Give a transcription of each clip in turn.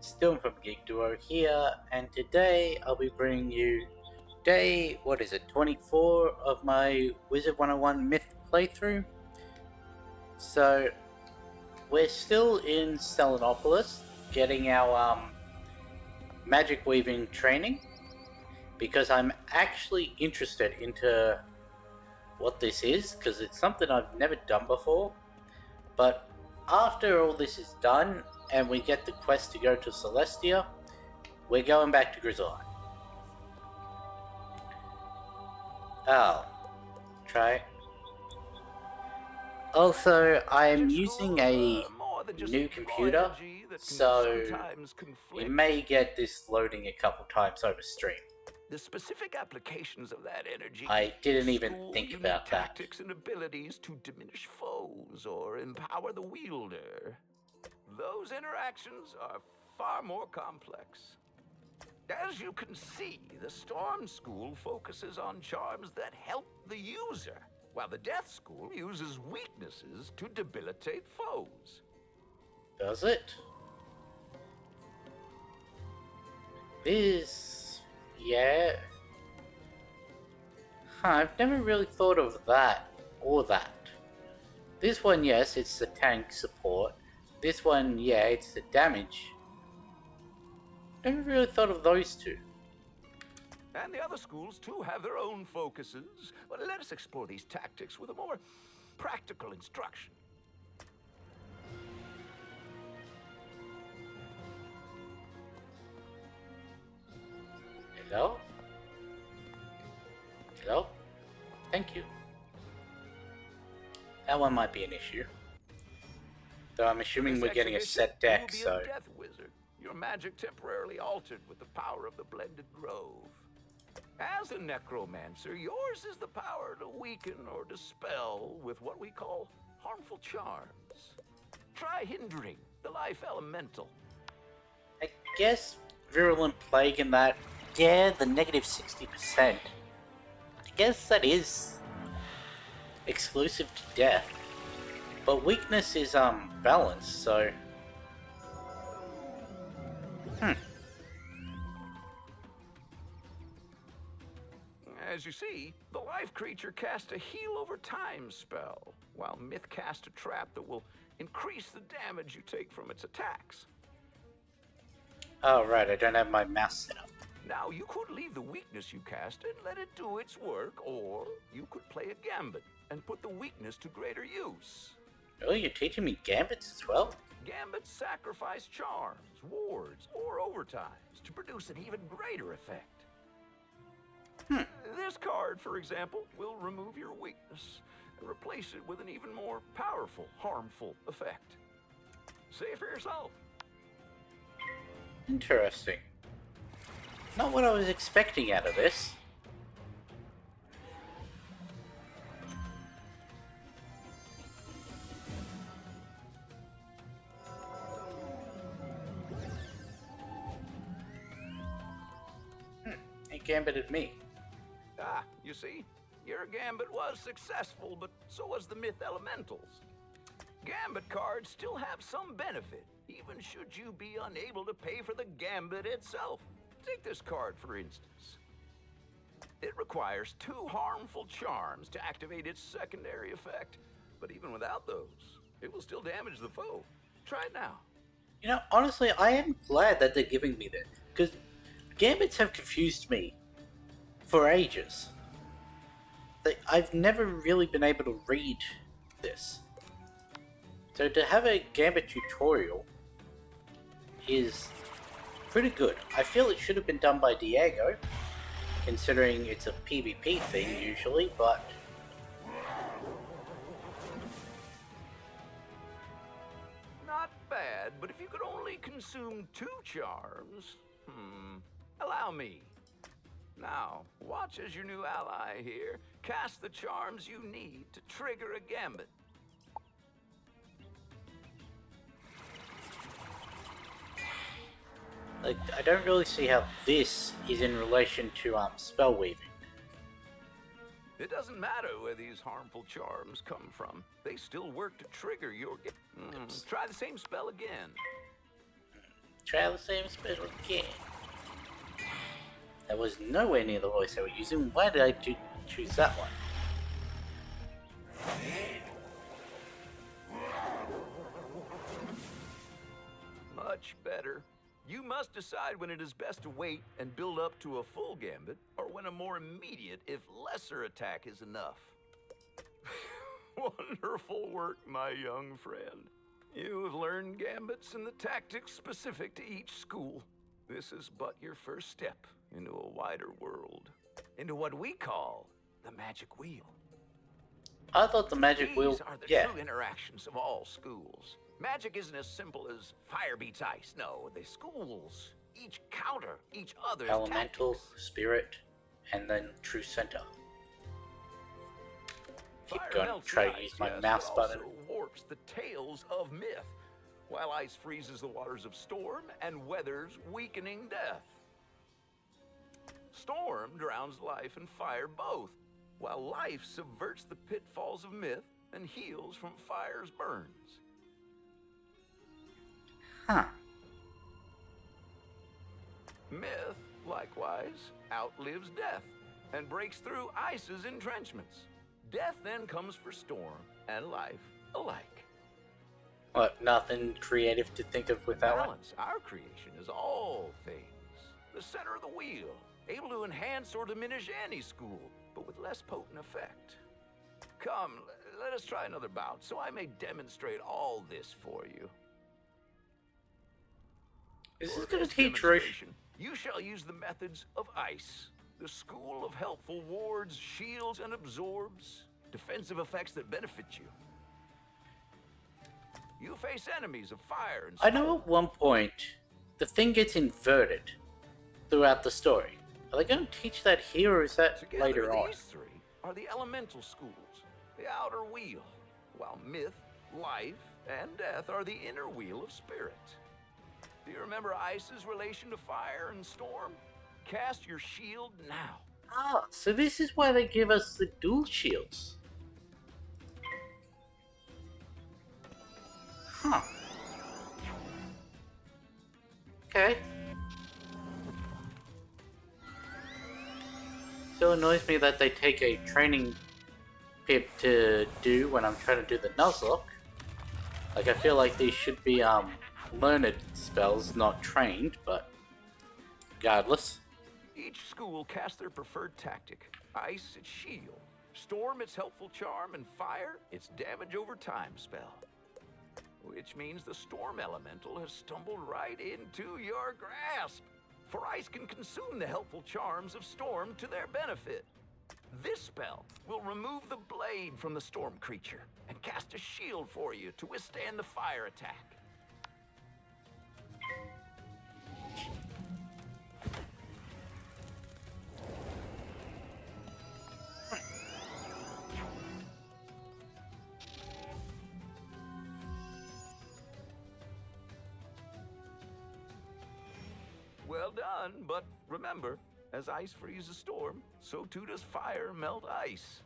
Still from Geek Duo here, and today I'll be bringing you day, 24 of my Wizard101 Myth playthrough. So, we're still in Selenopolis, getting our magic weaving training, because I'm actually interested into what this is, because it's something I've never done before. But after all this is done, and we get the quest to go to Celestia, we're going back to Grizzly. Oh, try. Also, I'm using a new computer, so we may get this loading a couple times over stream. The specific applications of that energy. I didn't even think about that. Tactics and abilities to diminish foes or empower the wielder. Those interactions are far more complex. As you can see, the Storm School focuses on charms that help the user, while the Death School uses weaknesses to debilitate foes. Does it? This... yeah... I've never really thought of that, or that. This one, yes, it's the tank support. This one, yeah, it's the damage. Never really thought of those two. And the other schools, too, have their own focuses. But let us explore these tactics with a more practical instruction. Hello? Hello? Thank you. That one might be an issue. Though I'm assuming we're getting a set deck, so... You will be a Death Wizard. Your magic temporarily altered with the power of the Blended Grove. As a necromancer, yours is the power to weaken or dispel with what we call harmful charms. Try hindering the life elemental. I guess Virulent Plague in that... yeah, the negative 60%. I guess that is exclusive to death. But weakness is balanced, so... As you see, the life creature casts a heal over time spell, while Myth casts a trap that will increase the damage you take from its attacks. Oh right, I don't have my mouse set up. Now, you could leave the weakness you cast and let it do its work, or you could play a gambit and put the weakness to greater use. Oh, you're teaching me gambits as well? Gambits sacrifice charms, wards, or overtimes to produce an even greater effect. This card, for example, will remove your weakness and replace it with an even more powerful, harmful effect. See it for yourself. Interesting. Not what I was expecting out of this. He gambited me. Ah, you see? Your gambit was successful, but so was the Myth Elementals. Gambit cards still have some benefit, even should you be unable to pay for the gambit itself. Take this card, for instance. It requires 2 harmful charms to activate its secondary effect, but even without those, it will still damage the foe. Try it now. You know, honestly, I am glad that they're giving me that, because gambits have confused me for ages. I've never really been able to read this. So to have a gambit tutorial is pretty good. I feel it should have been done by Diego, considering it's a PvP thing usually, but... Not bad, but if you could only consume 2 charms... Allow me. Now, watch as your new ally here cast the charms you need to trigger a gambit. Like, I don't really see how this is in relation to spell weaving. It doesn't matter where these harmful charms come from. They still work to trigger your... Try the same spell again. Try the same spell again. That was nowhere near the voice I was using. Why did I choose that one? Much better. You must decide when it is best to wait and build up to a full gambit, or when a more immediate, if lesser attack is enough. Wonderful work, my young friend. You have learned gambits and the tactics specific to each school. This is but your first step into a wider world. Into what we call the magic wheel. I thought the magic wheel. These are the Yeah. true interactions of all schools. Magic isn't as simple as fire beats ice. No, the schools each counter each other's Elemental, tactics. spirit, and then true center. Keep Fire going. melts Try the to use ice, my yes, mouse but button. also warps the tails of myth, while ice freezes the waters of storm and weathers weakening death. Storm drowns life and fire both, while life subverts the pitfalls of myth and heals from fire's burns. Huh. Myth, likewise, outlives death and breaks through ice's entrenchments. Death then comes for storm and life alike. What, nothing creative to think of with that one? Balance, our creation, is all things. The center of the wheel, able to enhance or diminish any school, but with less potent effect. Come, let us try another bout, so I may demonstrate all this for you. Is For this going to this teach Roche? demonstration, you shall use the methods of ice, the school of helpful wards, shields, and absorbs, defensive effects that benefit you. You face enemies of fire and I know at one point the thing gets inverted throughout the story. Are they going to teach that here, or is that Together, later on? these three are the elemental schools, the outer wheel, while myth, life, and death are the inner wheel of spirit. Do you remember ice's relation to fire and storm? Cast your shield now. Ah, so this is why they give us the dual shields. Huh. Okay. Still annoys me that they take a training pip to do when I'm trying to do the Nuzlocke. Like, I feel like these should be, learned spells, not trained, but regardless. Each school casts their preferred tactic. Ice, its shield. Storm, its helpful charm. And fire, its damage over time spell. Which means the storm elemental has stumbled right into your grasp. For ice can consume the helpful charms of storm to their benefit. This spell will remove the blade from the storm creature and cast a shield for you to withstand the fire attack. Well done, but remember, as ice freezes a storm, so too does fire melt ice.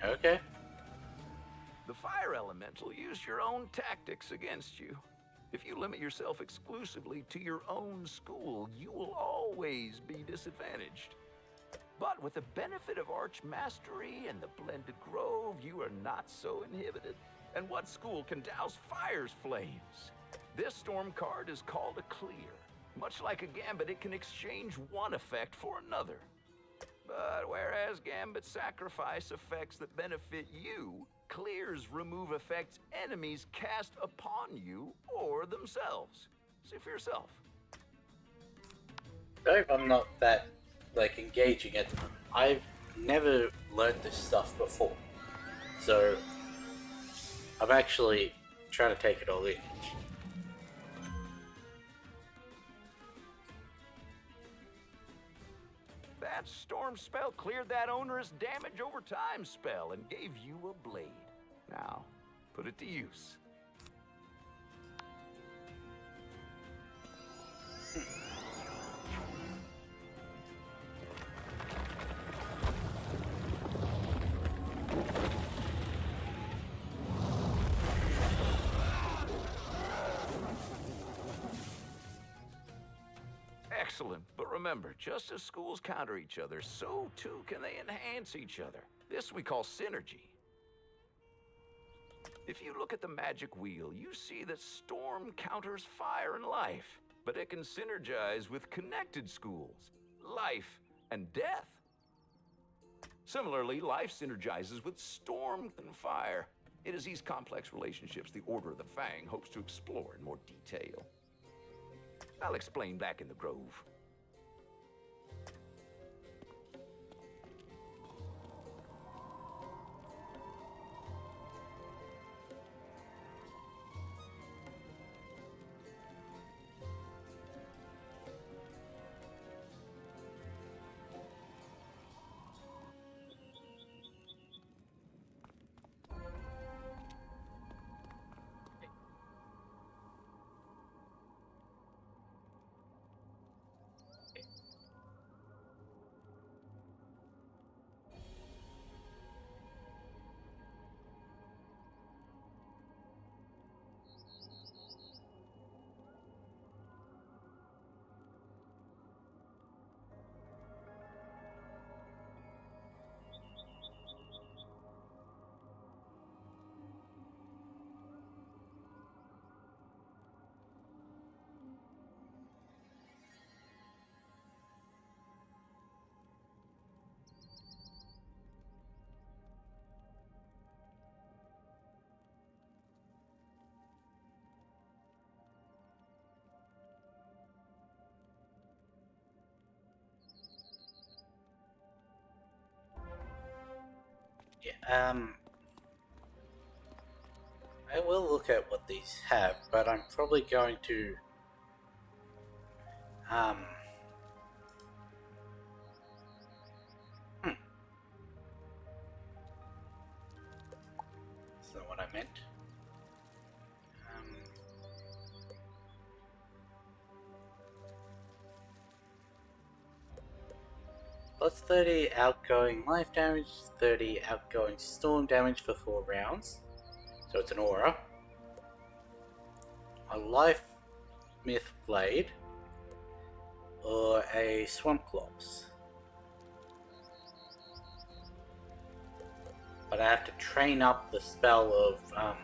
Okay. The fire elemental use your own tactics against you. If you limit yourself exclusively to your own school, you will always be disadvantaged. But with the benefit of arch mastery and the blended grove, you are not so inhibited. And what school can douse fire's flames? This storm card is called a clear. Much like a gambit, it can exchange one effect for another. But whereas gambits sacrifice effects that benefit you, clears remove effects enemies cast upon you or themselves. See for yourself. Sorry if I'm not that, like, engaging at the moment. I've never learned this stuff before. So, I'm actually trying to take it all in. That storm spell cleared that onerous damage over time spell and gave you a blade. Now, put it to use. Excellent. But remember, just as schools counter each other, so too can they enhance each other. This we call synergy. If you look at the magic wheel, you see that storm counters fire and life, but it can synergize with connected schools, life and death. Similarly, life synergizes with storm and fire. It is these complex relationships the Order of the Fang hopes to explore in more detail. I'll explain back in the Grove. Yeah, I will look at what these have, but I'm probably going to, um, that's not what I meant. Plus 30 outgoing life damage, 30 outgoing storm damage for 4 rounds. So it's an aura. A life myth blade. Or a swamp clops. But I have to train up the spell of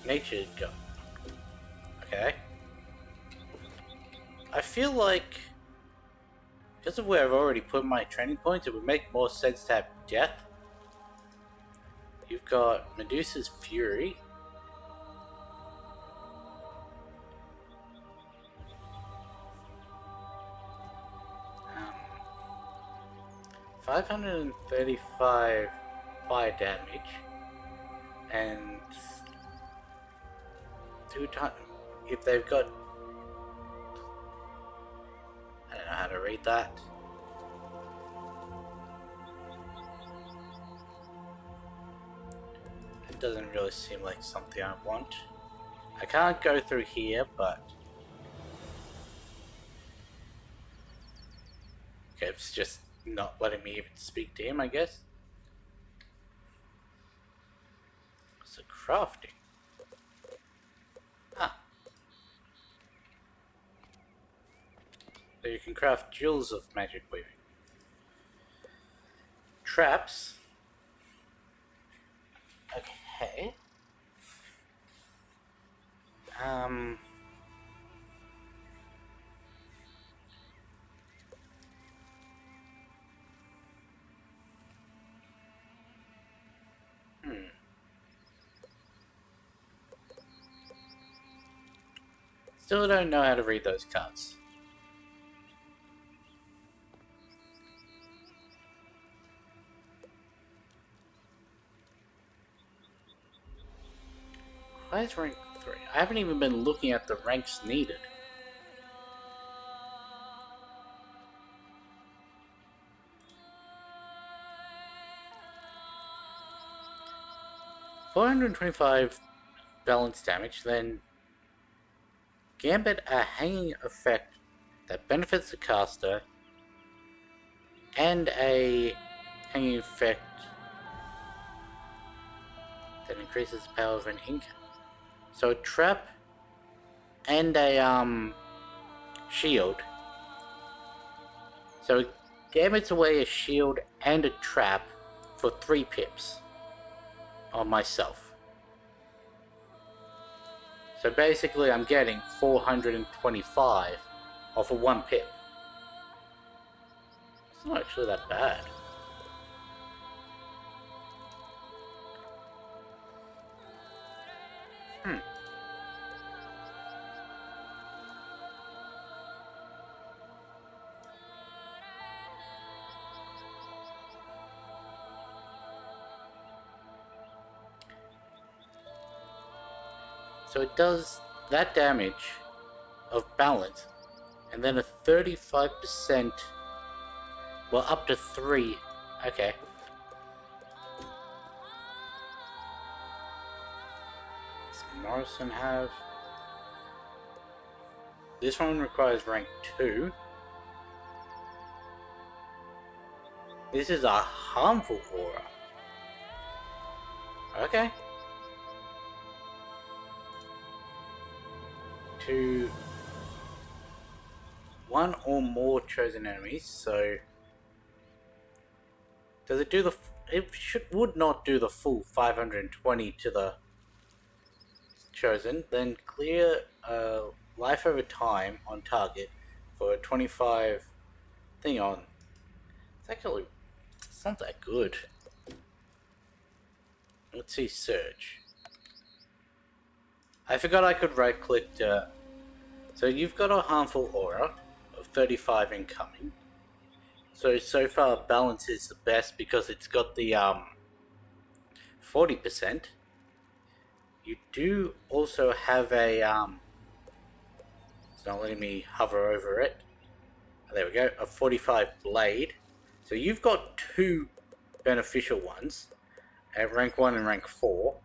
nature go. Okay. I feel like because of where I've already put my training points, it would make more sense to have Death. You've got Medusa's Fury. Um, 535 fire damage. And 2 times, if they've got, I don't know how to read that. It doesn't really seem like something I want. I can't go through here, but okay, it's just not letting me even speak to him, I guess. So crafting. Ah. So you can craft jewels of magic weaving. Traps. Okay. Still don't know how to read those cards. Why is rank 3? I haven't even been looking at the ranks needed. $425 balance damage, then Gambit a hanging effect that benefits the caster, and a hanging effect that increases the power of an income. So a trap and a shield So it gambits away a shield and a trap for 3 pips on myself. So basically I'm getting 425 off of 1 pip. It's not actually that bad. So it does that damage of balance, and then a 35%, well, up to 3, okay. Does Morrison have? This one requires rank 2. This is a harmful aura. Okay. To 1 or more chosen enemies, so does it do the? It would not do the full 520 to the chosen. Then clear life over time on target for a 25 thing on. It's not that good. Let's see, search. I forgot I could right click to. So you've got a harmful aura of 35 incoming. So far balance is the best because it's got the 40%. You do also have a it's not letting me hover over it. There we go, a 45 blade. So you've got 2 beneficial ones at rank 1 and rank 4.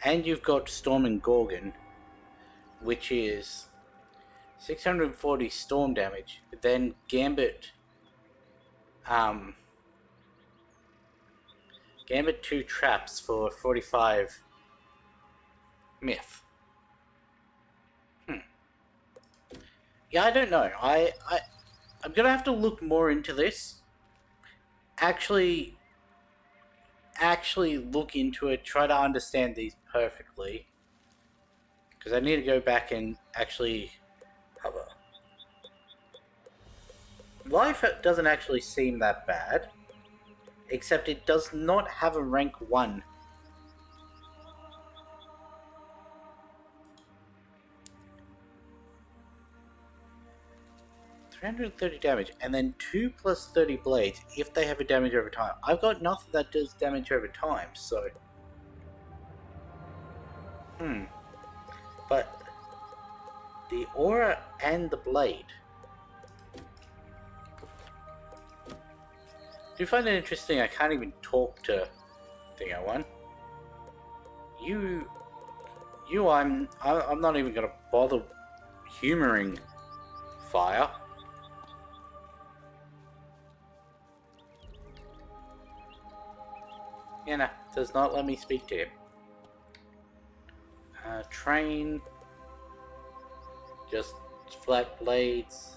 And you've got Storm and Gorgon, which is 640 storm damage, then Gambit 2 traps for 45 myth. Yeah, I don't know. I'm gonna have to look more into this. Actually look into it, try to understand these perfectly. Because I need to go back and actually cover. Life doesn't actually seem that bad. Except it does not have a rank 1. $330 damage, and then 2 plus 30 blades if they have a damage over time. I've got nothing that does damage over time, so... But... the aura and the blade... Do you find it interesting I can't even talk to Thing01? I'm not even gonna bother humoring Fire. Yeah, no, does not let me speak to him. Train. Just flat blades.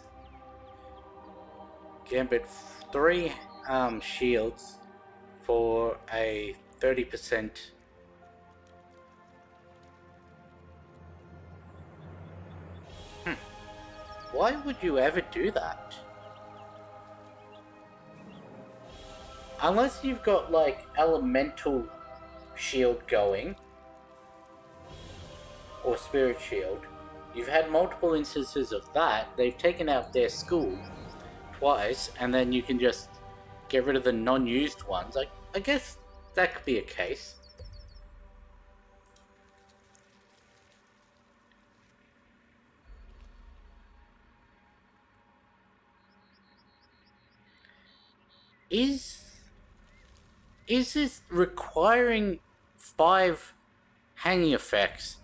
Gambit 3 shields for a 30%. Why would you ever do that? Unless you've got like elemental shield going or spirit shield. You've had multiple instances of that. They've taken out their school twice, and then you can just get rid of the non-used ones. I guess that could be a case. Is this requiring 5 hanging effects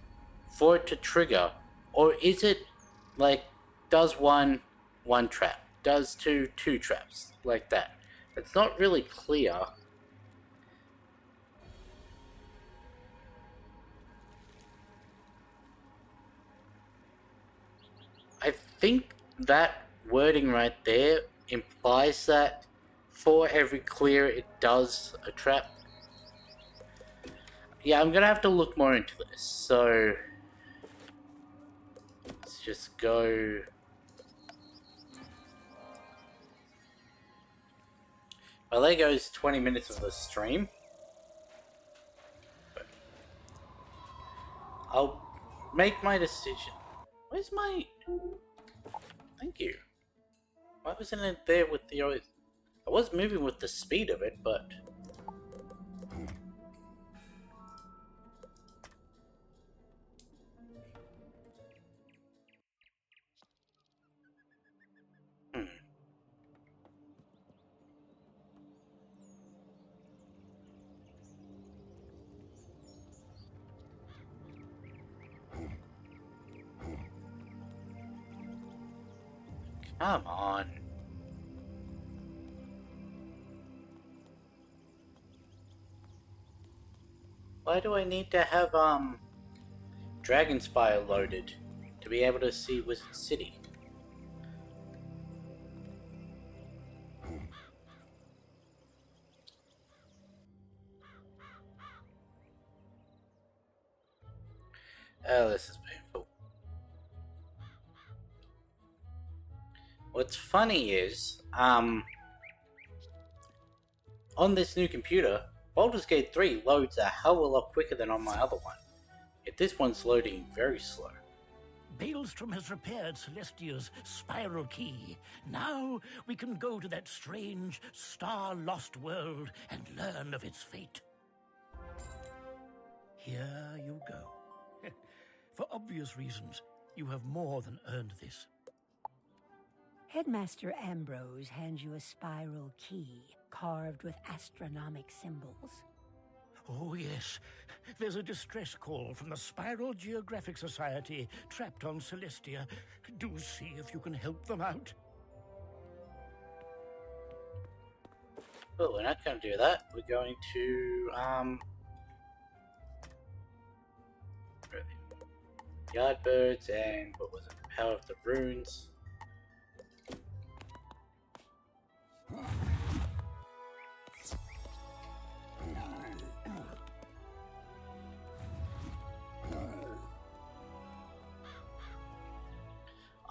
for it to trigger, or is it like does one trap, does two traps, like that? It's not really clear. I think that wording right there implies that for every clear it does a trap. Yeah, I'm gonna have to look more into this, so let's just go. Well, there goes 20 minutes of the stream. I'll make my decision. Where's my... Thank you. Why wasn't it there with the... I was moving with the speed of it, but... Hmm. Come on. Why do I need to have, Dragonspire loaded to be able to see Wizard City? Oh, this is painful. What's funny is, on this new computer, Baldur's Gate 3 loads a hell of a lot quicker than on my other one. Yet this one's loading very slow. Baelstrom has repaired Celestia's spiral key. Now we can go to that strange, star-lost world and learn of its fate. Here you go. For obvious reasons, you have more than earned this. Headmaster Ambrose hands you a spiral key carved with astronomic symbols. Oh, yes. There's a distress call from the Spiral Geographic Society trapped on Celestia. Do see if you can help them out. But we're not going to do that. We're going to, Yardbirds and, what was it, Power of the Runes.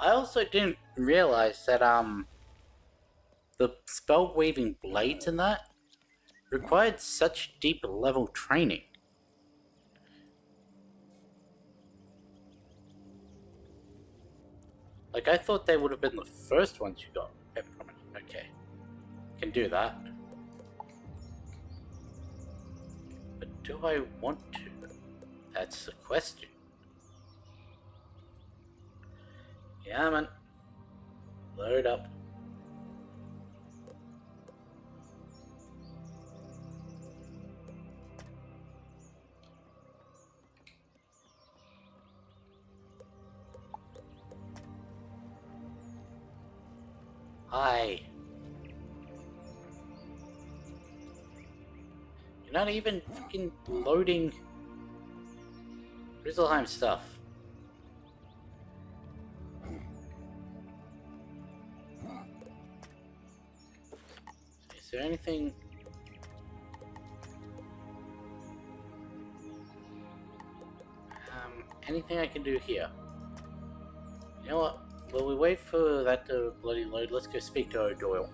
I also didn't realize that, the spell weaving blades in that required such deep level training. Like, I thought they would have been the first ones you got from it. Okay. Can do that. But do I want to? That's the question. Yeah, man. Load up. Hi. You're not even fucking loading Grizzleheim stuff. Is there anything... anything I can do here? You know what? While we wait for that to bloody load, let's go speak to O'Doyle.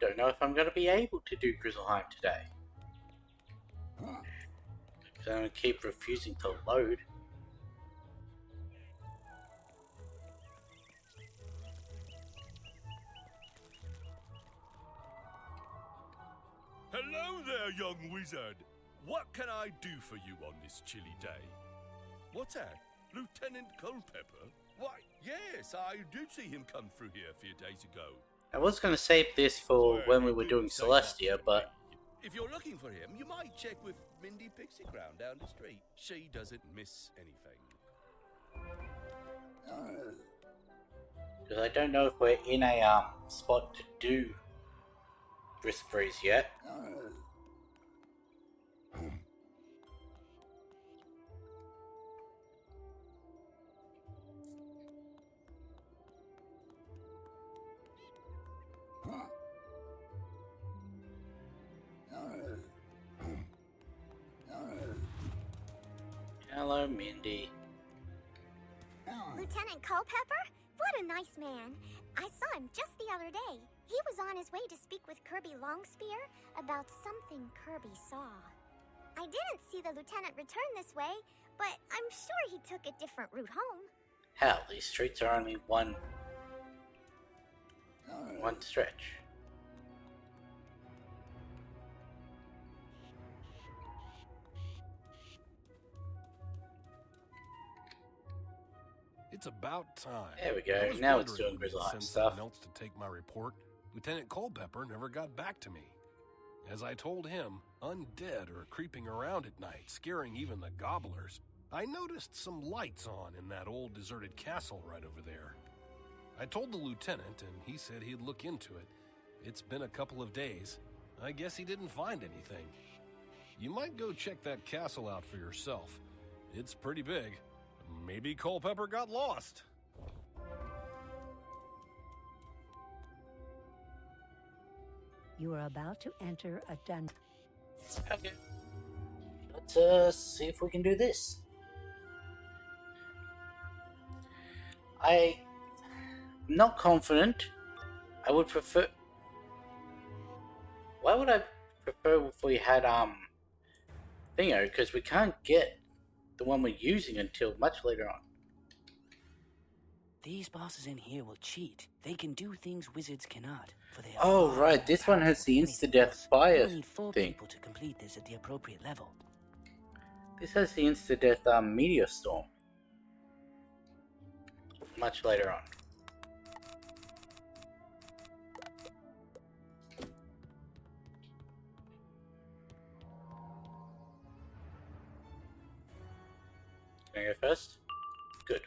Don't know if I'm going to be able to do Grizzleheim today. Because I'm going to keep refusing to load. Hello there, young wizard. What can I do for you on this chilly day? What's that? Lieutenant Culpepper? Why, yes, I did see him come through here a few days ago. I was going to save this for when we were you doing didn't say Celestia, nothing. but... If you're looking for him, you might check with Mindy Pixieground down the street. She doesn't miss anything. Because I don't know if we're in a spot to do Brisk Breeze yet. Hello, Mindy. Lieutenant Culpepper? What a nice man. I saw him just the other day. He was on his way to speak with Kirby Longspear about something Kirby saw. I didn't see the lieutenant return this way, but I'm sure he took a different route home. Hell, these streets are only one stretch. It's about time. There we go. I was Now it's wondering doing when you'd Grizzleheim send stuff. someone else to take my report. Lieutenant Culpepper never got back to me. As I told him, undead are creeping around at night, scaring even the gobblers. I noticed some lights on in that old deserted castle right over there. I told the lieutenant, and he said he'd look into it. It's been a couple of days. I guess he didn't find anything. You might go check that castle out for yourself. It's pretty big. Maybe Culpepper got lost. You are about to enter a dungeon. Okay. Let's see if we can do this. I'm not confident. I would prefer... Why would I prefer if we had, Thingo? Because we can't get the one we're using until much later on. These bosses in here will cheat. They can do things wizards cannot. For they are Oh, far right. more This one has powerful the than anything insta-death else. fire You'll need 4 thing. people to complete this at the appropriate level. This has the insta-death, meteor storm. Much later on. Can I go first? Good.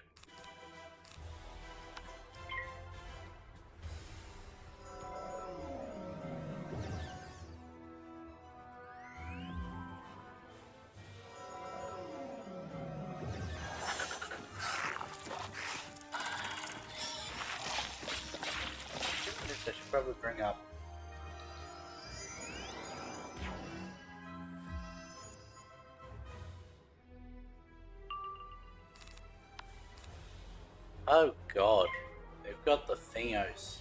I should probably bring up. Oh god, they've got the thingos.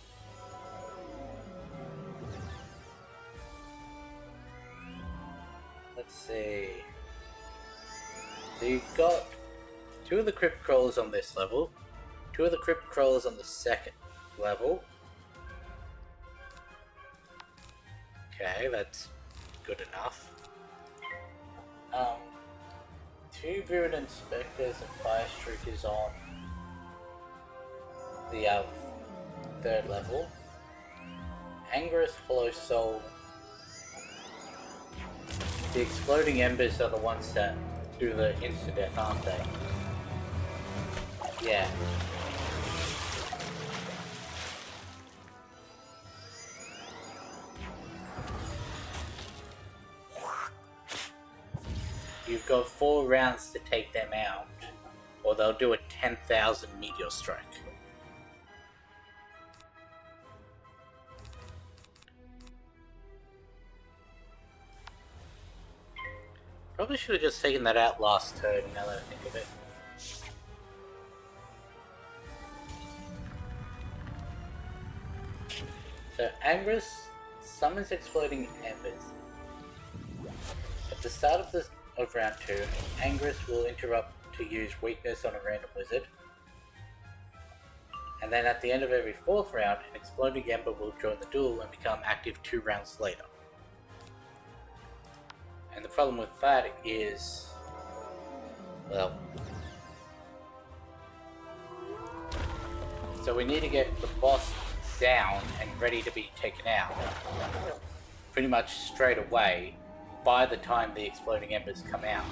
Let's see. So you've got 2 of the crypt crawlers on this level, 2 of the crypt crawlers on the second level. Okay, that's good enough. 2 virulent specters and fire streakers on the 3rd level. Angerous Hollow Soul. The exploding embers are the ones that do the insta-death, aren't they? Yeah. You've got 4 rounds to take them out, or they'll do a 10,000 meteor strike. Probably should have just taken that out last turn, now that I think of it. So, Angrus summons exploding embers. At the start of round 2, Angrus will interrupt to use weakness on a random wizard. And then at the end of every 4th round, an exploding ember will join the duel and become active 2 rounds later. And the problem with that is, well, so we need to get the boss down and ready to be taken out pretty much straight away by the time the exploding embers come out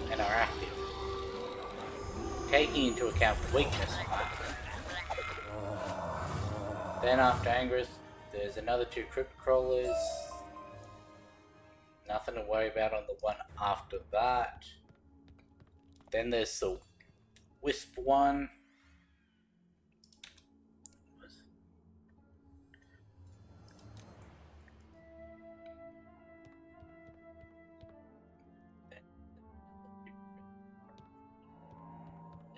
and are active, taking into account the weakness. Then after Angrus, there's another 2 crypt crawlers. Nothing to worry about on the one after that. Then there's the Wisp one.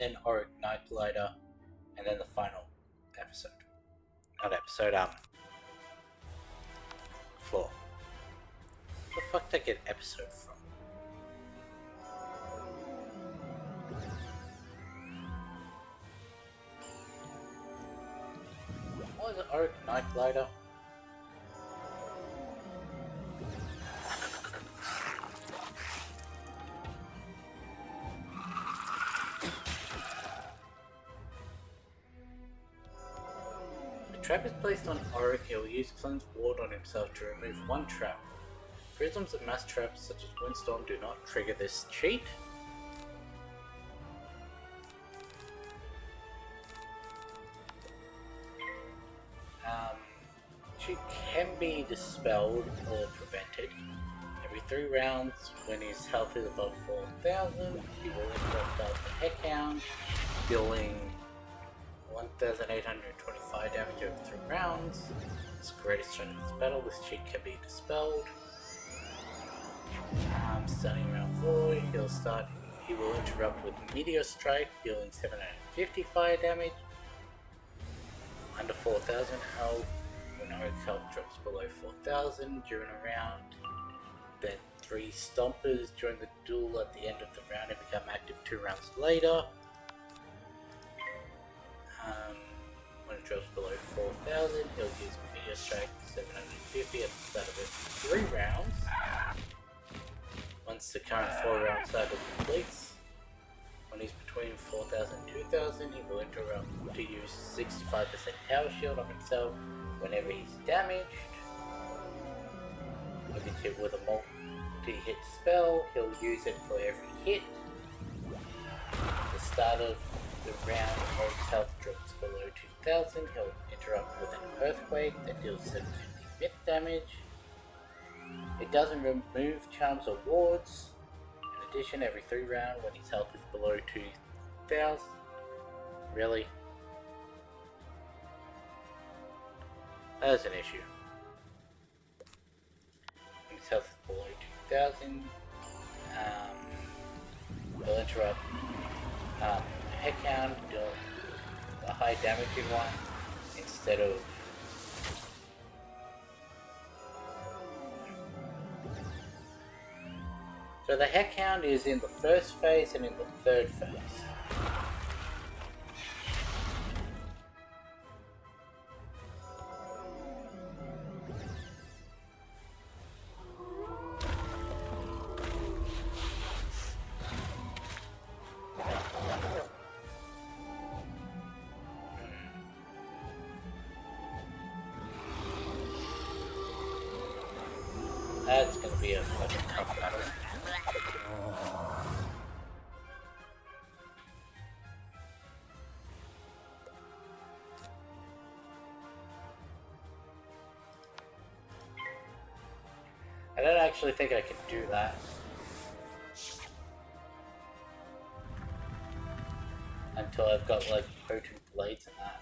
an Auric Night Glider, and then the final episode. Not episode, floor. Where the fuck did I get episode from? What was it, Auric Night Glider? Trap is placed on Auric. He'll use Cleanse Ward on himself to remove one trap. Prisms and mass traps such as Windstorm do not trigger this cheat. Cheat can be dispelled or prevented. Every 3 rounds, when his health is above 4,000, he will interrupt the Heckhound, dealing 1,825 damage over 3 rounds. It's the greatest strength of this battle. This cheat can be dispelled. Starting round 4, he will interrupt with Meteor Strike, dealing 755 damage. Under 4,000 health, when Oric's health drops below 4,000 during a round. Then 3 Stompers during the duel at the end of the round and become active 2 rounds later. When it drops below 4,000, he'll use Meteor Strike 750 at the start of every 3 rounds. Once the current 4-round cycle completes, when he's between 4,000 and 2,000, he will interrupt to use 65% Tower Shield on himself whenever he's damaged. If he's hit with a multi-hit spell, he'll use it for every hit. At the start of the round, when his health drops below 2,000, he'll interrupt with an Earthquake that deals 750 myth damage. It doesn't remove charms or wards. In addition, every 3 rounds when his health is below 2,000. Really? That's an issue. When his health is below 2,000, we'll interrupt Heckhound, deal a high damaging one instead of so the Heckhound is in the first phase and in the third phase. That's gonna be a fucking tough battle. I don't actually think I can do that. Until I've got like potent blades and that.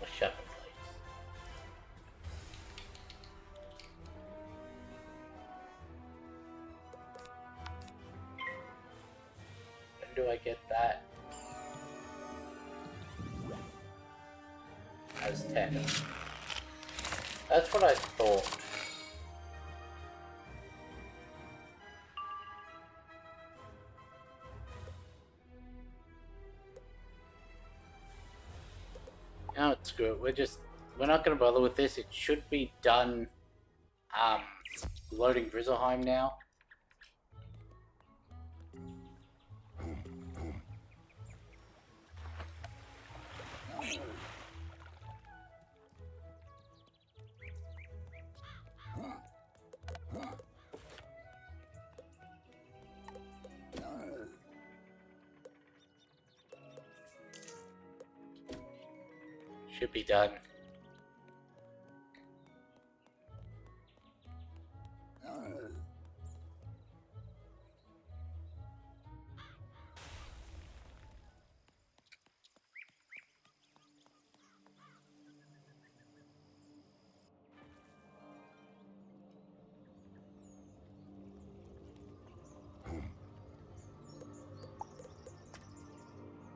Or sharpened blades. When do I get that? As 10. That's what I thought. No, it's good. We're not gonna bother with this. It should be done, loading Grizzleheim now. Should be done.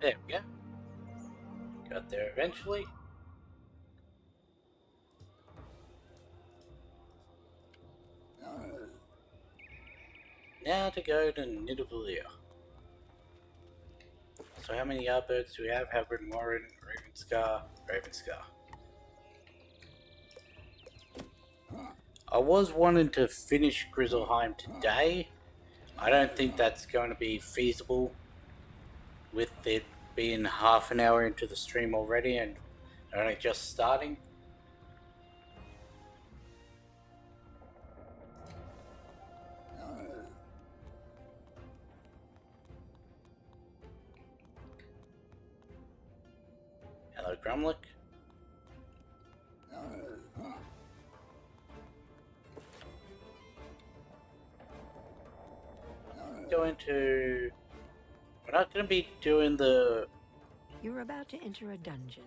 There we go. Got there eventually. Now to go to Nidavellir. So how many Yardbirds do we have? Halberd, Morin, Ravenscar, Ravenscar. I was wanting to finish Grizzleheim today. I don't think that's going to be feasible with it being half an hour into the stream already and only just starting. Hello, Grumlick. We're not going to be doing the... You're about to enter a dungeon.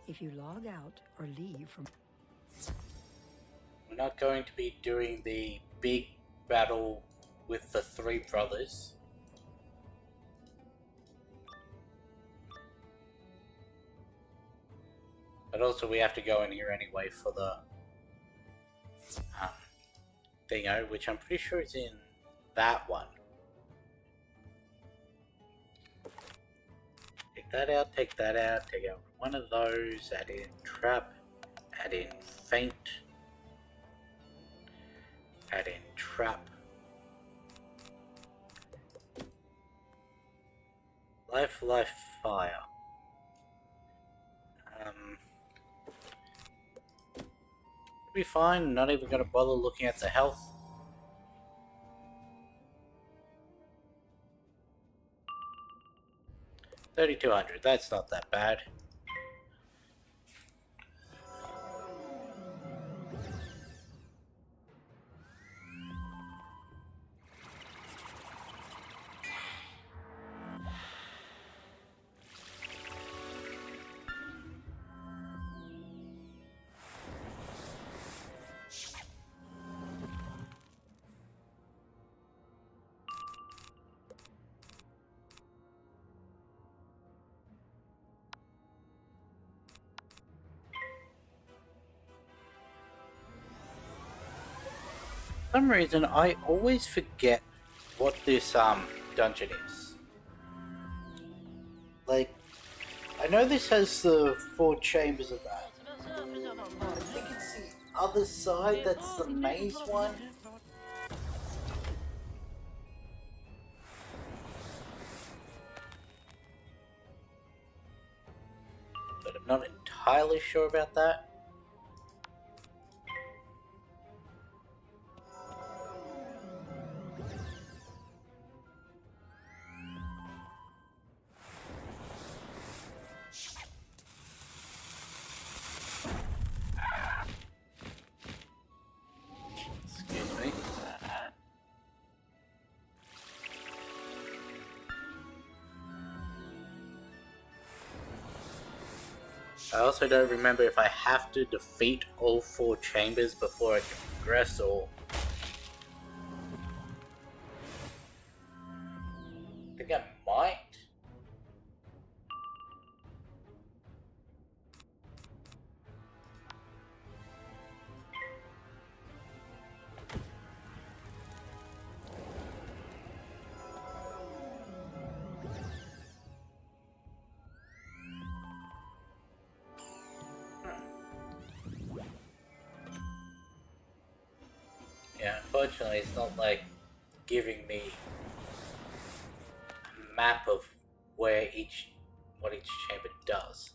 If you log out or leave from... We're not going to be doing the big battle with the three brothers. But also we have to go in here anyway for the thingo, which I'm pretty sure is in that one. Take that out, take that out, take out one of those, add in trap, add in faint, add in trap. Life, fire. Be fine, not even gonna bother looking at the health. $3,200, that's not that bad. For some reason, I always forget what this dungeon is. Like, I know this has the 4 chambers of that. I think it's the other side that's the maze one. But I'm not entirely sure about that. I also don't remember if I have to defeat all 4 chambers before I can progress, or... I think I might. Yeah, unfortunately it's not like giving me a map of where what each chamber does.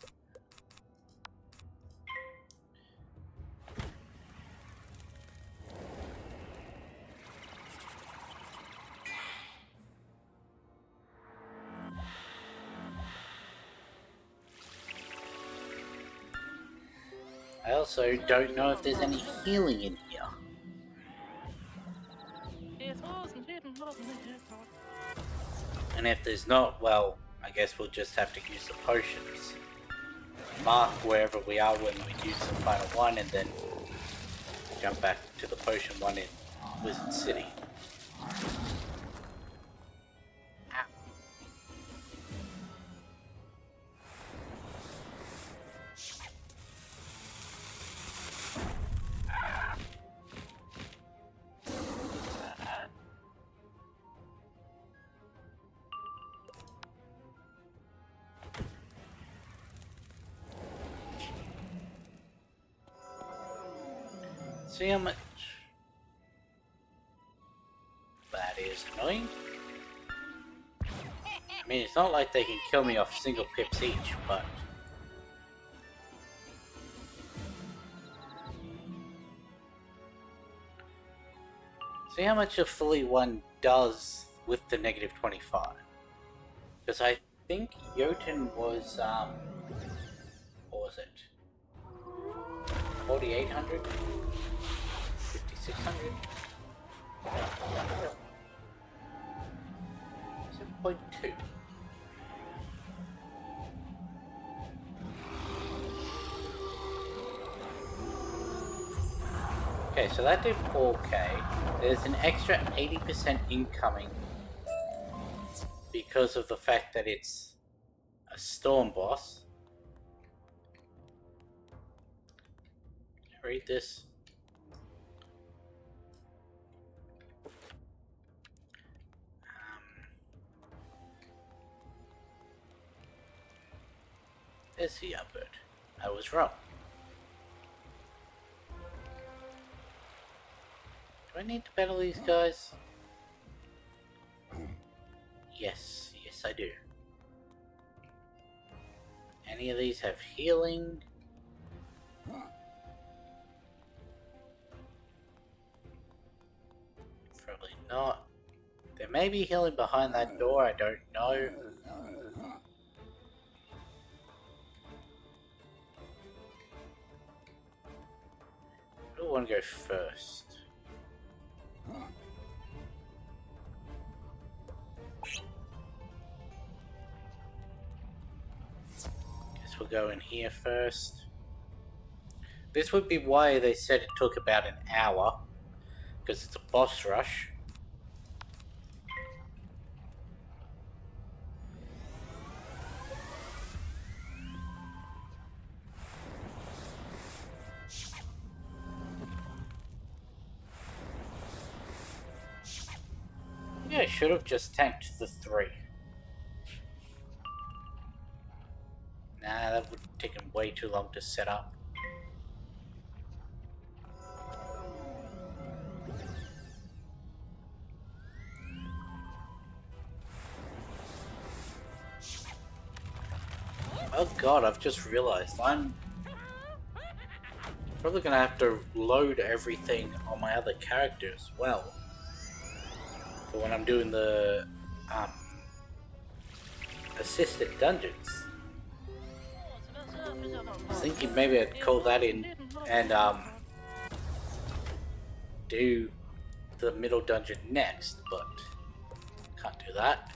I also don't know if there's any healing in here. And if there's not, well, I guess we'll just have to use the potions. Mark wherever we are when we use the final one, and then jump back to the potion one in Wizard City. Ow. See how much that is annoying. I mean, it's not like they can kill me off single pips each, but... See how much a fully one does with the negative 25. Because I think Jotun was, what was it? 4,800? 5,600? 7.2. Okay, so that did 4k. There's an extra 80% incoming because of the fact that it's a storm boss. Can I read this? There's the upward. I was wrong. Do I need to battle these guys? Yes, yes I do. Any of these have healing? Probably not. There may be healing behind that door, I don't know. Who do I want to go first? Guess we'll go in here first. This would be why they said it took about an hour, because it's a boss rush. Yeah, I should have just tanked the 3. Nah, that would have taken way too long to set up. Oh god, I've just realized I'm probably gonna have to load everything on my other character as well. For when I'm doing the assisted dungeons. I was thinking maybe I'd call that in and do the middle dungeon next, but can't do that.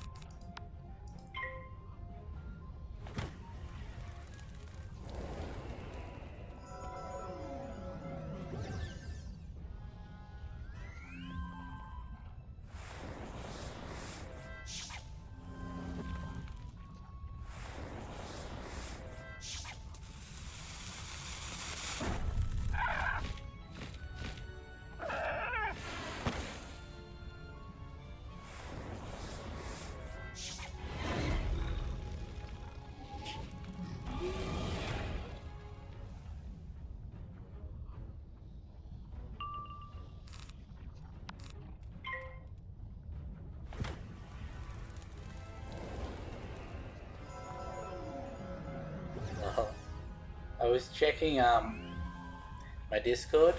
I was checking my Discord,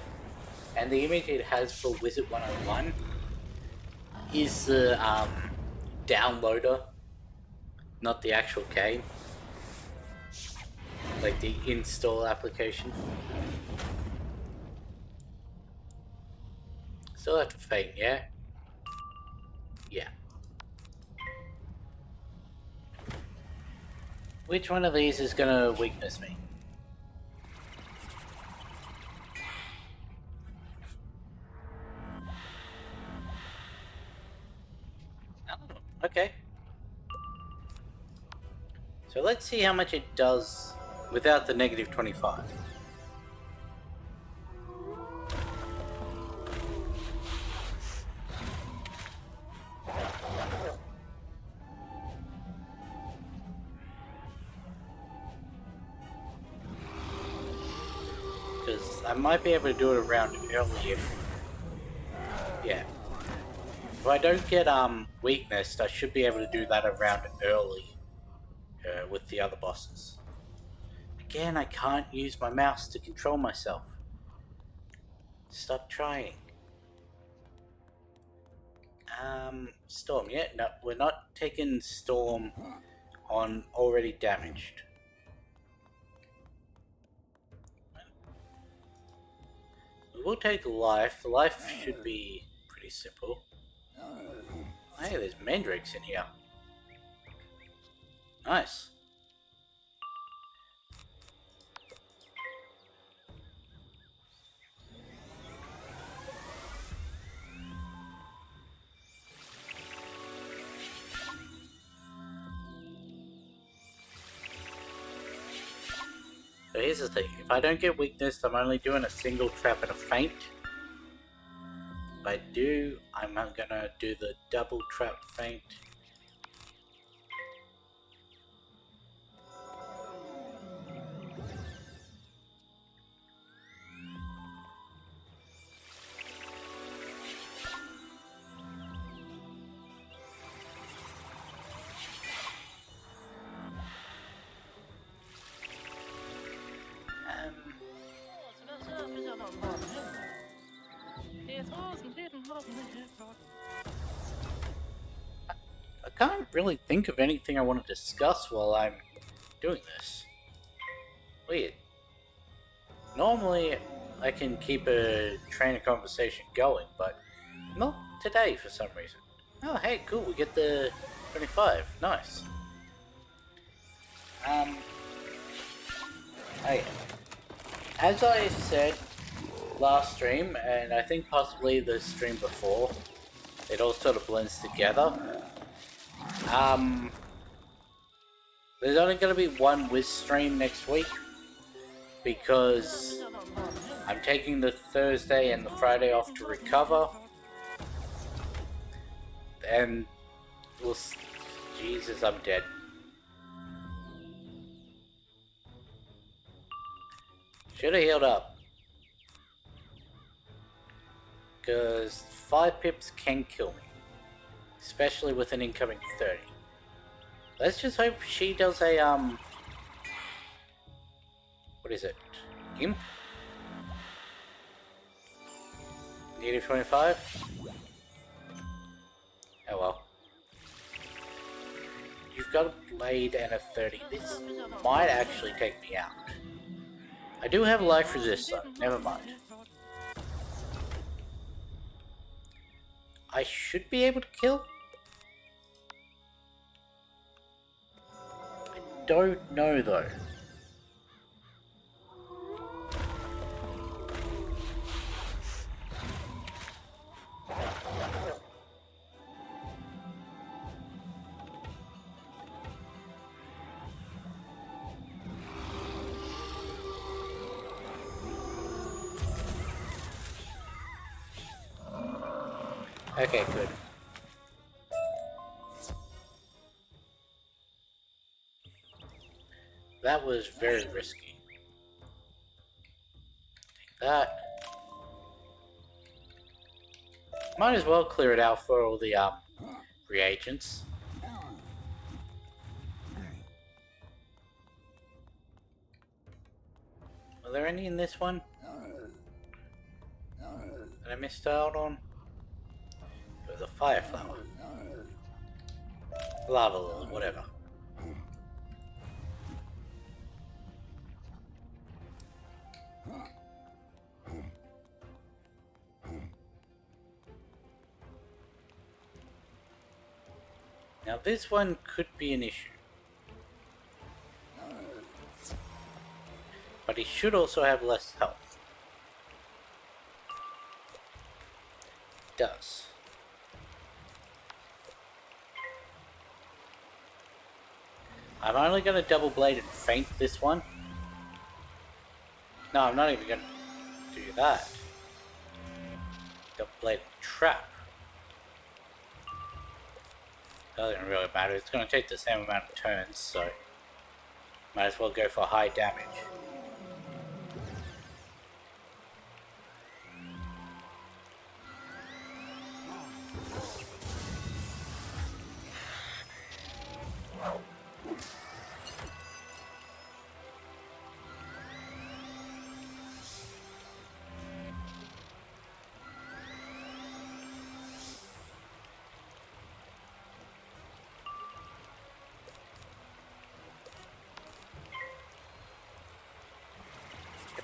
and the image it has for Wizard101 is the downloader, not the actual game. Like the install application. Still have to feign, yeah? Yeah. Which one of these is gonna weakness me? Okay. So let's see how much it does without the negative 25. Because I might be able to do it around early if... Yeah. If I don't get weakness, I should be able to do that around early with the other bosses. Again, I can't use my mouse to control myself. Stop trying. Storm. Yeah, no, we're not taking Storm on already damaged. We'll take Life. Life should be pretty simple. Hey, there's mandrakes in here. Nice. So here's the thing, if I don't get weakness, I'm only doing a single trap and a feint. If I do, I'm gonna do the double trap feint. I can't really think of anything I want to discuss while I'm doing this. Weird. Normally, I can keep a train of conversation going, but not today for some reason. Oh, hey, cool, we get the 25. Nice. Hey, as I said last stream, and I think possibly the stream before, it all sort of blends together. There's only going to be one Wiz stream next week because I'm taking the Thursday and the Friday off to recover, and Jesus, I'm dead. Should have healed up, because 5 pips can kill me, especially with an incoming 30. Let's just hope she does a, what is it? Imp? Negative 25? Oh well. You've got a blade and a 30. This might actually take me out. I do have life resist though, never mind. I should be able to kill? I don't know though. Okay, good. That was very risky. Take that. Might as well clear it out for all the reagents. Are there any in this one that I missed out on? It was a fire flower. Lava lily, whatever. Now this one could be an issue. But he should also have less health. He does. I'm only going to double blade and feint this one. No, I'm not even going to do that. Double blade and trap. Doesn't really matter, it's going to take the same amount of turns, so might as well go for high damage.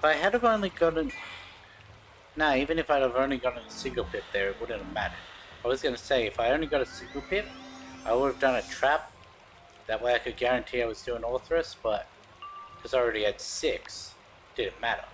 If I had have only gotten... No, even if I'd have only gotten a single pip there, it wouldn't have mattered. I was going to say, if I only got a single pip, I would have done a trap. That way I could guarantee I was doing Orthrus, but because I already had 6, it didn't matter.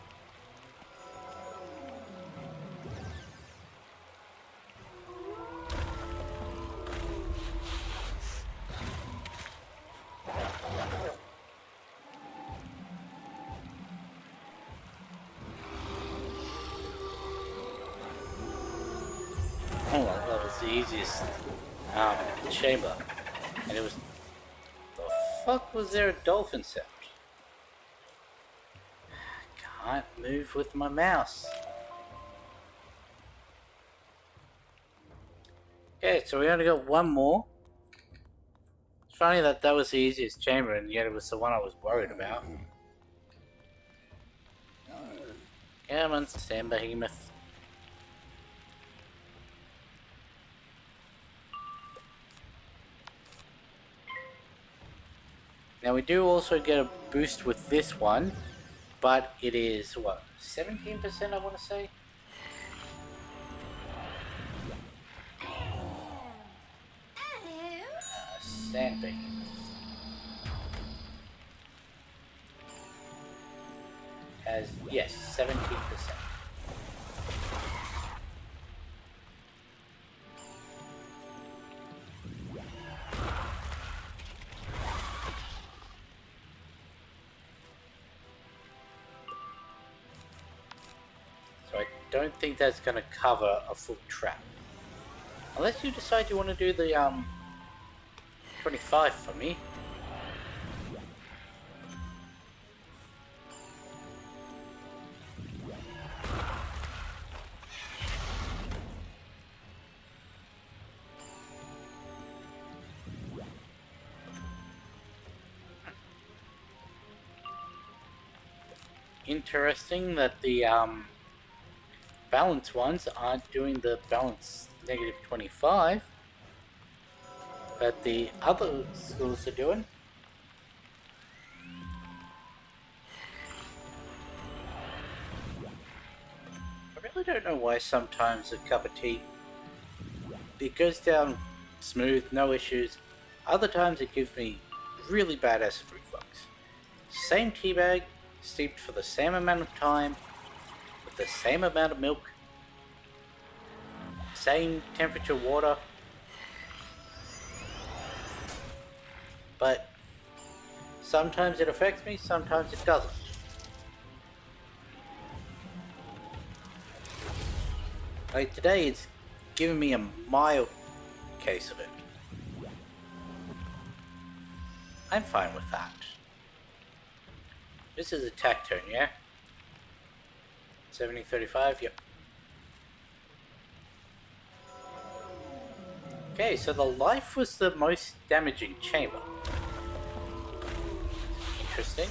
Oh, that was the easiest chamber. And it was... The fuck was there a dolphin sound? Can't move with my mouse. Okay, so we only got one more. It's funny that that was the easiest chamber and yet it was the one I was worried about. Come on, Sam Behemoth. Now we do also get a boost with this one, but it is, what, 17% I want to say? Sand Behemoth. Has, yes, 17%. So I don't think that's going to cover a full trap. Unless you decide you want to do the 25 for me. Interesting that the balance ones aren't doing the balance negative 25, but the other schools are doing. I really don't know why sometimes a cup of tea, it goes down smooth, no issues. Other times it gives me really bad acid reflux. Same tea bag, steeped for the same amount of time, with the same amount of milk, same temperature water, but sometimes it affects me, sometimes it doesn't. Like today it's giving me a mild case of it. I'm fine with that. This is attack turn, yeah? 70-35, yep. Okay, so the life was the most damaging chamber. Interesting.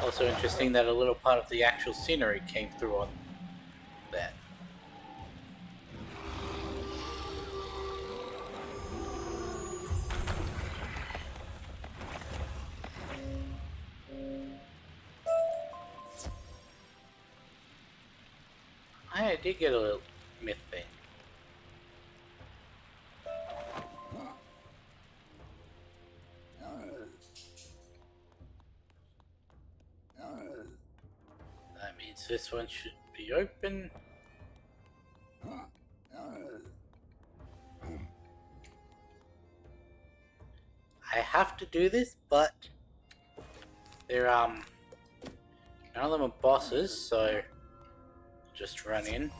Also interesting that a little part of the actual scenery came through on that. I did get a little myth thing. That means this one should be open. I have to do this, but they're none of them are bosses, so just run in.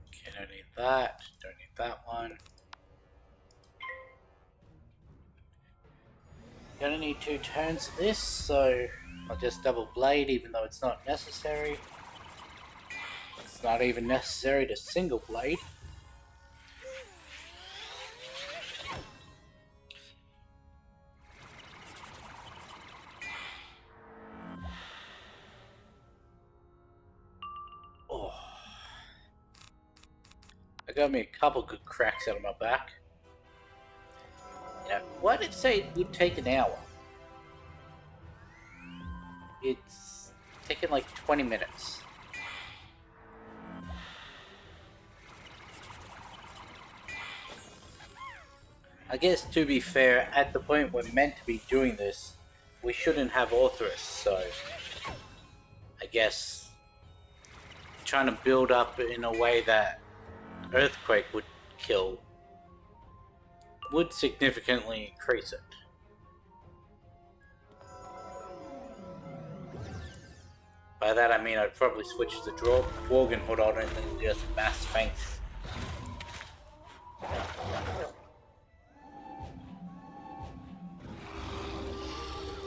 Okay, don't need that, don't need that one. Gonna need 2 turns of this, so I'll just double blade even though it's not necessary. It's not even necessary to single blade. I got me a couple good cracks out of my back. You know, why did it say it would take an hour? It's taken like 20 minutes. I guess to be fair, at the point we're meant to be doing this, we shouldn't have Orthrus, so I guess trying to build up in a way that Earthquake would kill would significantly increase it. By that I mean I'd probably switch the Dworgen Hood on and then just mass faint.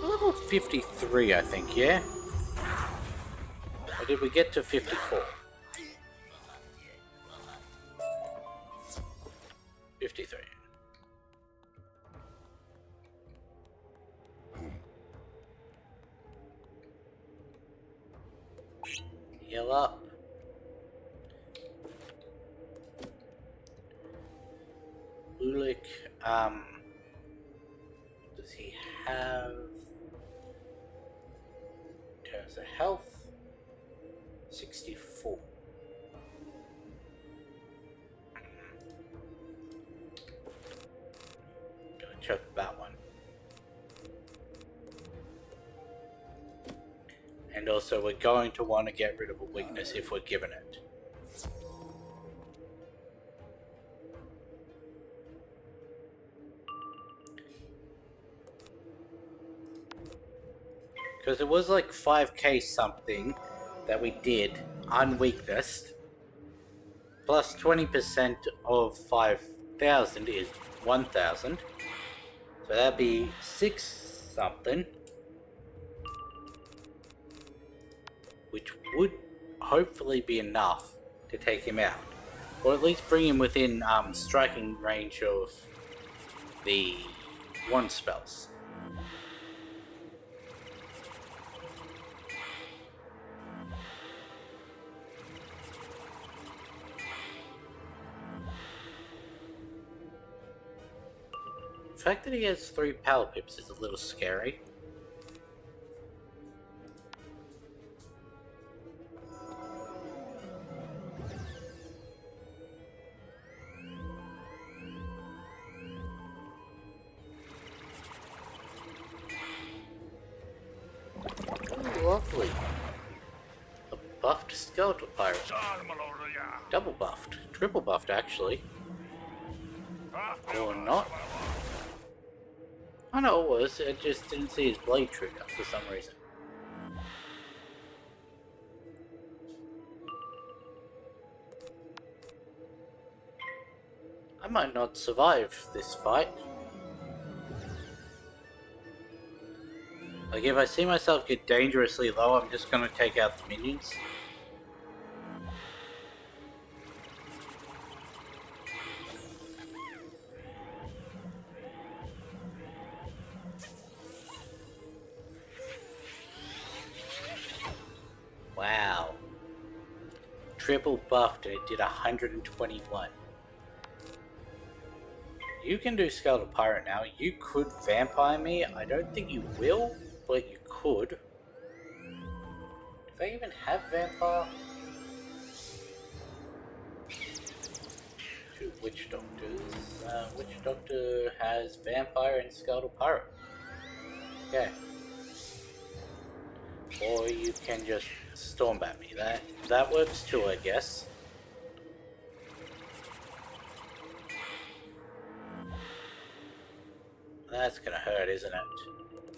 Level 53, I think, yeah? Or did we get to 54? 53. Heal up. Lulik, does he have, in terms of health, 64. Gonna check that one. And also we're going to want to get rid of a weakness if we're given it. Because it was like 5k something that we did unweaknessed. Plus 20% of 5,000 is 1,000. So that'd be 6 something. Which would hopefully be enough to take him out. Or at least bring him within striking range of the one spells. The fact that he has 3 power pips is a little scary. Ooh, lovely. A buffed skeletal pirate. Double buffed. Triple buffed, actually. Or not. I know it was, I just didn't see his blade trigger for some reason. I might not survive this fight. Like, if I see myself get dangerously low, I'm just gonna take out the minions. Wow. Triple buffed and it did 121. You can do Skeletal Pirate now. You could Vampire me. I don't think you will, but you could. Do they even have Vampire? 2 Witch Doctors. Witch Doctor has Vampire and Skeletal Pirate. Okay. Or you can just Storm Bat me. That works too, I guess. That's gonna hurt, isn't it?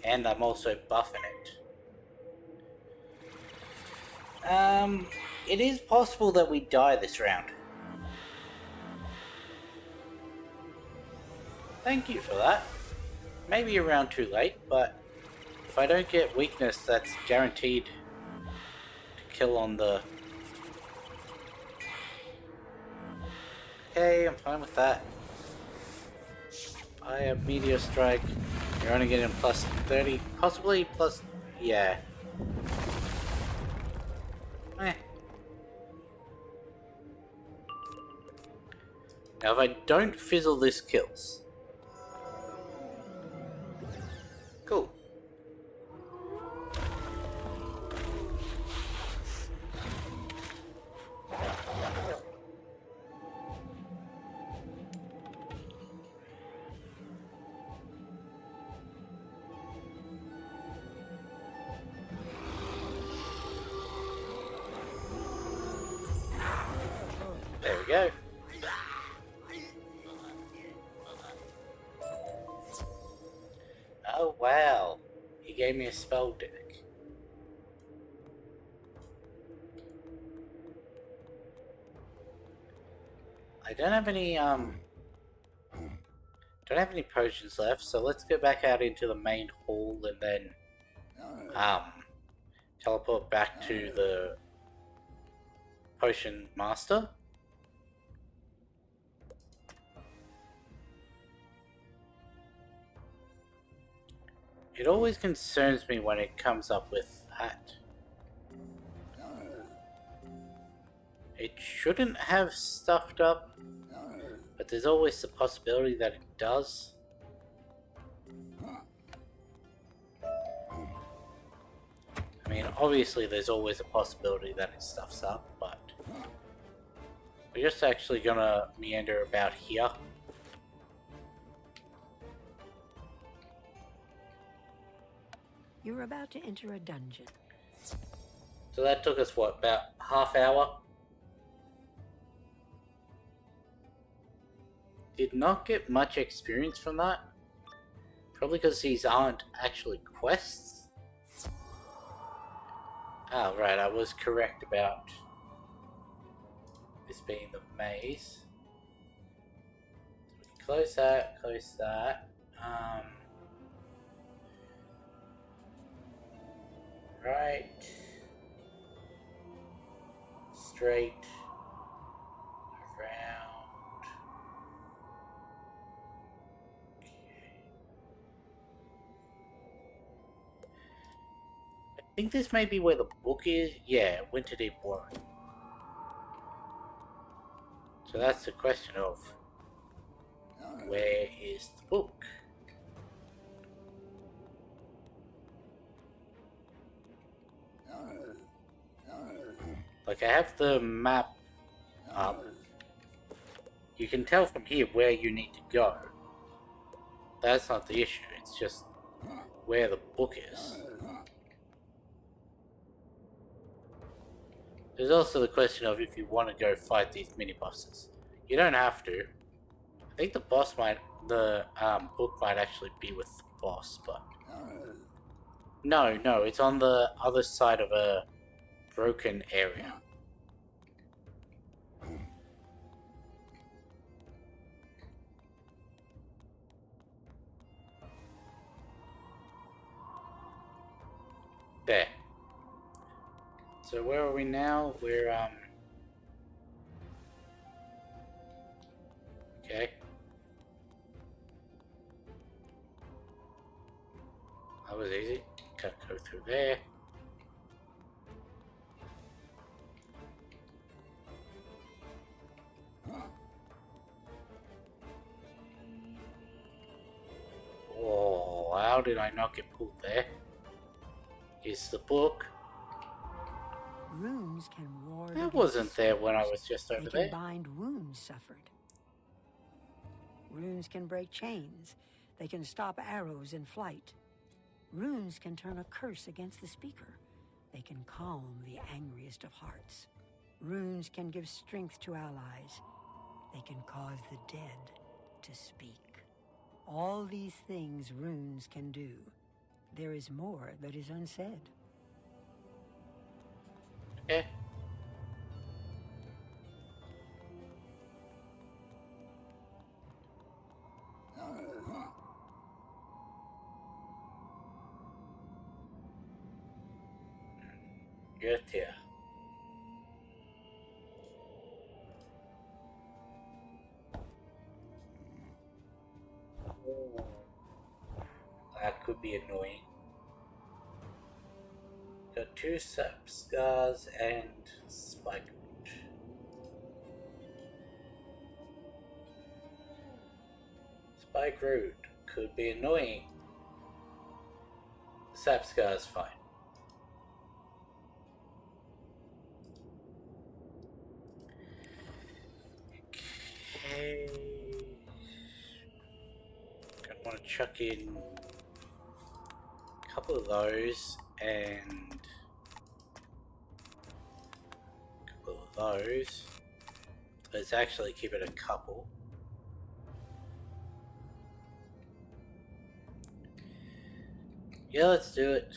And I'm also buffing it. It is possible that we die this round. Thank you for that. Maybe a round too late, but if I don't get weakness, that's guaranteed to kill on the... Okay, I'm fine with that. I have Meteor Strike. You're only getting plus 30, possibly plus... yeah. Now if I don't fizzle this kills. Cool. There we go. Oh wow, he gave me a spell deck. I don't have any potions left, so let's go back out into the main hall and then teleport back to the potion master. It always concerns me when it comes up with that. It shouldn't have stuffed up, but there's always the possibility that it does. I mean, obviously there's always a possibility that it stuffs up, but we're just actually gonna meander about here. You're about to enter a dungeon. So that took us, what, about half hour? Did not get much experience from that. Probably because these aren't actually quests. Ah, right, I was correct about this being the maze. So we can close that, close that. Right. Straight. Around. I think this may be where the book is. Yeah, Winterdeep Warren. So that's the question of where is the book? Like, I have the map up. You can tell from here where you need to go. That's not the issue, it's just where the book is. There's also the question of if you want to go fight these mini-bosses. You don't have to. I think the book might actually be with the boss, but... No, it's on the other side of a broken area. There. So where are we now? We're, okay. That was easy. Gotta go through there. Oh, how did I not get pulled there? Is the book? Runes can ward. That wasn't there when I was just over They there. can bind wounds suffered. Runes can break chains. They can stop arrows in flight. Runes can turn a curse against the speaker. They can calm the angriest of hearts. Runes can give strength to allies. They can cause the dead to speak. All these things runes can do. There is more that is unsaid. Okay. Good here. That could be annoying. Got 2 sap scars and spike root. Bike route could be annoying. Sapscar is fine. Okay. Gonna want to chuck in a couple of those and a couple of those. Let's actually keep it a couple. Yeah, let's do it.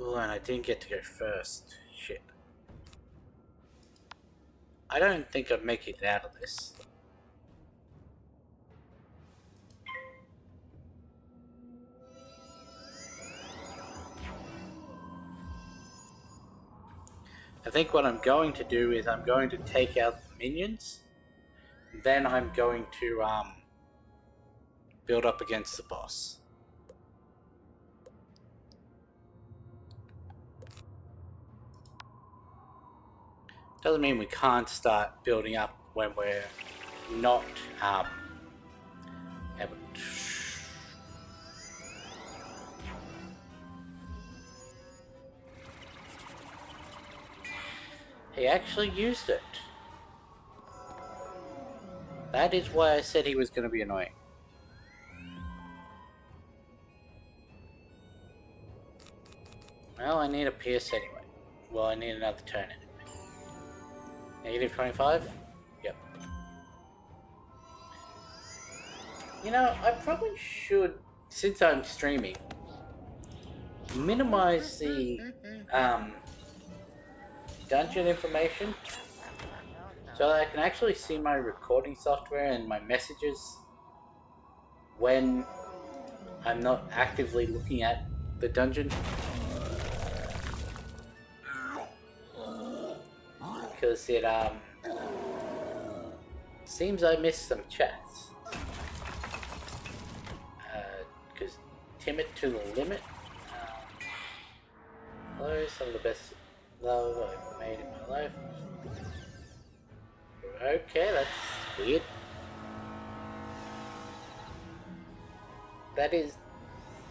Oh, and I didn't get to go first. Shit. I don't think I'd make it out of this. I think what I'm going to do is I'm going to take out the minions. Then I'm going to build up against the boss. Doesn't mean we can't start building up when we're not able to. He actually used it. That is why I said he was going to be annoying. Well, I need a pierce anyway. Well, I need another turn anyway. Negative 25? Yep. You know, I probably should, since I'm streaming, minimize the dungeon information so that I can actually see my recording software and my messages when I'm not actively looking at the dungeon. Because it seems I missed some chats. Because timid to the limit. Hello, some of the best love I've made in my life. Okay, that's weird. That is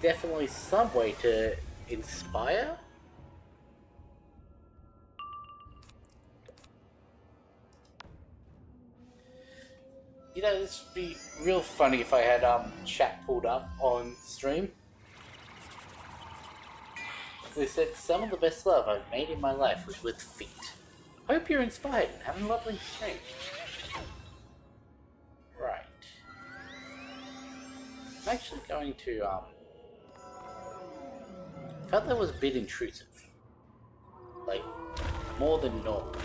definitely some way to inspire. You know, this would be real funny if I had chat pulled up on stream. They said some of the best love I've made in my life was with feet. Hope you're inspired and having a lovely stream. Right. I'm actually going to I felt that was a bit intrusive. Like, more than normal.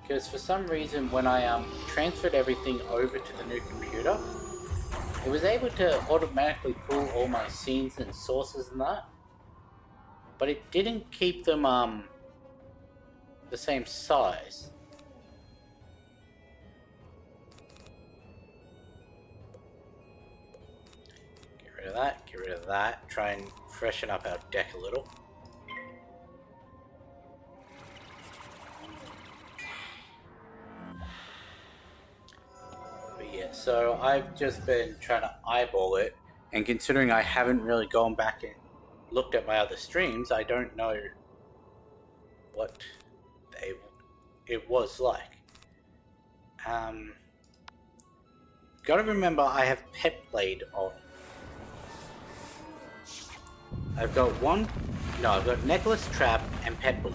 Because for some reason when I transferred everything over to the new computer, it was able to automatically pull all my scenes and sources and that, but it didn't keep them the same size. Get rid of that, get rid of that, try and freshen up our deck a little. Yeah, so I've just been trying to eyeball it, and considering I haven't really gone back and looked at my other streams, I don't know what it was like. Gotta remember I have Pet Blade on. I've got I've got Necklace, Trap, and Pet Blade.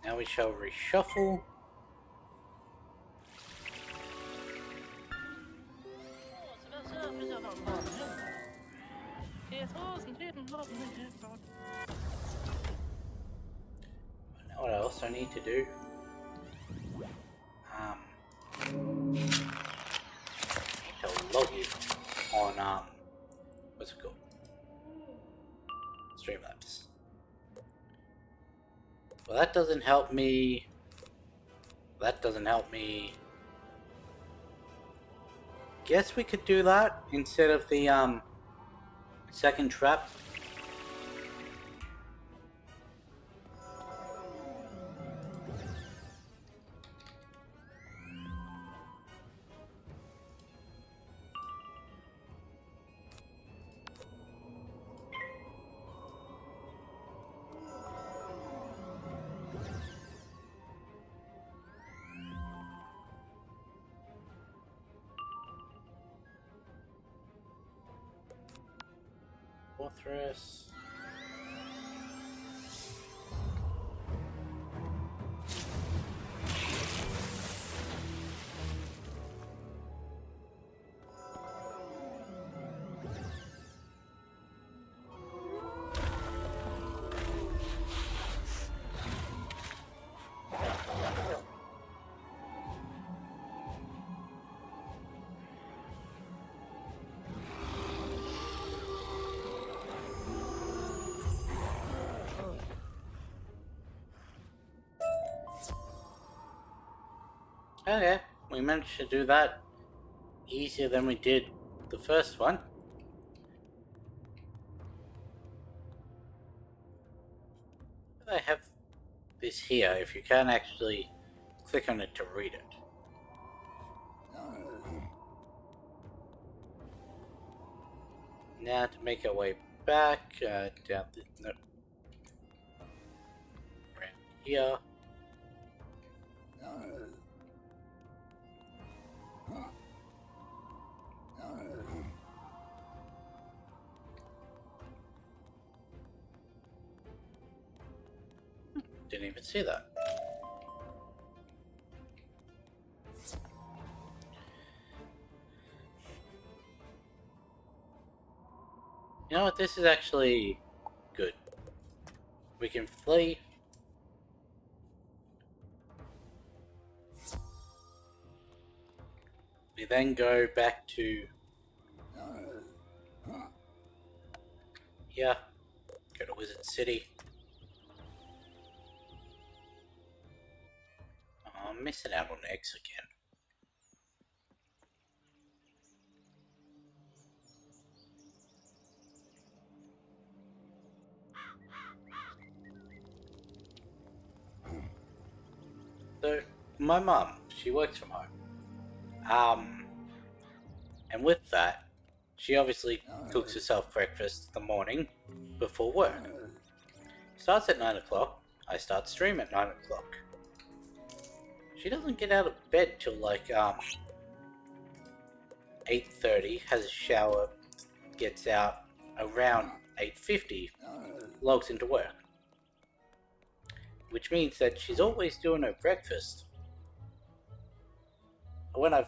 Now we shall reshuffle. What else I need to do? Need to log in on what's it called? Streamlabs. Well, that doesn't help me. That doesn't help me. Guess we could do that instead of the second trap. Fortress. Okay, we managed to do that easier than we did the first one. I have this here if you can't actually click on it to read it. Now to make our way back down the no, around here. Didn't even see that. You know what? This is actually good. We can flee. We then go back to here. Go to Wizard City. Oh, I'm missing out on eggs again. So, my mum, she works from home. And with that, she obviously cooks herself breakfast in the morning before work. Starts at 9 o'clock. I start stream at 9 o'clock. She doesn't get out of bed till like 8:30, has a shower, gets out around 8:50, logs into work. Which means that she's always doing her breakfast when I'm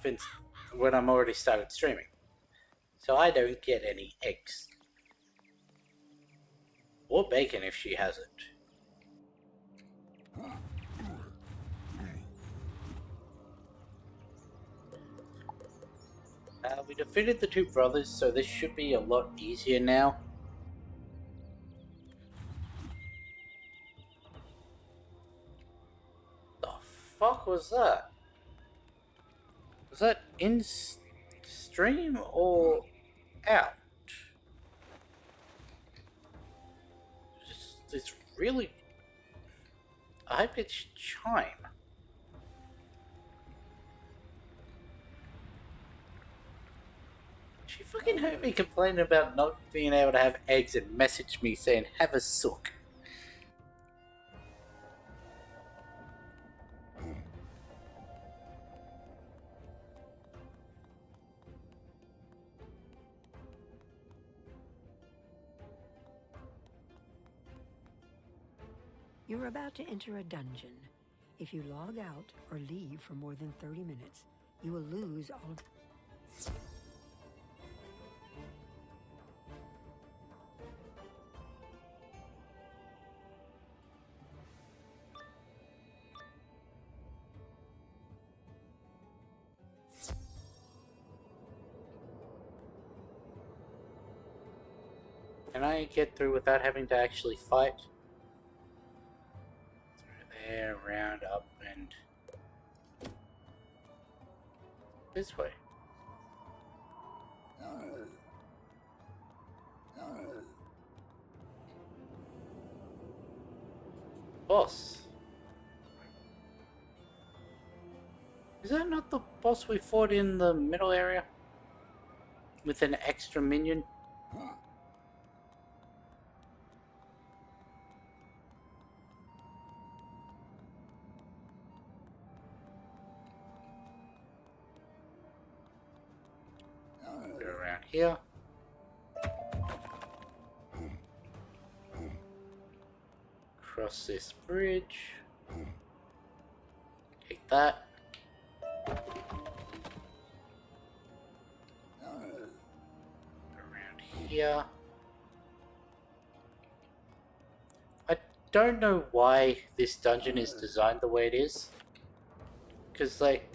already started streaming. So I don't get any eggs. Or bacon if she has it. We defeated the two brothers, so this should be a lot easier now. The fuck was that? Was that in stream or out? It's really... I hope it's chime. She fucking heard me complain about not being able to have eggs and messaged me saying, have a sook. You're about to enter a dungeon. If you log out or leave for more than 30 minutes, you will lose all of... Can I get through without having to actually fight? Through there, round, up, and this way. Boss. Is that not the boss we fought in the middle area? With an extra minion? Go around here. Cross this bridge. Take that. Around here. I don't know why this dungeon is designed the way it is. Because, like,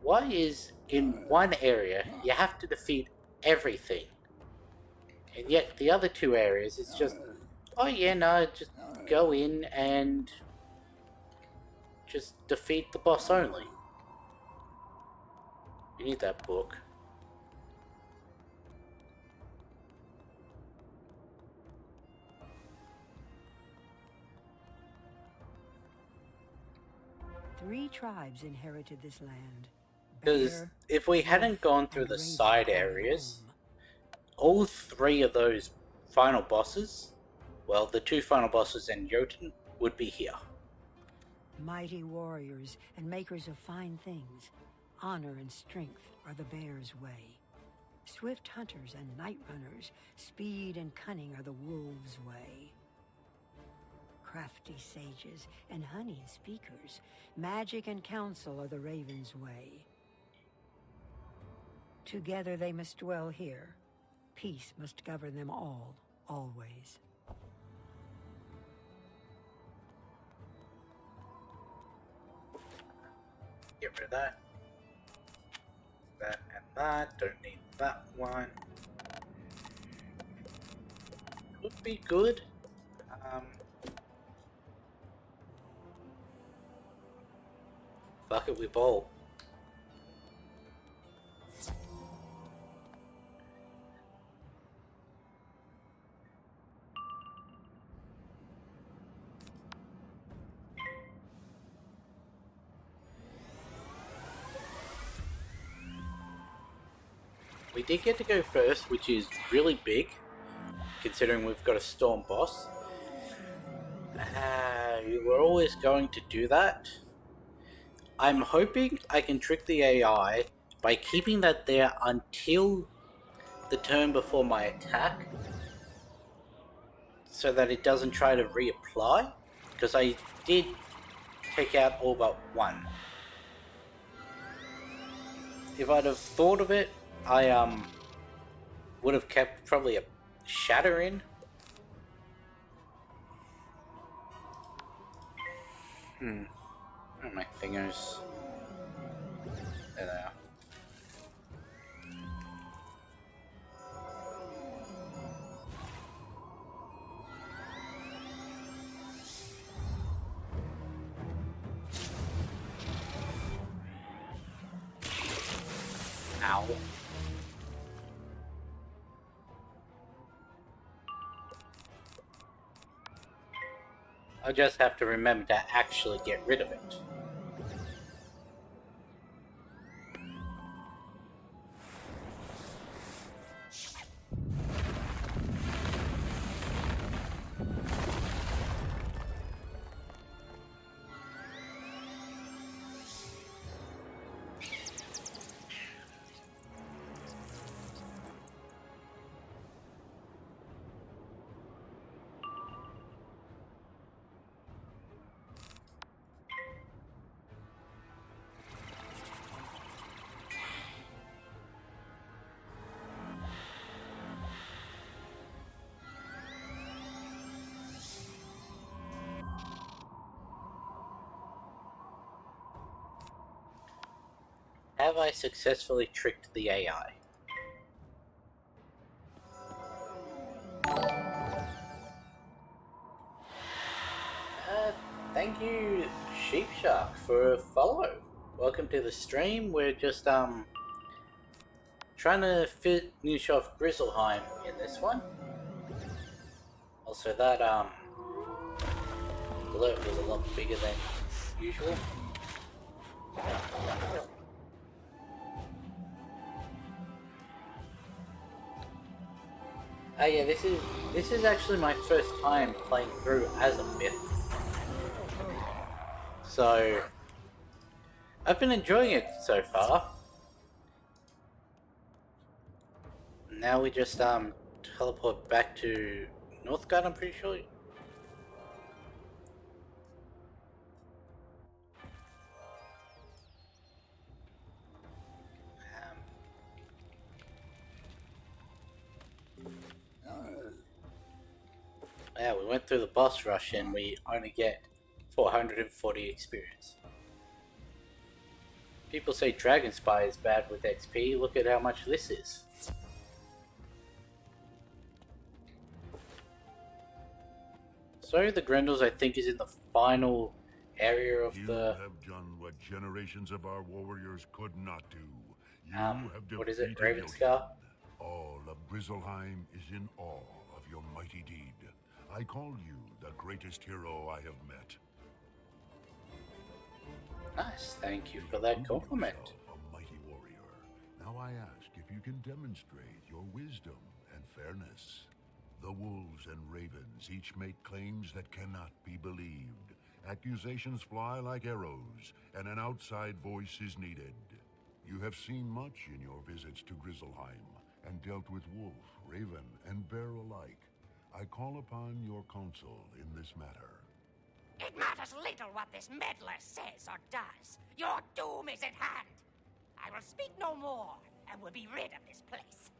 why is in one area you have to defeat everything? And yet the other two areas, it's just, oh yeah, no, just go in and just defeat the boss only. You need that book. Three tribes inherited this land. Because Bear, if we hadn't Wolf, gone through and the Raven side called it areas, home. all three of those final bosses, well, the two final bosses and Jotun, would be here. Mighty warriors and makers of fine things. Honor and strength are the bear's way. Swift hunters and night runners, speed and cunning are the wolves' way. Crafty sages and honeyed speakers, magic and counsel are the raven's way. Together they must dwell here. Peace must govern them all, always. Get rid of that. That and that. Don't need that one. Would be good. Fuck it, we bowl. We did get to go first, which is really big, considering we've got a storm boss. You were always going to do that. I'm hoping I can trick the AI by keeping that there until the turn before my attack, so that it doesn't try to reapply, because I did take out all but one. If I'd have thought of it, I would have kept probably a shatter in. Where are my fingers? There they are. Ow. I'll just have to remember to actually get rid of it. Have I successfully tricked the AI? Thank you, Sheep Shark, for a follow. Welcome to the stream. We're just trying to finish off Grizzleheim in this one. Also, that alert was a lot bigger than usual. Oh yeah, this is actually my first time playing through as a myth. So I've been enjoying it so far. Now we just teleport back to Northgard, I'm pretty sure. Yeah, we went through the boss rush and we only get 440 experience. People say Dragon Spy is bad with XP, look at how much this is. So the Grendels, I think, is in the final area of you the... have done what generations of our warriors could not do. You have what is it, defeated Ravenscar? Jotun. All of Grizzleheim is in awe of your mighty deed. I call you the greatest hero I have met. Nice, thank you for that compliment. Yourself a mighty warrior. Now I ask if you can demonstrate your wisdom and fairness. The wolves and ravens each make claims that cannot be believed. Accusations fly like arrows, and an outside voice is needed. You have seen much in your visits to Grizzleheim, and dealt with wolf, raven, and bear alike. I call upon your counsel in this matter. It matters little what this meddler says or does. Your doom is at hand. I will speak no more, and will be rid of this place.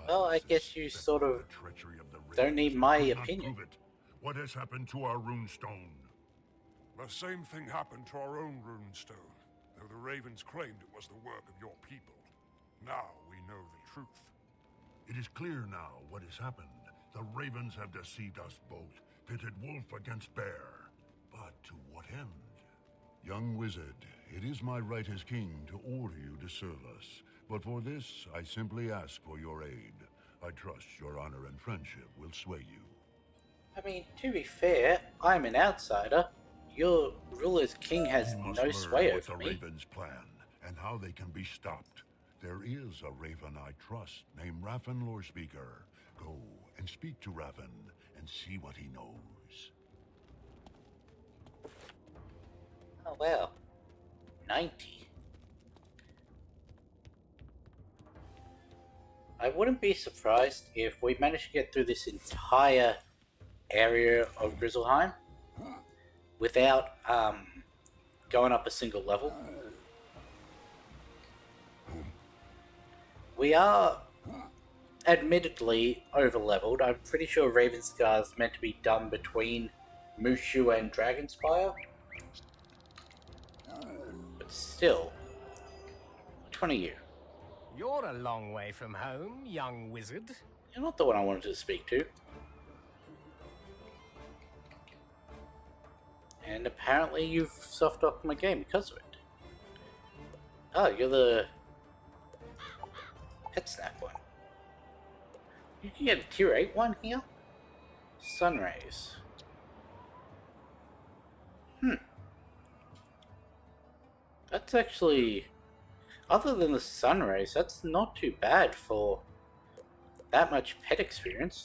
Well, I guess you sort of don't need my opinion. What has happened to our runestone? The same thing happened to our own runestone, though the ravens claimed it was the work of your people. Now we know the truth. It is clear now what has happened. The ravens have deceived us both, pitted wolf against bear. But to what end? Young wizard, it is my right as king to order you to serve us. But for this, I simply ask for your aid. I trust your honor and friendship will sway you. I mean, to be fair, I'm an outsider. Your ruler's king has no sway over the me. Ravens' plan and how they can be stopped. There is a raven I trust named Raffen Lorespeaker. Go and speak to Raffen and see what he knows. Oh well, 90. I wouldn't be surprised if we managed to get through this entire area of Grizzleheim without going up a single level. We are admittedly over-leveled. I'm pretty sure Ravenscar is meant to be done between Mushu and Dragonspire. But still, which one are you? You're a long way from home, young wizard. You're not the one I wanted to speak to. And apparently you've soft-locked my game because of it. Oh, you're the Pet Snack one. You can get a tier 8 one here? Sunrays. That's actually... Other than the Sunrays, that's not too bad for that much pet experience.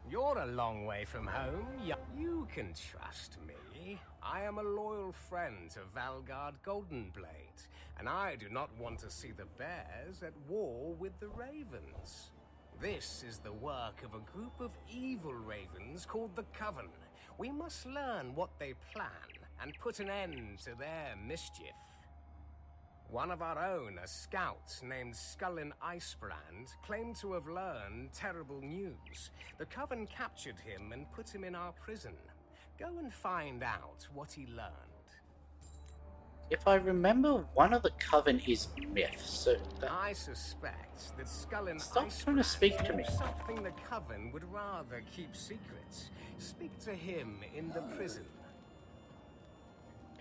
You're a long way from home. You can trust me. I am a loyal friend to Valgard Goldenblade, and I do not want to see the bears at war with the ravens. This is the work of a group of evil ravens called the Coven. We must learn what they plan and put an end to their mischief. One of our own, a scout named Skullin Icebrand, claimed to have learned terrible news. The Coven captured him and put him in our prison. Go and find out what he learned. If I remember, one of the coven is Myth, so I suspect that Skull and stop Ice trying to speak to me. something the Coven would rather keep secrets. Speak to him in the prison.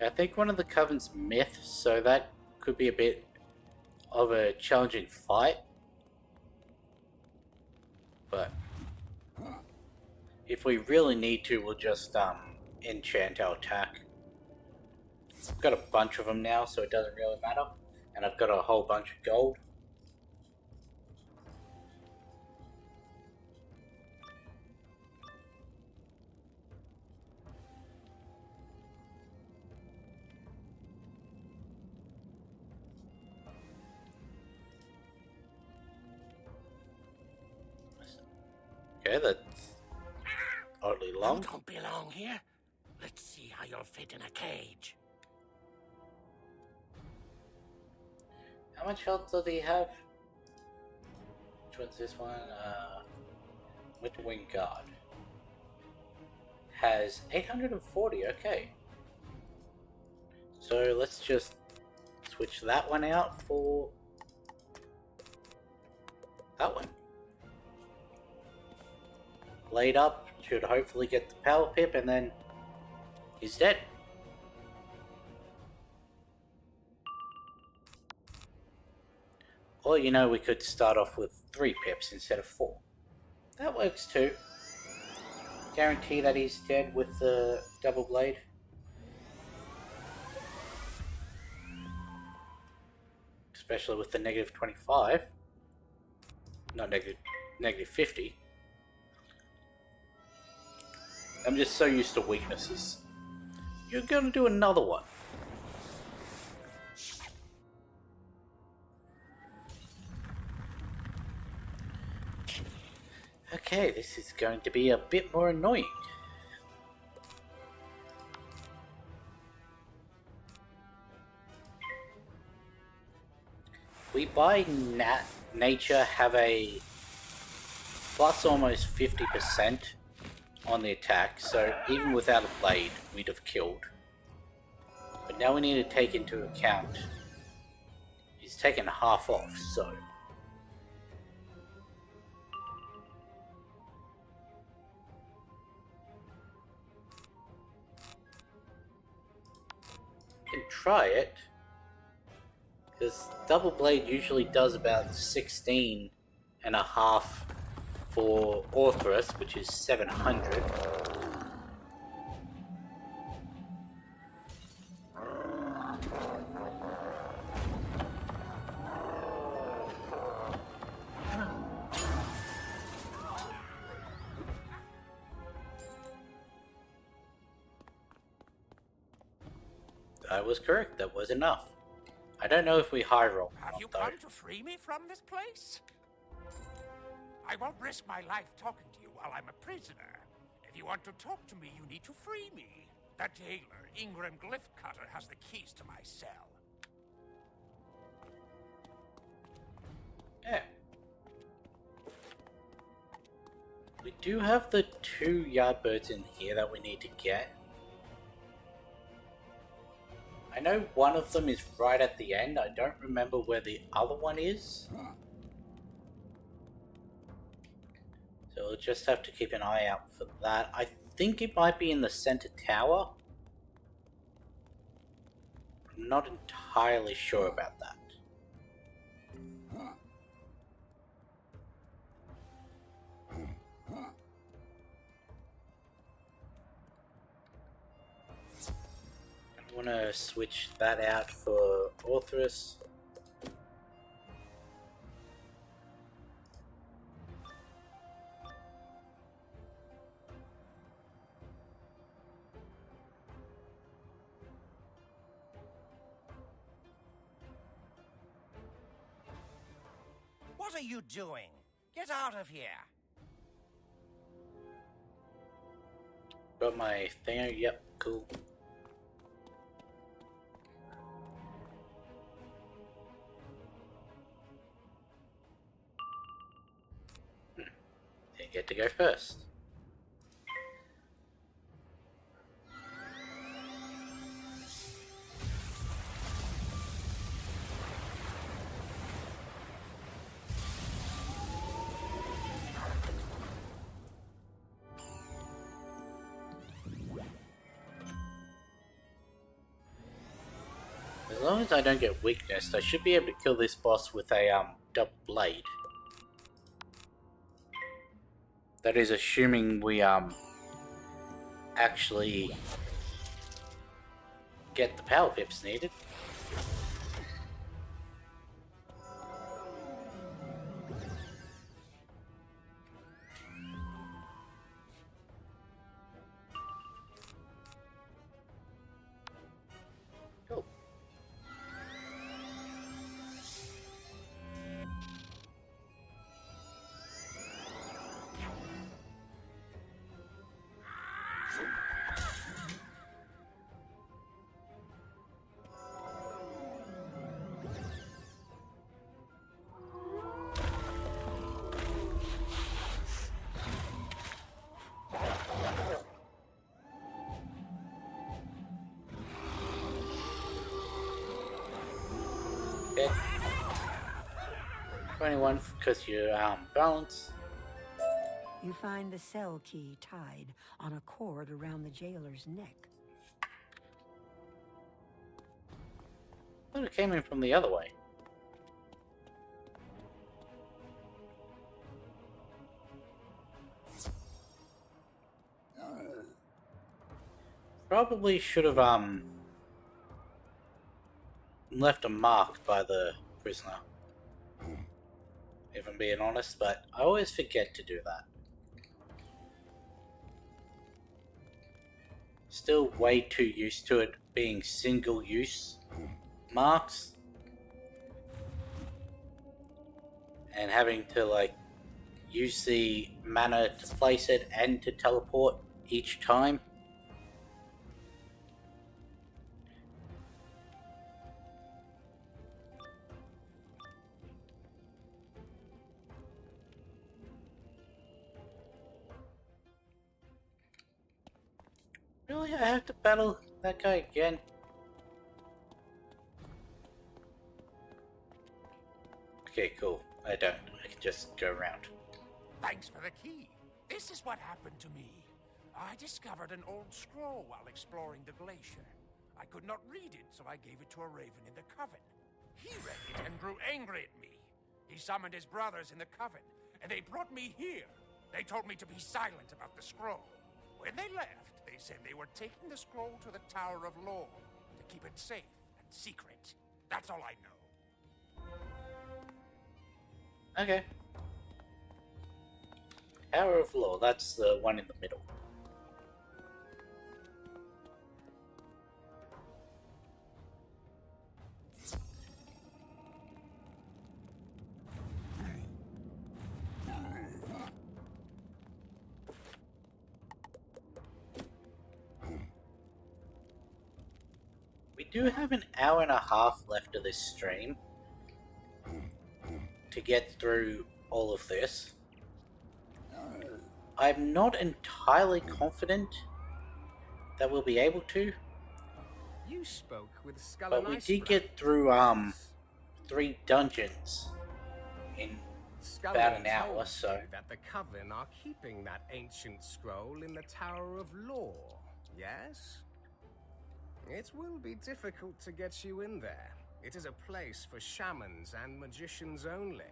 I think one of the coven's Myth, so that could be a bit of a challenging fight. But if we really need to, we'll just enchant our attack. I've got a bunch of them now, so it doesn't really matter. And I've got a whole bunch of gold. Okay, that's oddly long. You don't belong here. Let's see how you'll fit in a cage. How much health does he have? Which one's this one? With the Wing Guard. Has 840, okay. So let's just switch that one out for that one. Blade up, should hopefully get the power pip, and then he's dead. Or, you know, we could start off with 3 pips instead of 4. That works too. Guarantee that he's dead with the double blade. Especially with the negative 25. Not negative 50. I'm just so used to weaknesses. You're gonna do another one. Okay, this is going to be a bit more annoying. We by nature have a plus almost 50% on the attack, so even without a blade, we'd have killed. But now we need to take into account he's taken half off, so can try it, because double blade usually does about 16 and a half for Orthrus, which is 700. I was correct, that was enough. I don't know if we high roll. Have you come to free me from this place? I won't risk my life talking to you while I'm a prisoner. If you want to talk to me, you need to free me. The jailer, Ingram Glyphcutter, has the keys to my cell. Yeah. We do have the 2 Yardbirds in here that we need to get. I know one of them is right at the end. I don't remember where the other one is. So we'll just have to keep an eye out for that. I think it might be in the center tower. I'm not entirely sure about that. I want to switch that out for Orthrus. What are you doing? Get out of here! Got my thinger, yep, cool. You get to go first. long as I don't get weakness, I should be able to kill this boss with a double blade. That is assuming we actually get the power pips needed. Cool. Dead. 21 because you're balance. You find the cell key tied on a cord around the jailer's neck. I thought it came in from the other way. Probably should have left a mark by the prisoner, if I'm being honest, but I always forget to do that. Still way too used to it being single use marks and having to like use the mana to place it and to teleport each time. Really, I have to battle that guy again? Okay, cool. I don't. I can just go around. Thanks for the key. This is what happened to me. I discovered an old scroll while exploring the glacier. I could not read it, so I gave it to a raven in the coven. He read it and grew angry at me. He summoned his brothers in the coven, and they brought me here. They told me to be silent about the scroll. When they left, they said they were taking the scroll to the Tower of Lore to keep it safe and secret. That's all I know. Okay. Tower of Law, that's the one in the middle. We do have an hour and a half left of this stream to get through all of this. I'm not entirely confident that we'll be able to, You spoke with Skull but and we Ice did Brand. get through 3 dungeons in Scully about an hour, told so you that the Coven are keeping that ancient scroll in the Tower of Lore, yes? It will be difficult to get you in there. It is a place for shamans and magicians only.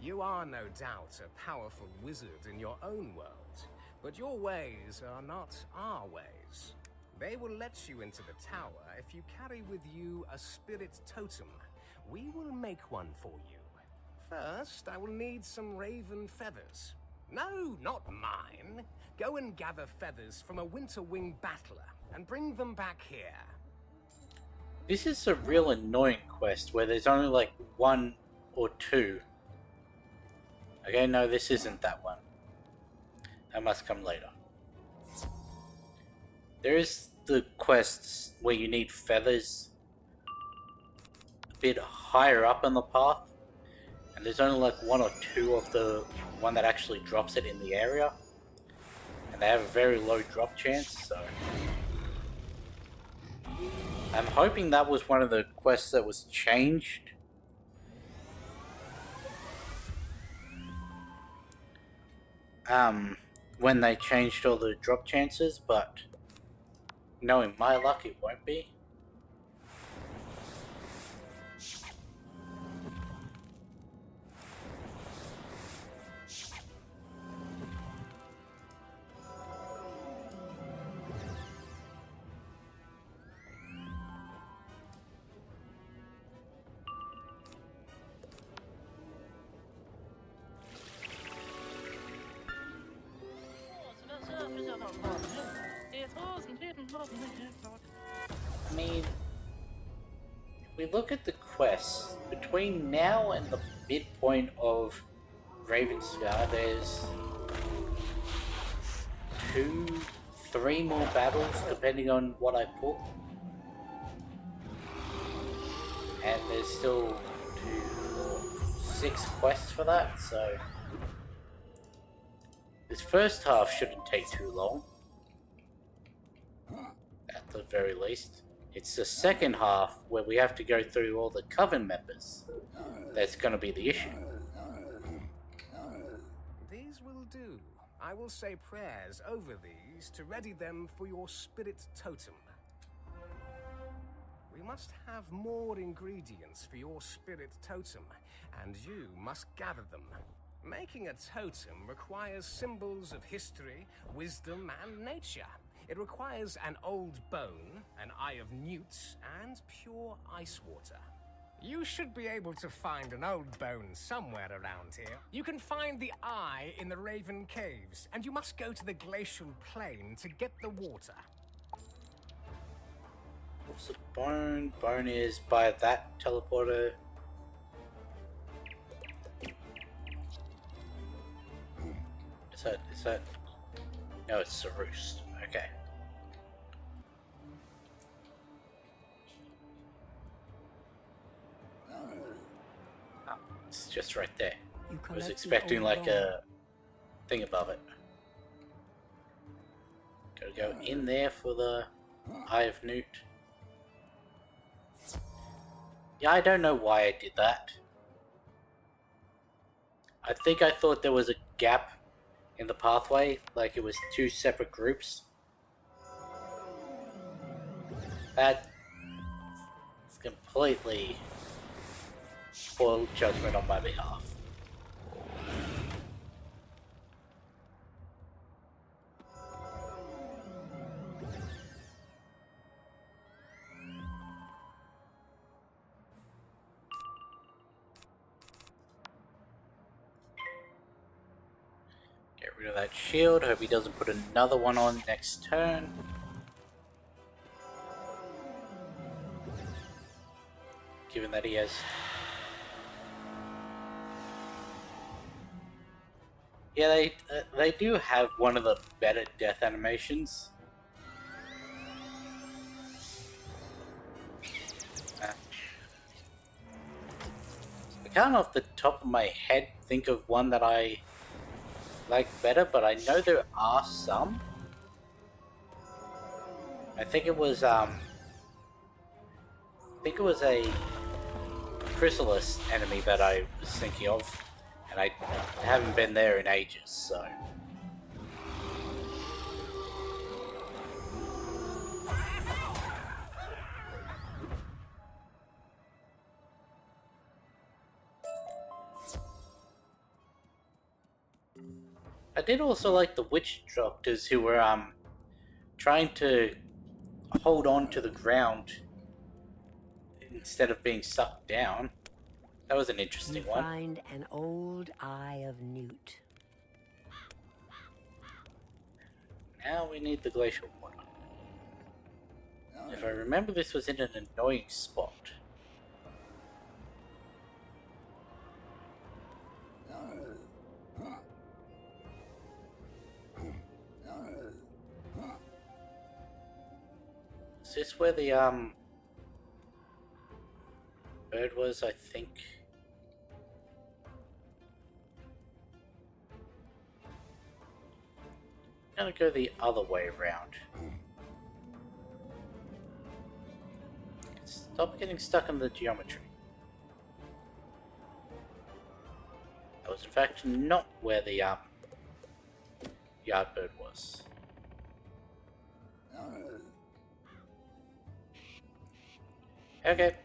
You are no doubt a powerful wizard in your own world, but your ways are not our ways. They will let you into the tower if you carry with you a spirit totem. We will make one for you. First, I will need some raven feathers. No, not mine. Go and gather feathers from a Winterwing battler and bring them back here. this is a real annoying quest where there's only like 1 or 2. Okay, no, this isn't that one. That must come later. There is the quests where you need feathers a bit higher up on the path, and there's only like 1 or 2 of the one that actually drops it in the area, and they have a very low drop chance, so I'm hoping that was one of the quests that was changed. When they changed all the drop chances, but knowing my luck, it won't be. I mean, if we look at the quests, between now and the midpoint of Ravenscar, there's 2, 3 more battles, depending on what I pull. And there's still 2, 4, 6 quests for that, so this first half shouldn't take too long, at the very least. It's the second half where we have to go through all the Coven members that's going to be the issue. These will do. I will say prayers over these to ready them for your spirit totem. We must have more ingredients for your spirit totem, and you must gather them. Making a totem requires symbols of history, wisdom, and nature. It requires an old bone, an eye of newt, and pure ice water. You should be able to find an old bone somewhere around here. You can find the eye in the Raven Caves, and you must go to the glacial plain to get the water. What's the bone? Bone is by that teleporter. Is that? No, it's the roost. Okay. Oh, it's just right there. I was expecting like a thing above it. Gotta go in there for the Eye of Newt. Yeah, I don't know why I did that. I think I thought there was a gap in the pathway, like it was 2 separate groups. That is completely poor judgment on my behalf. Get rid of that shield. Hope he doesn't put another one on next turn. Given that he has... Yeah, they do have one of the better death animations. I can't off the top of my head think of one that I like better, but I know there are some. I think it was a Chrysalis enemy that I was thinking of, and I haven't been there in ages, so. I did also like the witch doctors who were trying to hold on to the ground instead of being sucked down. That was an interesting one. Find an old Eye of Newt. Now we need the glacial water. If I remember, this was in an annoying spot. Is this where the bird was, I think? I'm gonna go the other way around. Stop getting stuck in the geometry. That was in fact not where the yardbird was. Okay.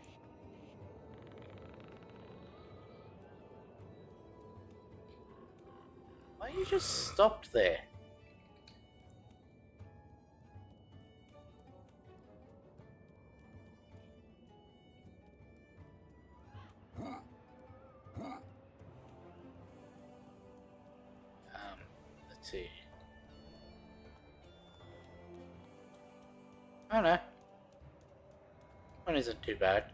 Why you just stopped there? Let's see. I don't know. One isn't too bad.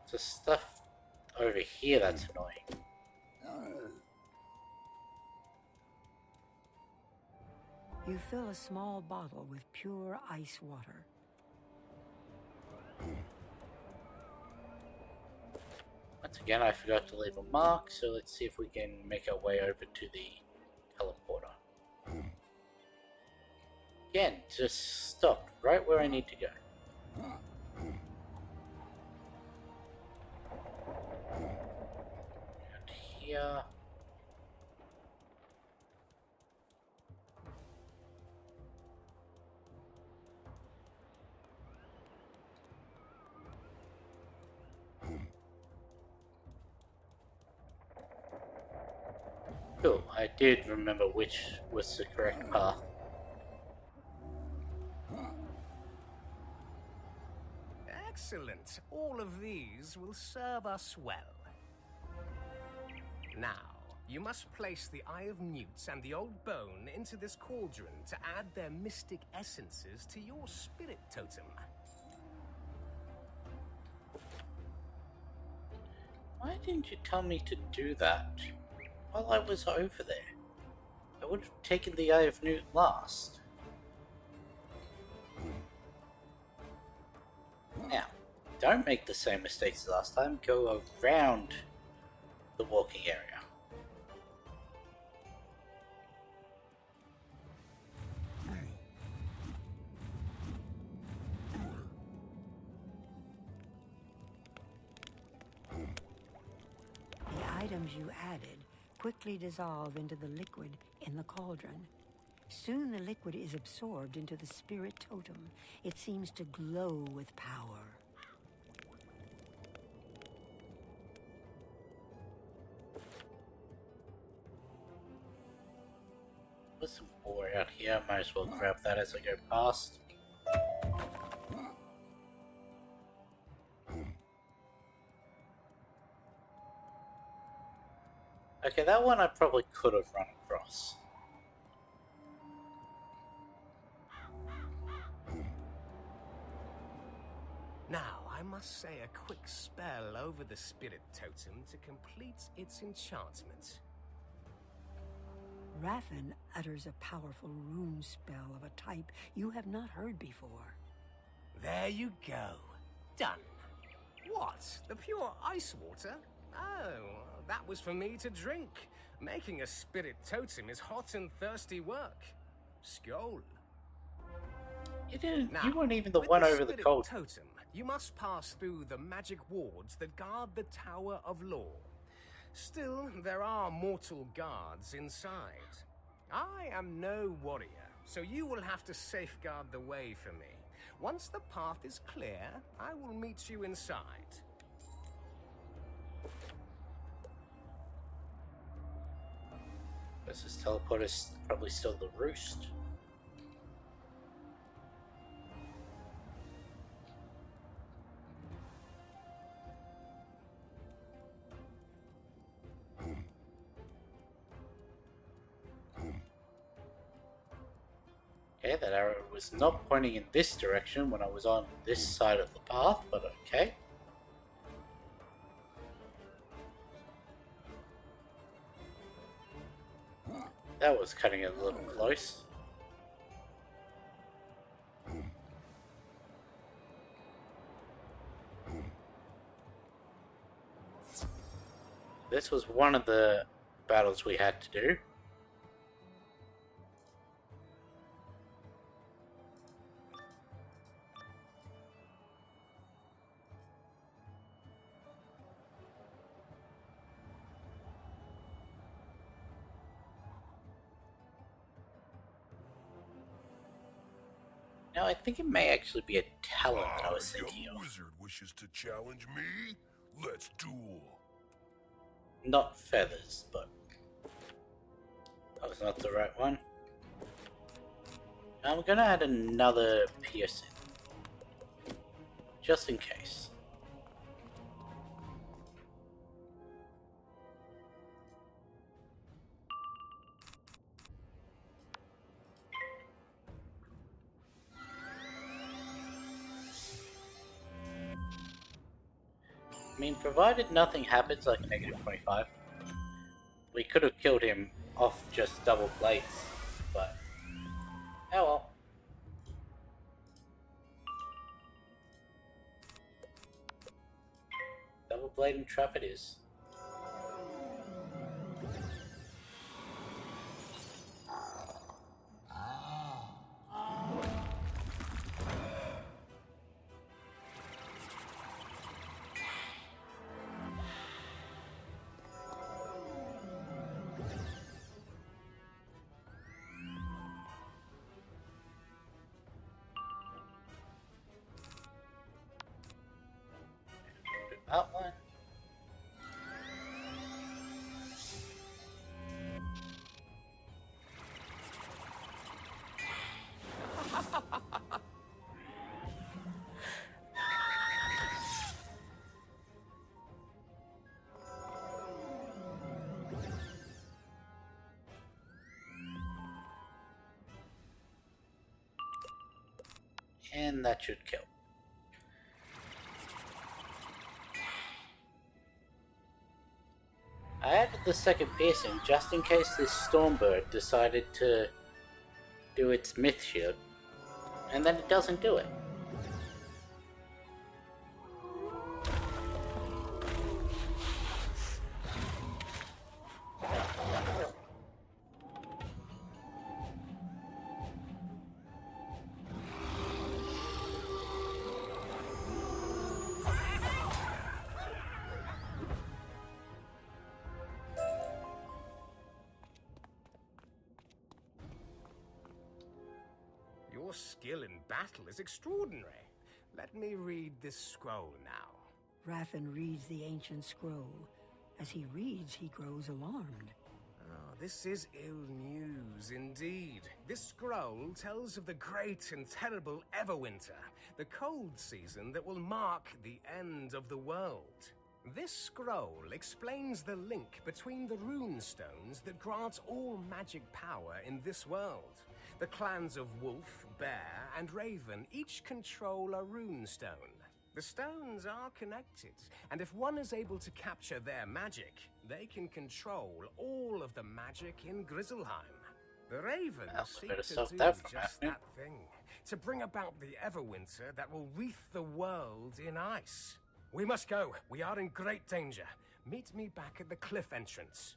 It's the stuff over here that's annoying. You fill a small bottle with pure ice water. Once again, I forgot to leave a mark, so let's see if we can make our way over to the teleporter. Again, just stopped right where I need to go. And here. Cool, I did remember which was the correct path. Excellent. All of these will serve us well. Now, you must place the Eye of Newts and the Old Bone into this cauldron to add their mystic essences to your spirit totem. Why didn't you tell me to do that while I was over there? I would have taken the Eye of Newt last. Now, don't make the same mistakes as last time. Go around the walking area. The items you added quickly dissolve into the liquid in the cauldron. Soon the liquid is absorbed into the spirit totem. It seems to glow with power. There's some ore out here. Might as well grab that as I go past. Okay, that one I probably could have run across. Now, I must say a quick spell over the spirit totem to complete its enchantment. Raffen utters a powerful rune spell of a type you have not heard before. There you go. Done. What? The pure ice water? Oh, that was for me to drink. Making a spirit totem is hot and thirsty work. Skål. You didn't. Now, You weren't even the with one over the spirit cold. totem, you must pass through the magic wards that guard the Tower of Law. Still, there are mortal guards inside. I am no warrior, so you will have to safeguard the way for me. Once the path is clear, I will meet you inside. This teleporter's probably still the roost. Okay, that arrow was not pointing in this direction when I was on this side of the path, but okay. That was cutting it a little close. This was one of the battles we had to do. Now, I think it may actually be a talon that I was thinking young of. wizard wishes to challenge me? Let's duel. Not feathers, but that was not the right one. I'm gonna add another piercing, just in case. I mean, provided nothing happens like a -25, we could have killed him off just double plates, but oh well. Double blade and trap it is. Outline. And that should kill. I added the second piercing just in case this Stormbird decided to do its myth shield, and then it doesn't do it. Your skill in battle is extraordinary. Let me read this scroll now. Rathan reads the ancient scroll. As he reads, he grows alarmed. Oh, this is ill news indeed. This scroll tells of the great and terrible Everwinter, the cold season that will mark the end of the world. This scroll explains the link between the rune stones that grant all magic power in this world. The clans of Wolf, Bear, and Raven each control a rune stone. The stones are connected, and if one is able to capture their magic, they can control all of the magic in Grizzleheim. The Ravens seek to do just that thing, to bring about the Everwinter that will wreath the world in ice. We must go. We are in great danger. Meet me back at the cliff entrance.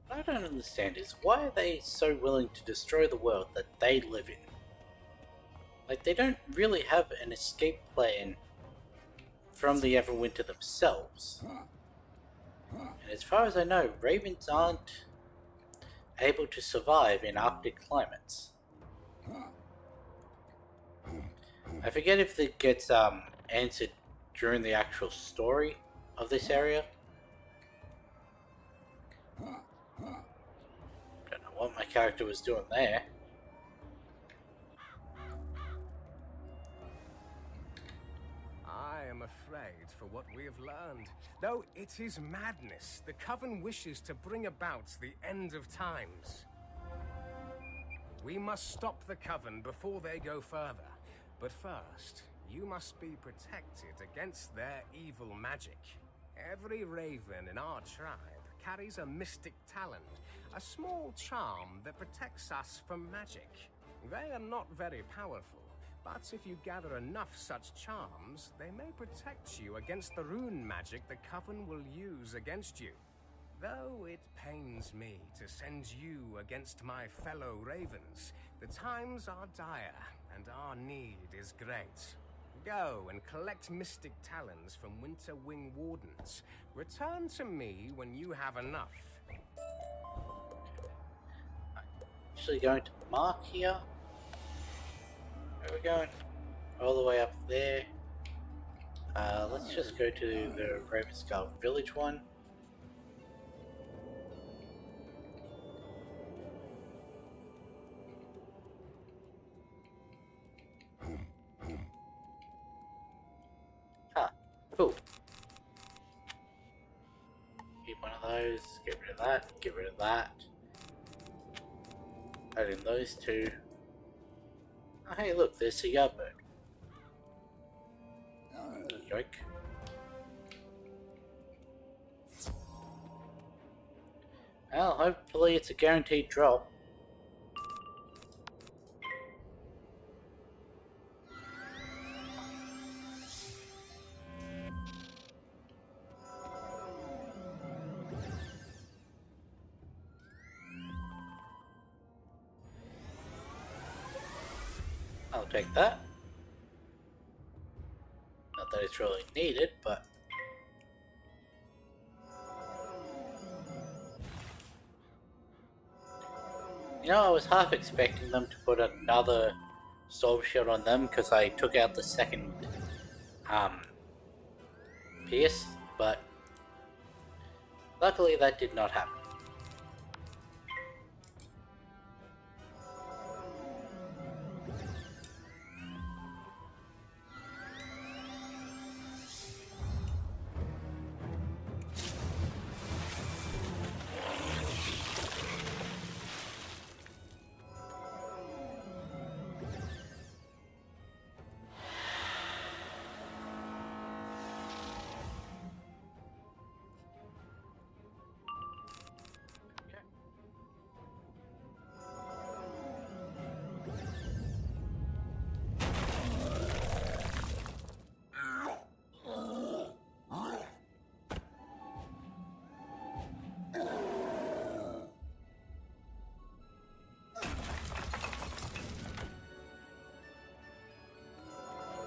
What I don't understand is why are they so willing to destroy the world that they live in? Like, they don't really have an escape plan from the Everwinter themselves. And as far as I know, ravens aren't able to survive in Arctic climates. I forget if it gets answered during the actual story of this area. Don't know what my character was doing there. I am afraid for what we have learned. Though it is madness, the Coven wishes to bring about the end of times. We must stop the Coven before they go further. But first, you must be protected against their evil magic. Every raven in our tribe carries a mystic talon, a small charm that protects us from magic. They are not very powerful, but if you gather enough such charms, they may protect you against the rune magic the Coven will use against you. Though it pains me to send you against my fellow ravens, the times are dire and our need is great. Go and collect mystic talons from Winter Wing Wardens. Return to me when you have enough. Actually going to mark here. Where are we going? All the way up there. Let's just go to the Ravenskull Village one. Cool. Keep one of those, get rid of that, get rid of that. Add in those two. Oh, hey look, there's a yardbird. Yoink. Well, hopefully it's a guaranteed drop. I'll take that. Not that it's really needed, but... You know, I was half expecting them to put another Storm Shield on them because I took out the second Pierce, but luckily that did not happen.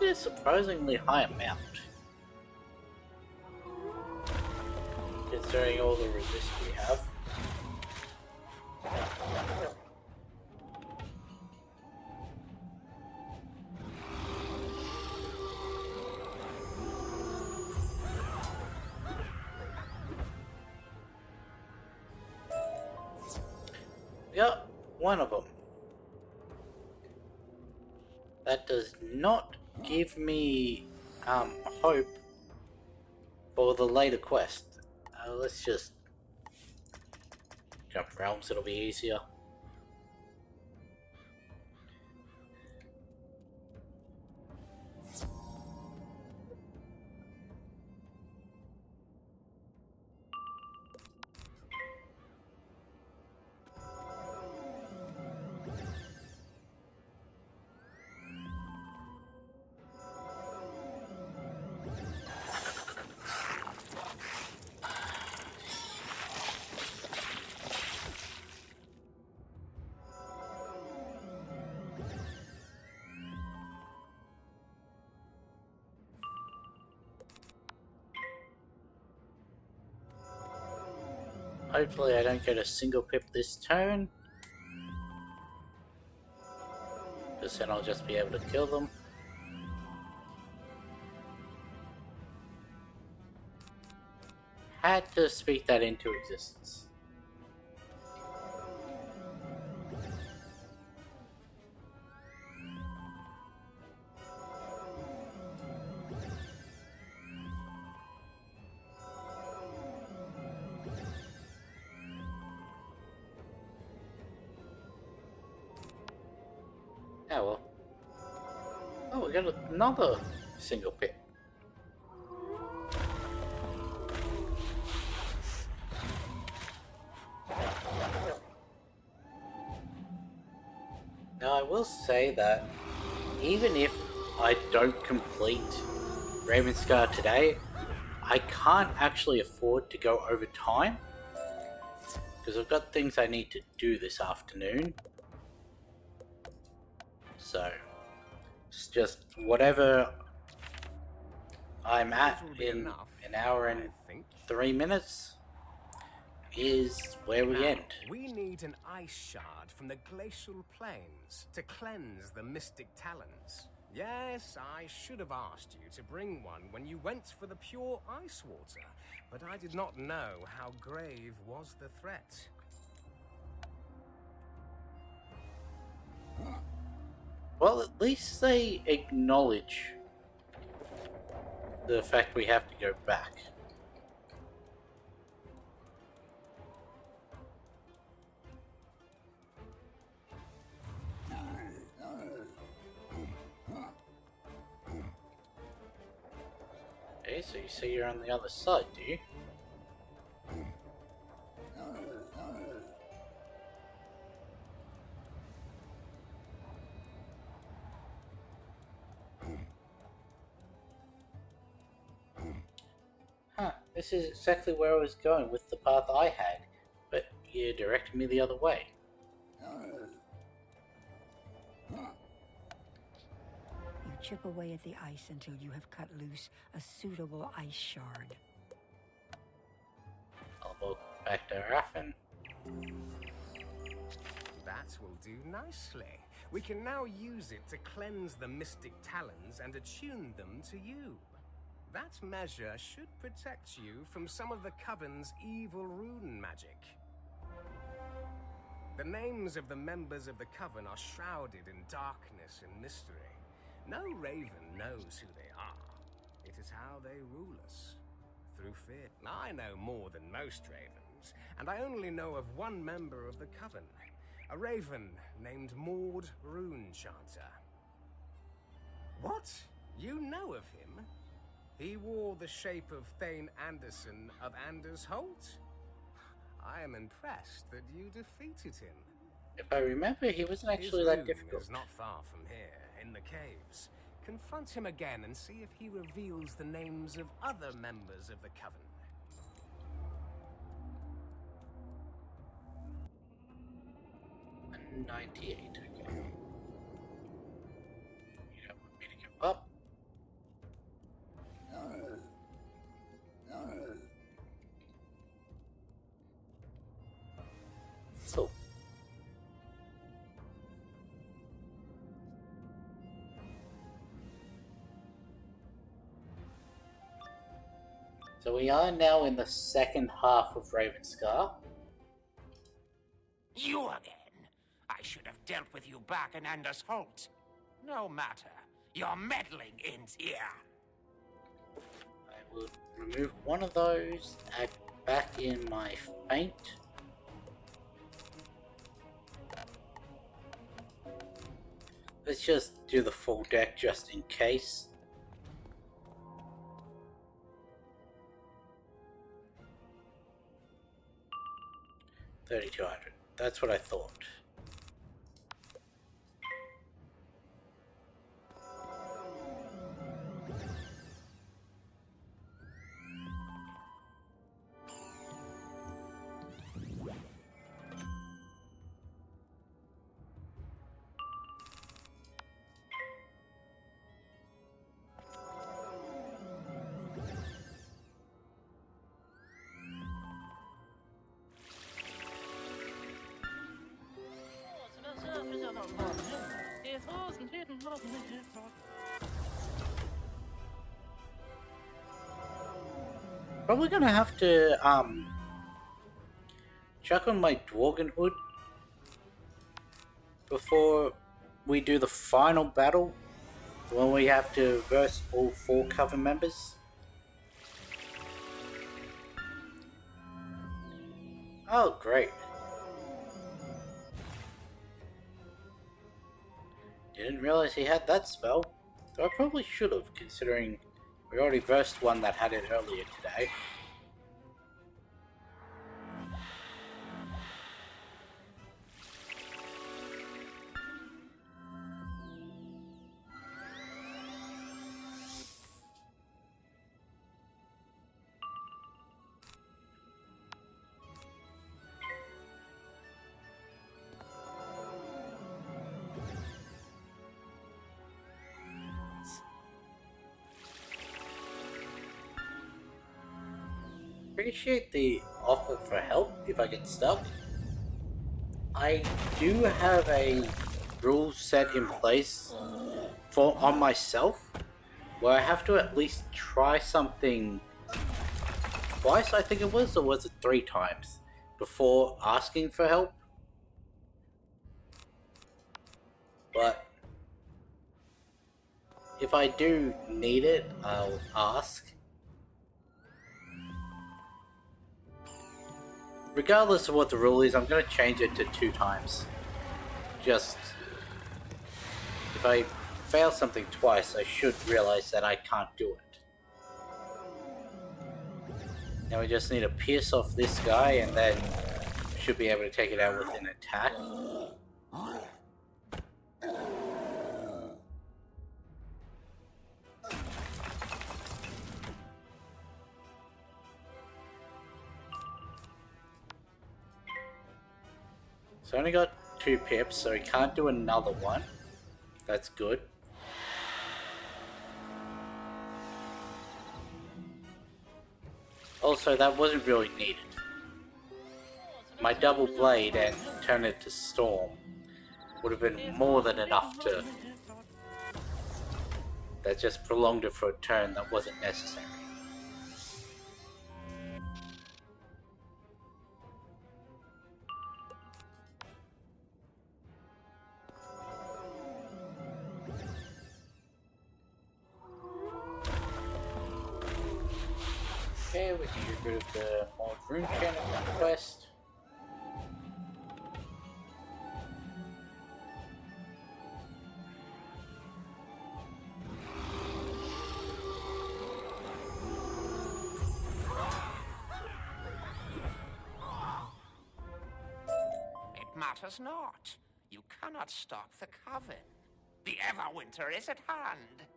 A surprisingly high amount, considering all the resist we have. Yep, one of them. That does not give me hope for the later quest. Let's just jump realms, it'll be easier. Hopefully I don't get a single pip this turn, because then I'll just be able to kill them. Had to speak that into existence. Oh well. Oh, we got another single pip. Now I will say that even if I don't complete Ravenscar today, I can't actually afford to go over time because I've got things I need to do this afternoon. So it's just whatever I'm at in an hour and 3 minutes is where we end. We need an ice shard from the glacial plains to cleanse the mystic talons. Yes, I should have asked you to bring one when you went for the pure ice water, but I did not know how grave was the threat. Well, at least they acknowledge the fact we have to go back. Okay, so you see you're on the other side, do you? Huh, this is exactly where I was going with the path I had, but you directed me the other way. You chip away at the ice until you have cut loose a suitable ice shard. I'll walk back to Raffen. That will do nicely. We can now use it to cleanse the mystic talons and attune them to you. That measure should protect you from some of the Coven's evil rune magic. The names of the members of the Coven are shrouded in darkness and mystery. No raven knows who they are. It is how they rule us. Through fear. I know more than most ravens, and I only know of one member of the Coven. A raven named Maud Runechanter. What? You know of him? He wore the shape of Thane Anderson of Anders Holt? I am impressed that you defeated him. If I remember, he wasn't actually His that room difficult. is not far from here, in the caves. Confront him again and see if he reveals the names of other members of the Coven. 98, okay. You don't want me to give up? So. So we are now in the second half of Ravenscar. You again? I should have dealt with you back in Anders Holt. No matter. Your meddling ends here. I will remove one of those, add back in my paint. Let's just do the full deck just in case. $3,200. That's what I thought. Probably gonna have to check on my Dworgen hood before we do the final battle when we have to verse all 4 Coven members. Oh, great. Didn't realize he had that spell. Though I probably should have, considering we already versed one that had it earlier today. Appreciate the offer for help if I get stuck. I do have a rule set in place on myself where I have to at least try something twice, I think it was, or was it 3 times before asking for help? But if I do need it, I'll ask. Regardless of what the rule is, I'm going to change it to 2 times. Just, if I fail something twice, I should realize that I can't do it. Now we just need to pierce off this guy and then should be able to take it out with an attack. So I only got 2 pips, so we can't do another one. That's good. Also, that wasn't really needed. My double blade and turn it to storm would have been more than enough to... That just prolonged it for a turn that wasn't necessary. Okay, we can get rid of the old rune cannon quest. It matters not. You cannot stop the coven. The Everwinter is at hand.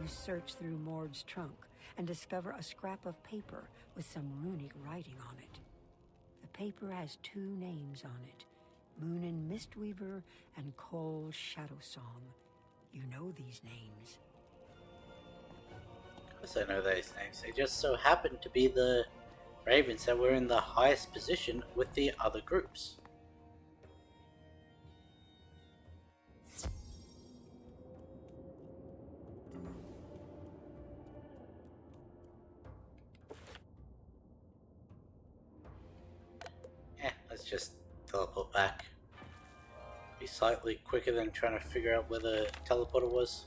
You search through Mord's trunk and discover a scrap of paper with some runic writing on it. The paper has 2 names on it, Moonin Mistweaver and Cole Shadowsong. You know these names. Of course I know those names. They just so happen to be the ravens that were in the highest position with the other groups. Let's just teleport back. Be slightly quicker than trying to figure out where the teleporter was.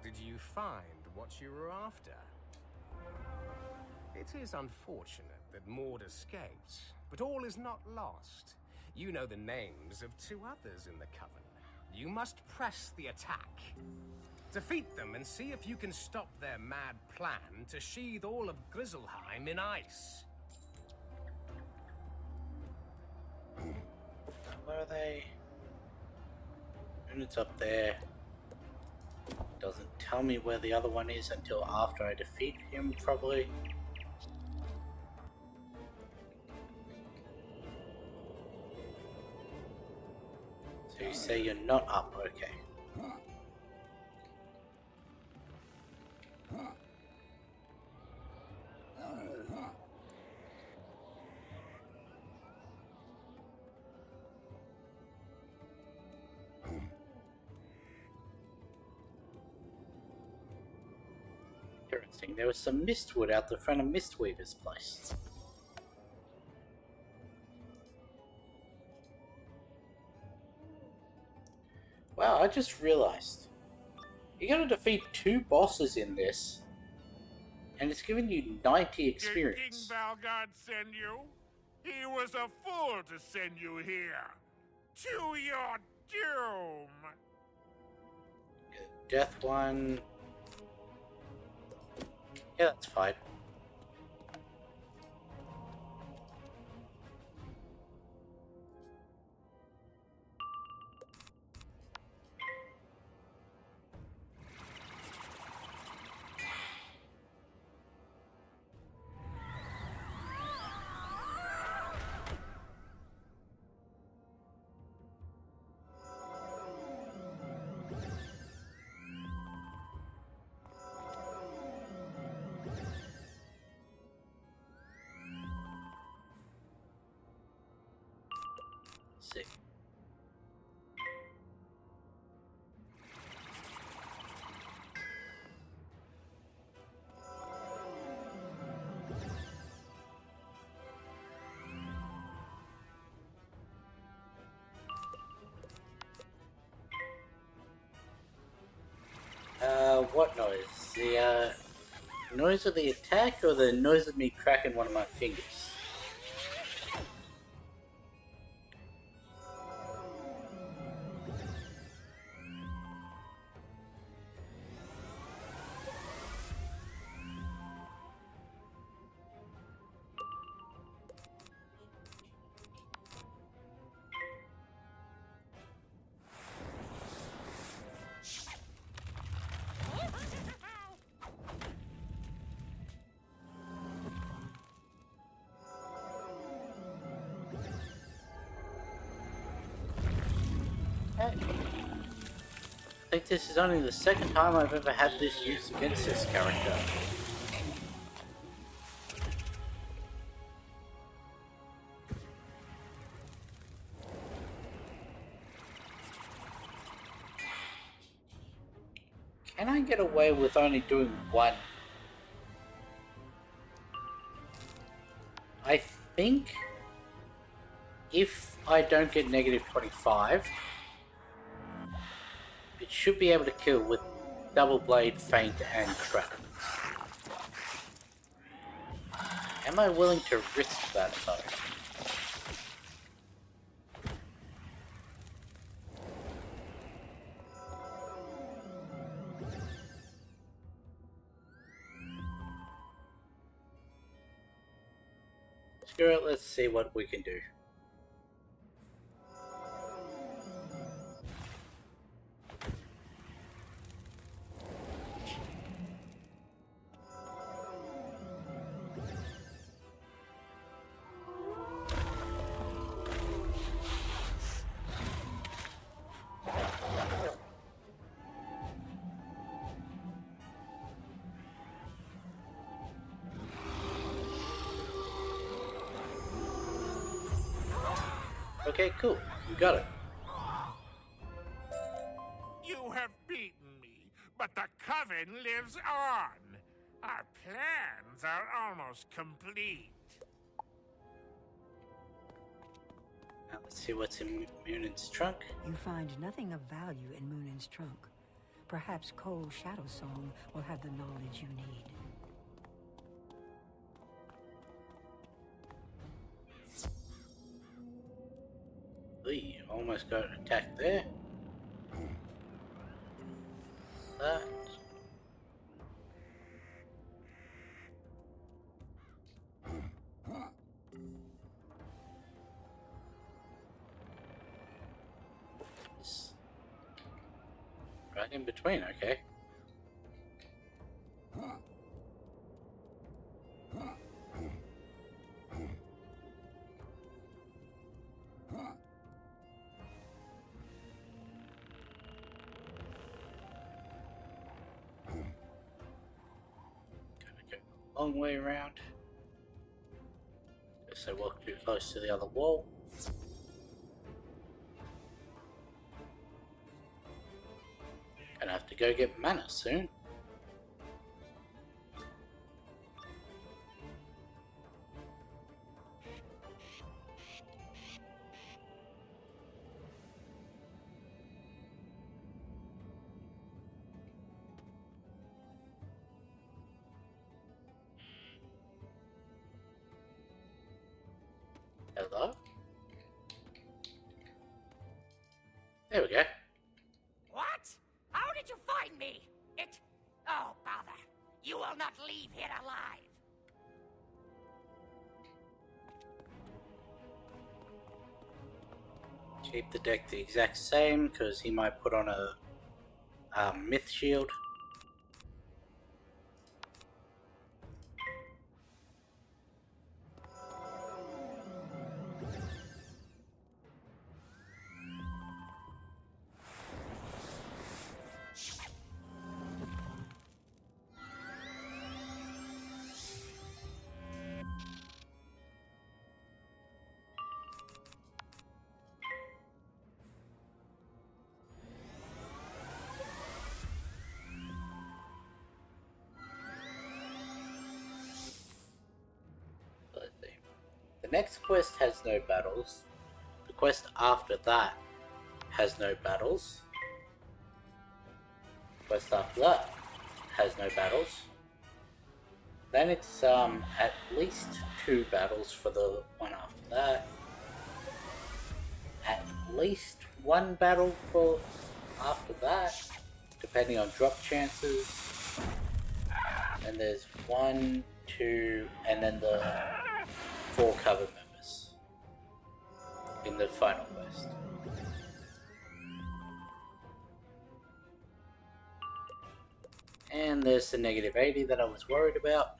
Did you find what you were after? It is unfortunate that Maud escaped, but all is not lost. You know the names of 2 others in the Coven. You must press the attack. Defeat them and see if you can stop their mad plan to sheathe all of Grizzleheim in ice. Where are they? Unit's up there. Doesn't tell me where the other one is until after I defeat him, probably. So you say you're not up, okay. Interesting, there was some mistwood out the front of Mistweaver's place. Wow, I just realized. You gotta defeat 2 bosses in this, and it's giving you 90 experience. Did King Valgard send you? He was a fool to send you here. To your doom. Death one. Yeah, that's fine. See. What noise? The, noise of the attack or the noise of me cracking one of my fingers? think this is only the second time I've ever had this used against this character. Can I get away with only doing one? I think if I don't get negative 25, it should be able to kill with double blade, feint, and trap. Am I willing to risk that though? Screw it, let's see what we can do. Okay, cool. You got it. You have beaten me, but the Coven lives on. Our plans are almost complete. Now let's see what's in Munin's trunk. You find nothing of value in Munin's trunk. Perhaps Cole's Shadow Song will have the knowledge you need. Lee, almost got an attack there. That. Right in between, okay. Long way around. Guess I walked too close to the other wall. Gonna have to go get mana soon. Hello? There we go. What? How did you find me? Oh, bother. You will not leave here alive. Keep the deck the exact same, because he might put on a myth shield. The next quest has no battles. The quest after that has no battles. The quest after that has no battles. Then it's at least 2 battles for the one after that. At least 1 battle for after that, depending on drop chances. And there's 1, 2, and then the 4 cover members in the final quest. And there's the negative 80 that I was worried about.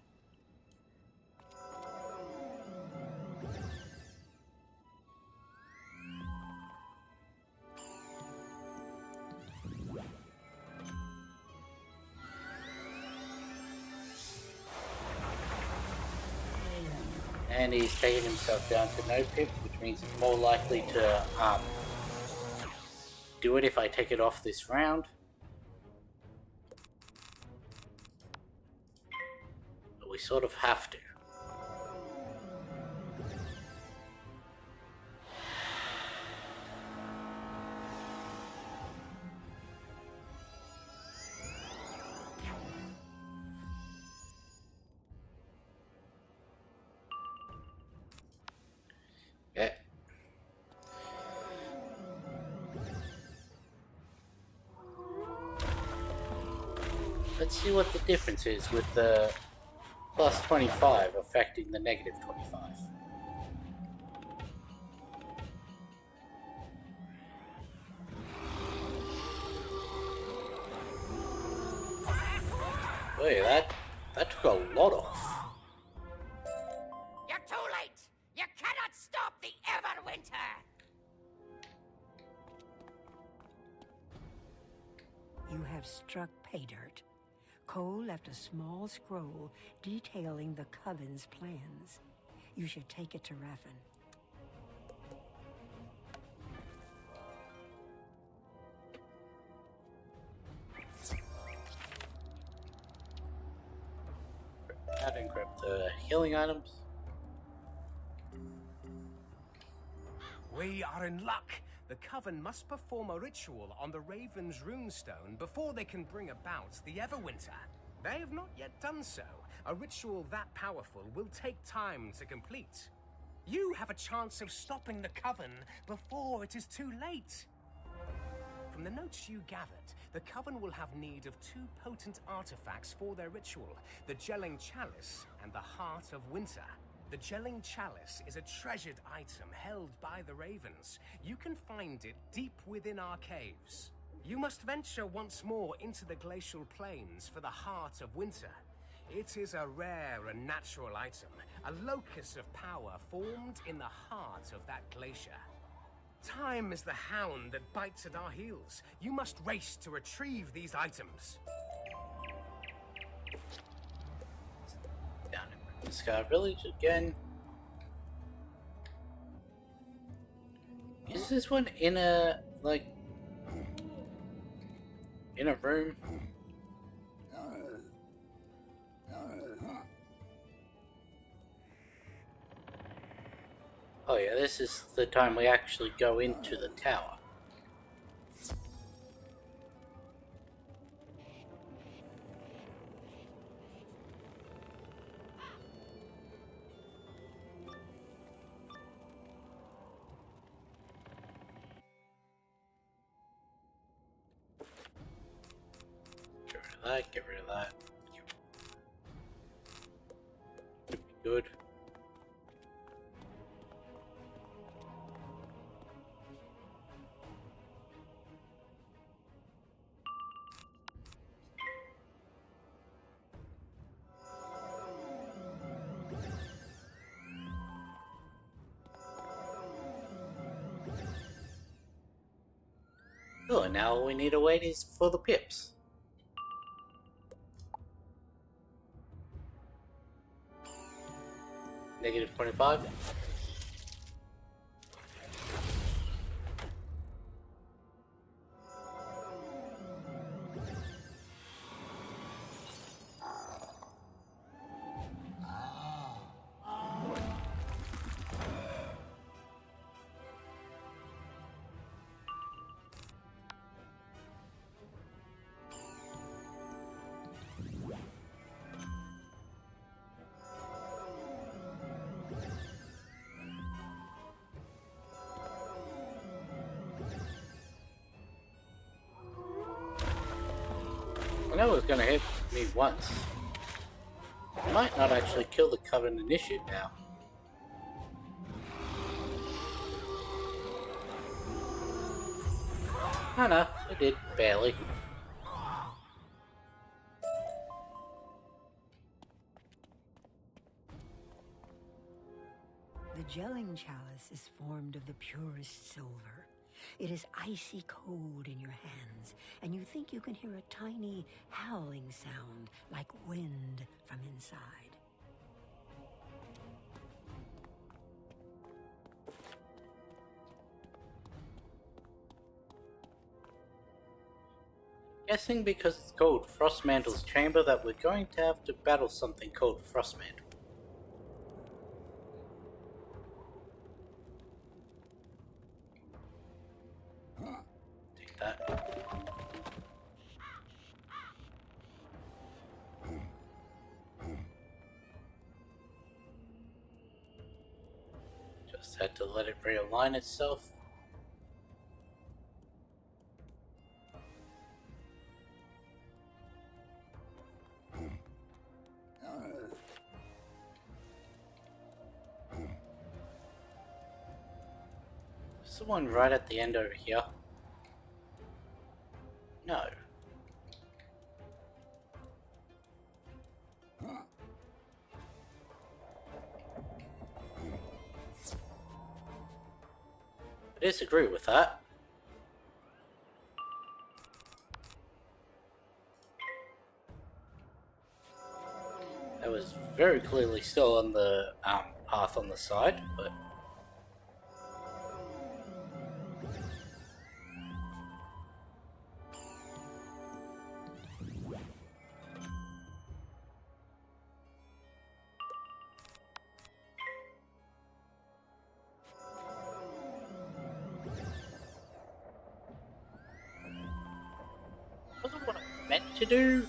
and he's taken himself down to no pip, which means he's more likely to do it if I take it off this round. But we sort of have to. Yeah. Let's see what the difference is with the plus 25 affecting the negative 25. Wait, that took a lot off. You're too late! You cannot stop the Everwinter! You have struck pay dirt. Cole left a small scroll detailing the Coven's plans. You should take it to Raffen. Add and grab the healing items. We are in luck. The Coven must perform a ritual on the Raven's runestone before they can bring about the Everwinter. They have not yet done so. A ritual that powerful will take time to complete. You have a chance of stopping the Coven before it is too late. From the notes you gathered, the Coven will have need of two potent artifacts for their ritual, the Gelling Chalice and the Heart of Winter. The Gelling Chalice is a treasured item held by the Ravens. You can find it deep within our caves. You must venture once more into the glacial plains for the Heart of Winter. It is a rare and natural item, a locus of power formed in the heart of that glacier. Time is the hound that bites at our heels. You must race to retrieve these items. Down in the Sky Village again. Is this one in a, like, in a room? Oh yeah, this is the time we actually go into the tower. Get rid of that, get rid of that. Could be good. Oh, and now all we need to wait is for the pips. Negative 25. I know it was gonna hit me once. I might not actually kill the Coven initiate now. Oh no, it did, barely. The gelling chalice is formed of the purest silver. It is icy cold in your hands, and you think you can hear a tiny howling sound like wind from inside. Guessing because it's called Frostmantle's Chamber that we're going to have to battle something called Frostmantle. Take that. Just had to let it realign itself. There's the one right at the end over here. No. I disagree with that. That was very clearly still on the path on the side, but wasn't what I meant to do,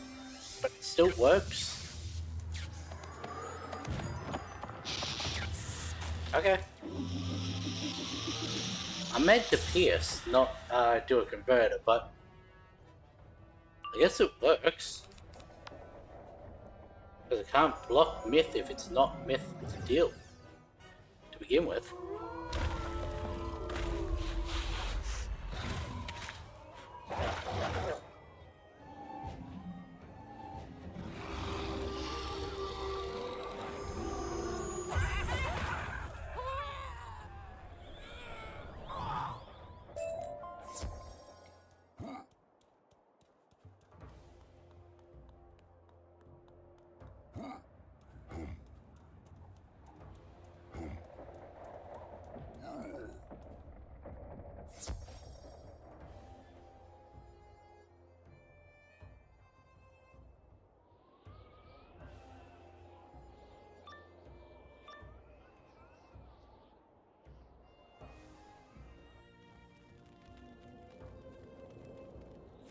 but it still works. Okay. I meant to pierce, not do a converter, but I guess it works. Because I can't block myth if it's not myth to deal to begin with.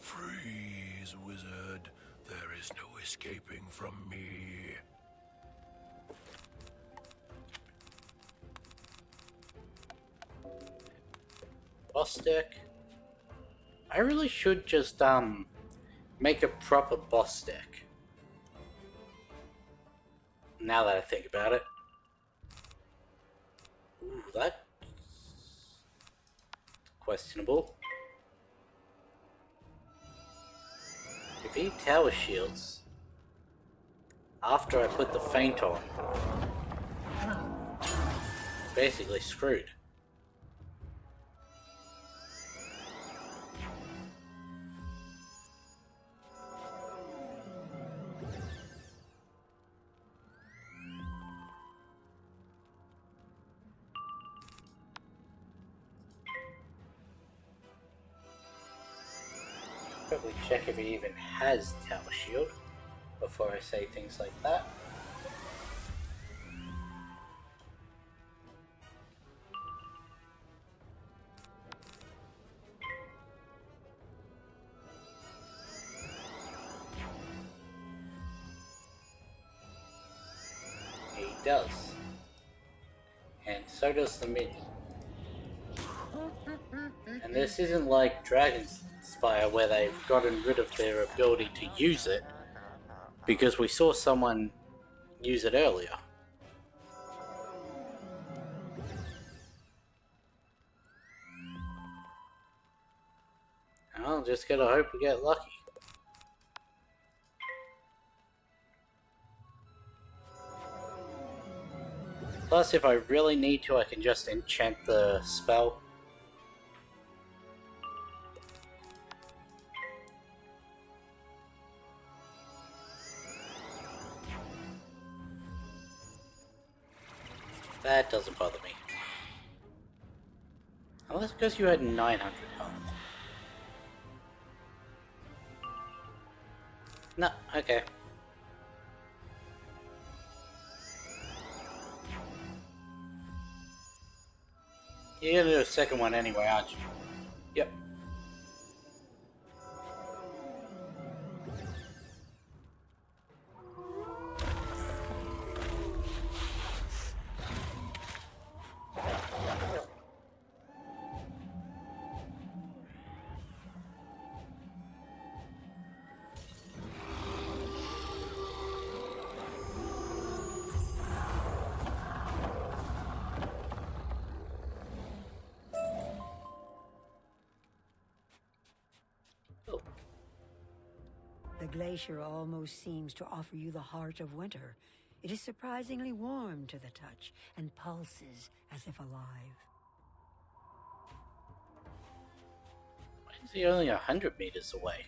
Freeze, wizard. There is no escaping from me. Boss deck. I really should just make a proper boss deck. Now that I think about it. Ooh, that's questionable. If he tower shields after I put the feint on, basically screwed. Probably check if he even has tower shield before I say things like that. He does. And so does the minion. And this isn't like Dragon's Spire where they've gotten rid of their ability to use it, because we saw someone use it earlier. I'll just gotta hope we get lucky. Plus, if I really need to, I can just enchant the spell. That doesn't bother me. Unless because you had 900 health. No, okay. You're gonna do a second one anyway, aren't you? Yep. The glacier almost seems to offer you the heart of winter. It is surprisingly warm to the touch and pulses as if alive. Why is he only 100 meters away?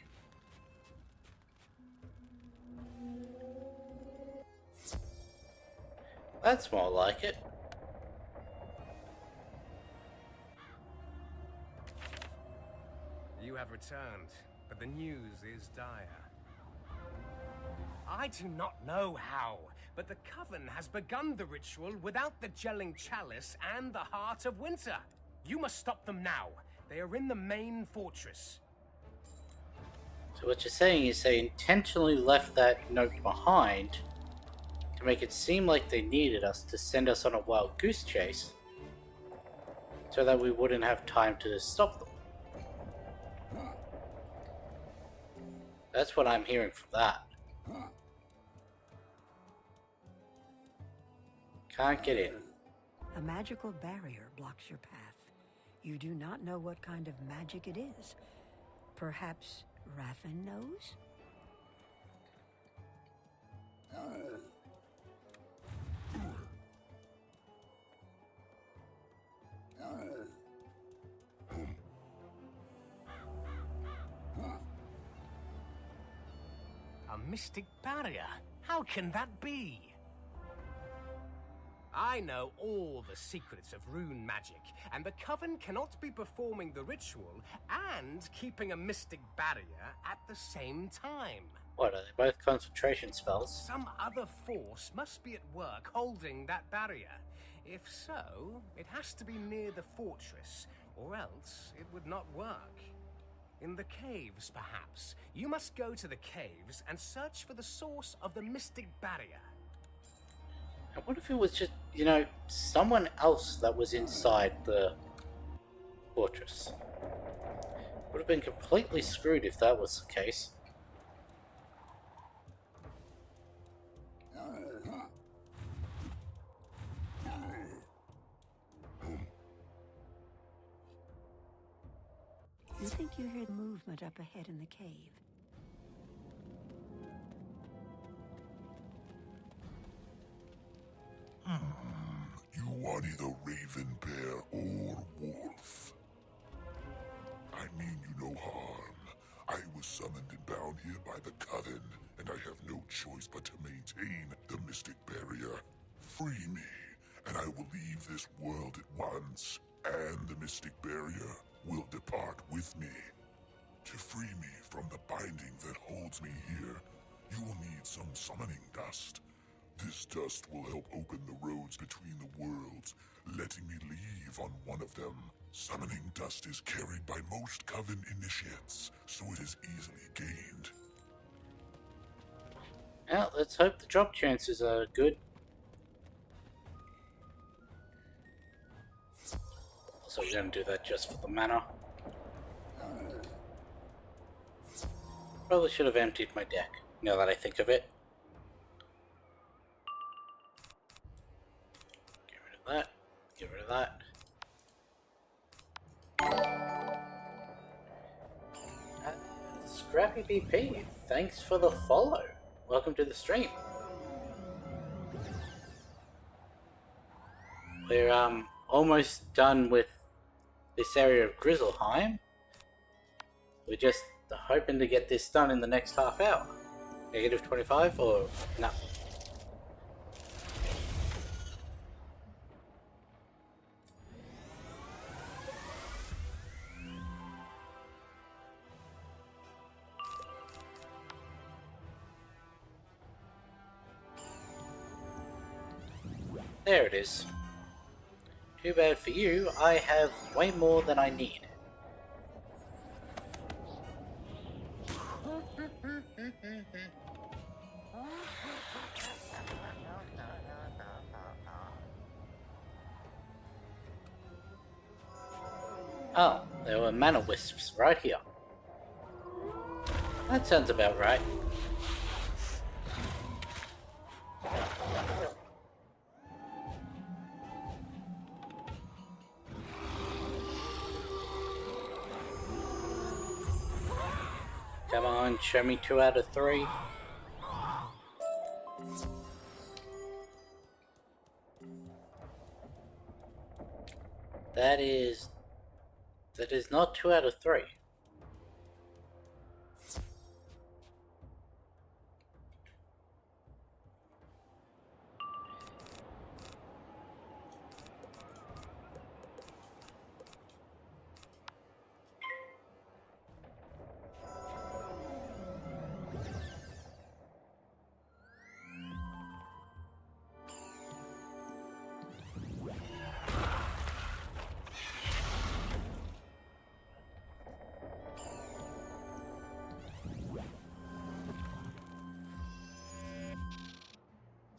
That's more like it. You have returned, but the news is dire. I do not know how, but the Coven has begun the ritual without the gelling chalice and the Heart of Winter. You must stop them now. They are in the main fortress. So what you're saying is they intentionally left that note behind to make it seem like they needed us to send us on a wild goose chase so that we wouldn't have time to stop them. That's what I'm hearing from that. Can't get in. A magical barrier blocks your path. You do not know what kind of magic it is. Perhaps Raffen knows? A mystic barrier? How can that be? I know all the secrets of rune magic, and the Coven cannot be performing the ritual and keeping a mystic barrier at the same time. What, are they both concentration spells? Some other force must be at work holding that barrier. If so, it has to be near the fortress, or else it would not work. In the caves, perhaps. You must go to the caves and search for the source of the mystic barrier. I wonder if it was just, you know, someone else that was inside the fortress. Would have been completely screwed if that was the case. You think you hear movement up ahead in the cave? You are neither raven, bear, or wolf. I mean you no harm. I was summoned and bound here by the Coven, and I have no choice but to maintain the mystic barrier. Free me, and I will leave this world at once, and the mystic barrier will depart with me. To free me from the binding that holds me here, you will need some summoning dust. This dust will help open the roads between the worlds, letting me leave on one of them. Summoning dust is carried by most Coven initiates, so it is easily gained. Well, let's hope the drop chances are good. So we're going to do that just for the mana. Probably should have emptied my deck, now that I think of it. Get rid of that. Get rid of that. Scrappy BP, thanks for the follow. Welcome to the stream. We're almost done with this area of Grizzleheim. We're just hoping to get this done in the next half hour. Negative 25 or no? There it is. Too bad for you, I have way more than I need. Oh, there were mana wisps right here. That sounds about right. Come on, show me 2 out of 3. That is not 2 out of 3.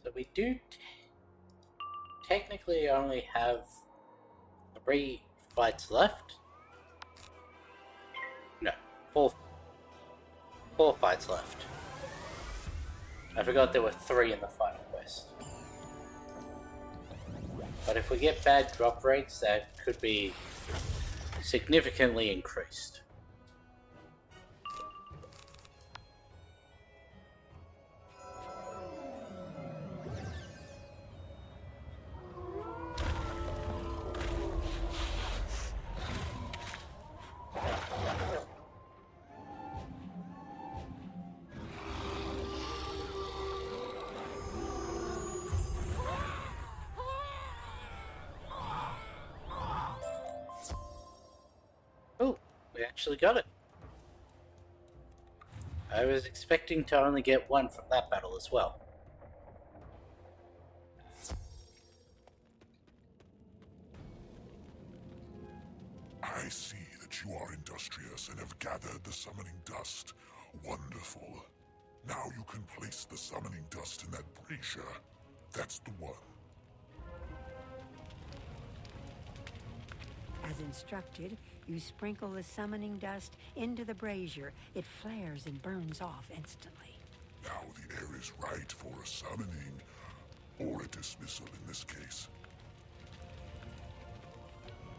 So we do technically only have 3 fights left. No, 4 fights left. I forgot there were 3 in the final quest. But if we get bad drop rates, that could be significantly increased. Oh, we actually got it. I was expecting to only get 1 from that battle as well. I see that you are industrious and have gathered the summoning dust. Wonderful. Now you can place the summoning dust in that brazier. That's the one. As instructed, you sprinkle the summoning dust into the brazier. It flares and burns off instantly. Now the air is right for a summoning, or a dismissal in this case.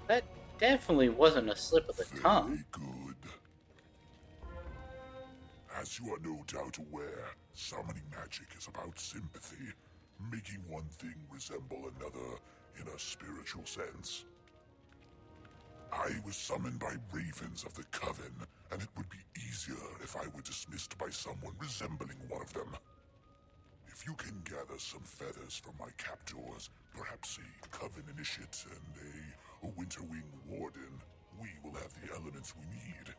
That definitely wasn't a slip of the tongue. Very good. As you are no doubt aware, summoning magic is about sympathy, making one thing resemble another in a spiritual sense. I was summoned by ravens of the Coven, and it would be easier if I were dismissed by someone resembling one of them. If you can gather some feathers from my captors, perhaps a Coven initiate and a Winterwing warden, we will have the elements we need.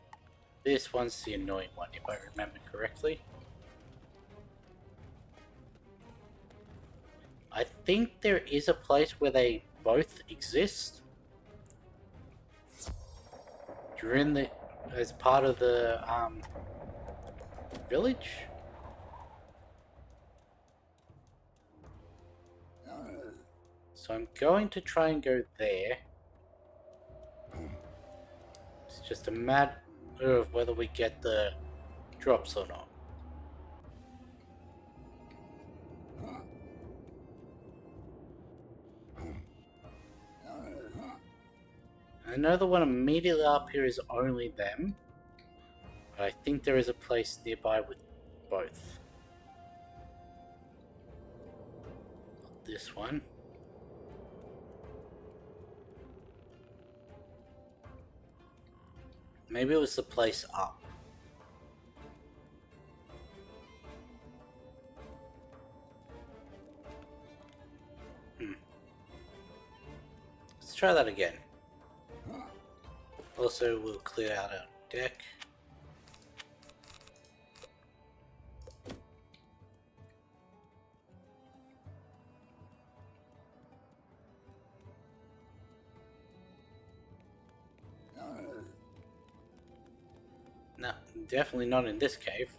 This one's the annoying one, if I remember correctly. I think there is a place where they both exist. You're in the... as part of the, village? So I'm going to try and go there. It's just a matter of whether we get the drops or not. I know the one immediately up here is only them, but I think there is a place nearby with both. Not this one. Maybe it was the place up. Let's try that again. Also, we'll clear out our deck. Definitely not in this cave.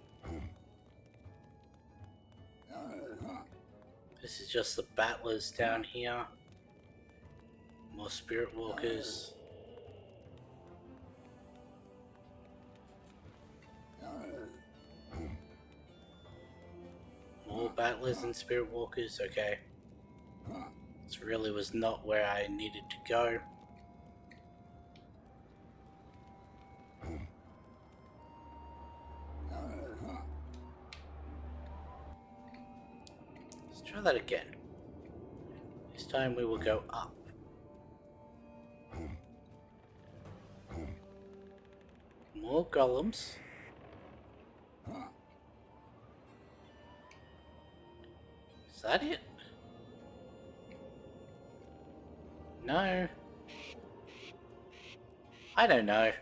This is just the battlers down here. More spirit walkers. More battlers and spirit walkers. Okay. This really was not where I needed to go. Let's try that again. This time we will go up. More golems. Is that it? No. I don't know.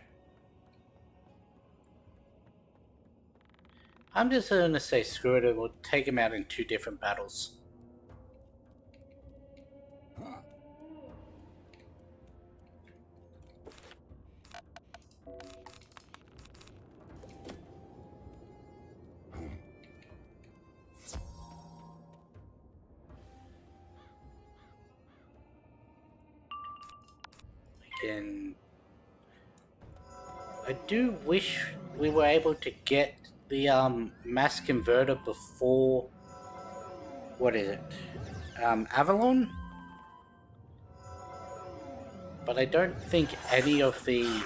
I'm just gonna say screw it, we'll take him out in 2 different battles. Again, I do wish we were able to get the mass converter before, what is it, Avalon? But I don't think any of the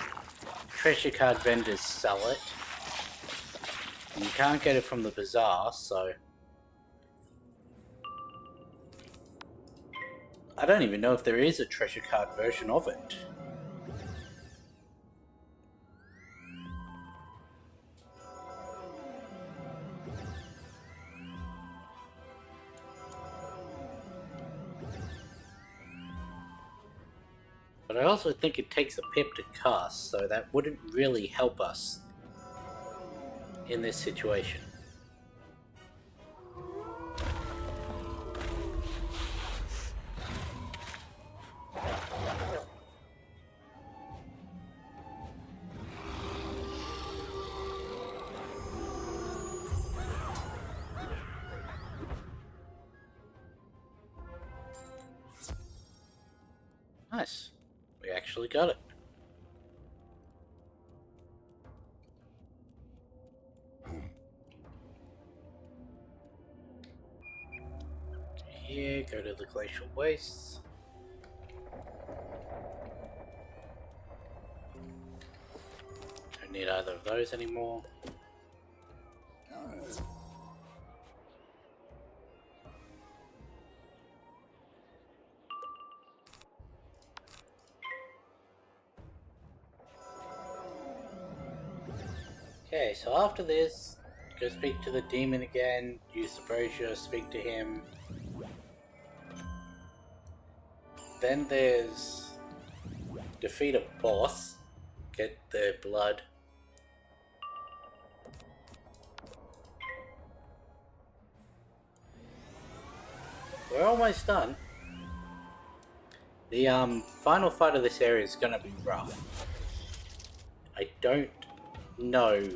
treasure card vendors sell it. And you can't get it from the bazaar, so I don't even know if there is a treasure card version of it. But I also think it takes a pip to cast, so that wouldn't really help us in this situation. Nice. We actually got it. Here, go to the glacial wastes. Don't need either of those anymore. Okay, so after this, go speak to the demon again, use the brazier, speak to him. Then there's defeat a boss, get their blood. We're almost done. The final fight of this area is gonna be rough. I don't know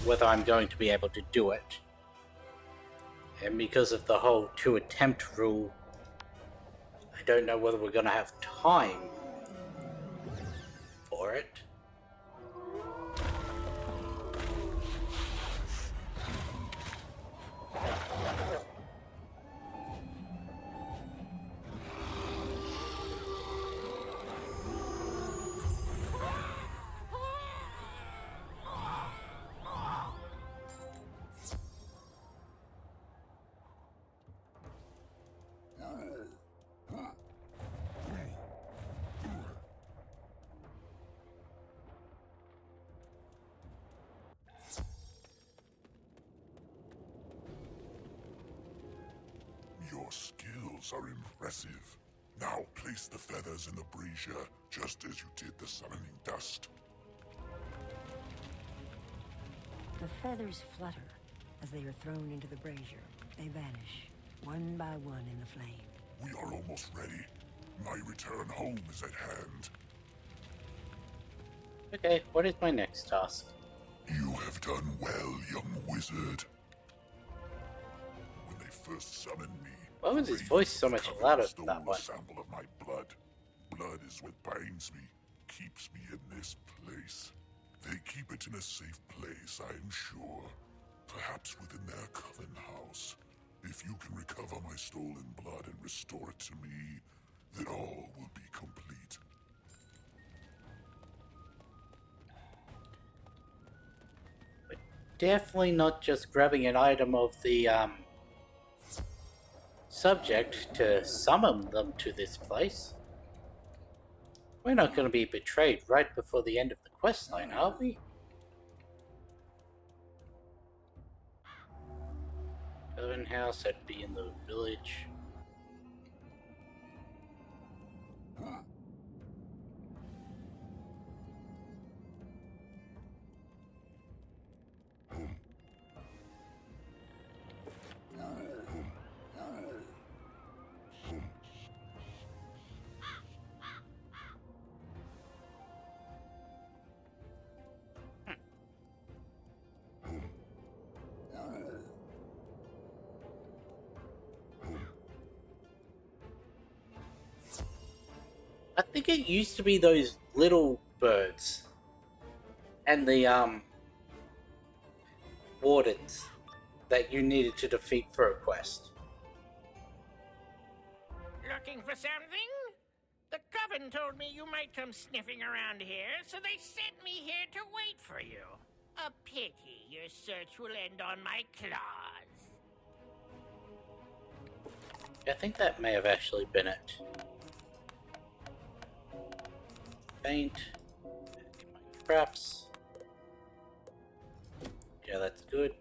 whether I'm going to be able to do it. And because of the whole 2 attempt rule, I don't know whether we're going to have time for it. Your skills are impressive. Now place the feathers in the brazier, just as you did the summoning dust. The feathers flutter as they are thrown into the brazier. They vanish, one by one in the flame. We are almost ready. My return home is at hand. Okay, what is my next task? You have done well, young wizard. When they first summoned me, Why was his ravens voice so much covered louder and than that stole a one? sample of my blood. Blood is what binds me, keeps me in this place. They keep it in a safe place, I am sure. Perhaps within their coven house. If you can recover my stolen blood and restore it to me, then all will be complete. Definitely not just grabbing an item of the subject to summon them to this place. We're not going to be betrayed right before the end of the quest line, are we? Coven house, that'd be in the village. I think it used to be those little birds and the wardens that you needed to defeat for a quest. Looking for something? The Coven told me you might come sniffing around here, so they sent me here to wait for you. A pity your search will end on my claws. I think that may have actually been it. Faint. Get my traps. Yeah, that's good.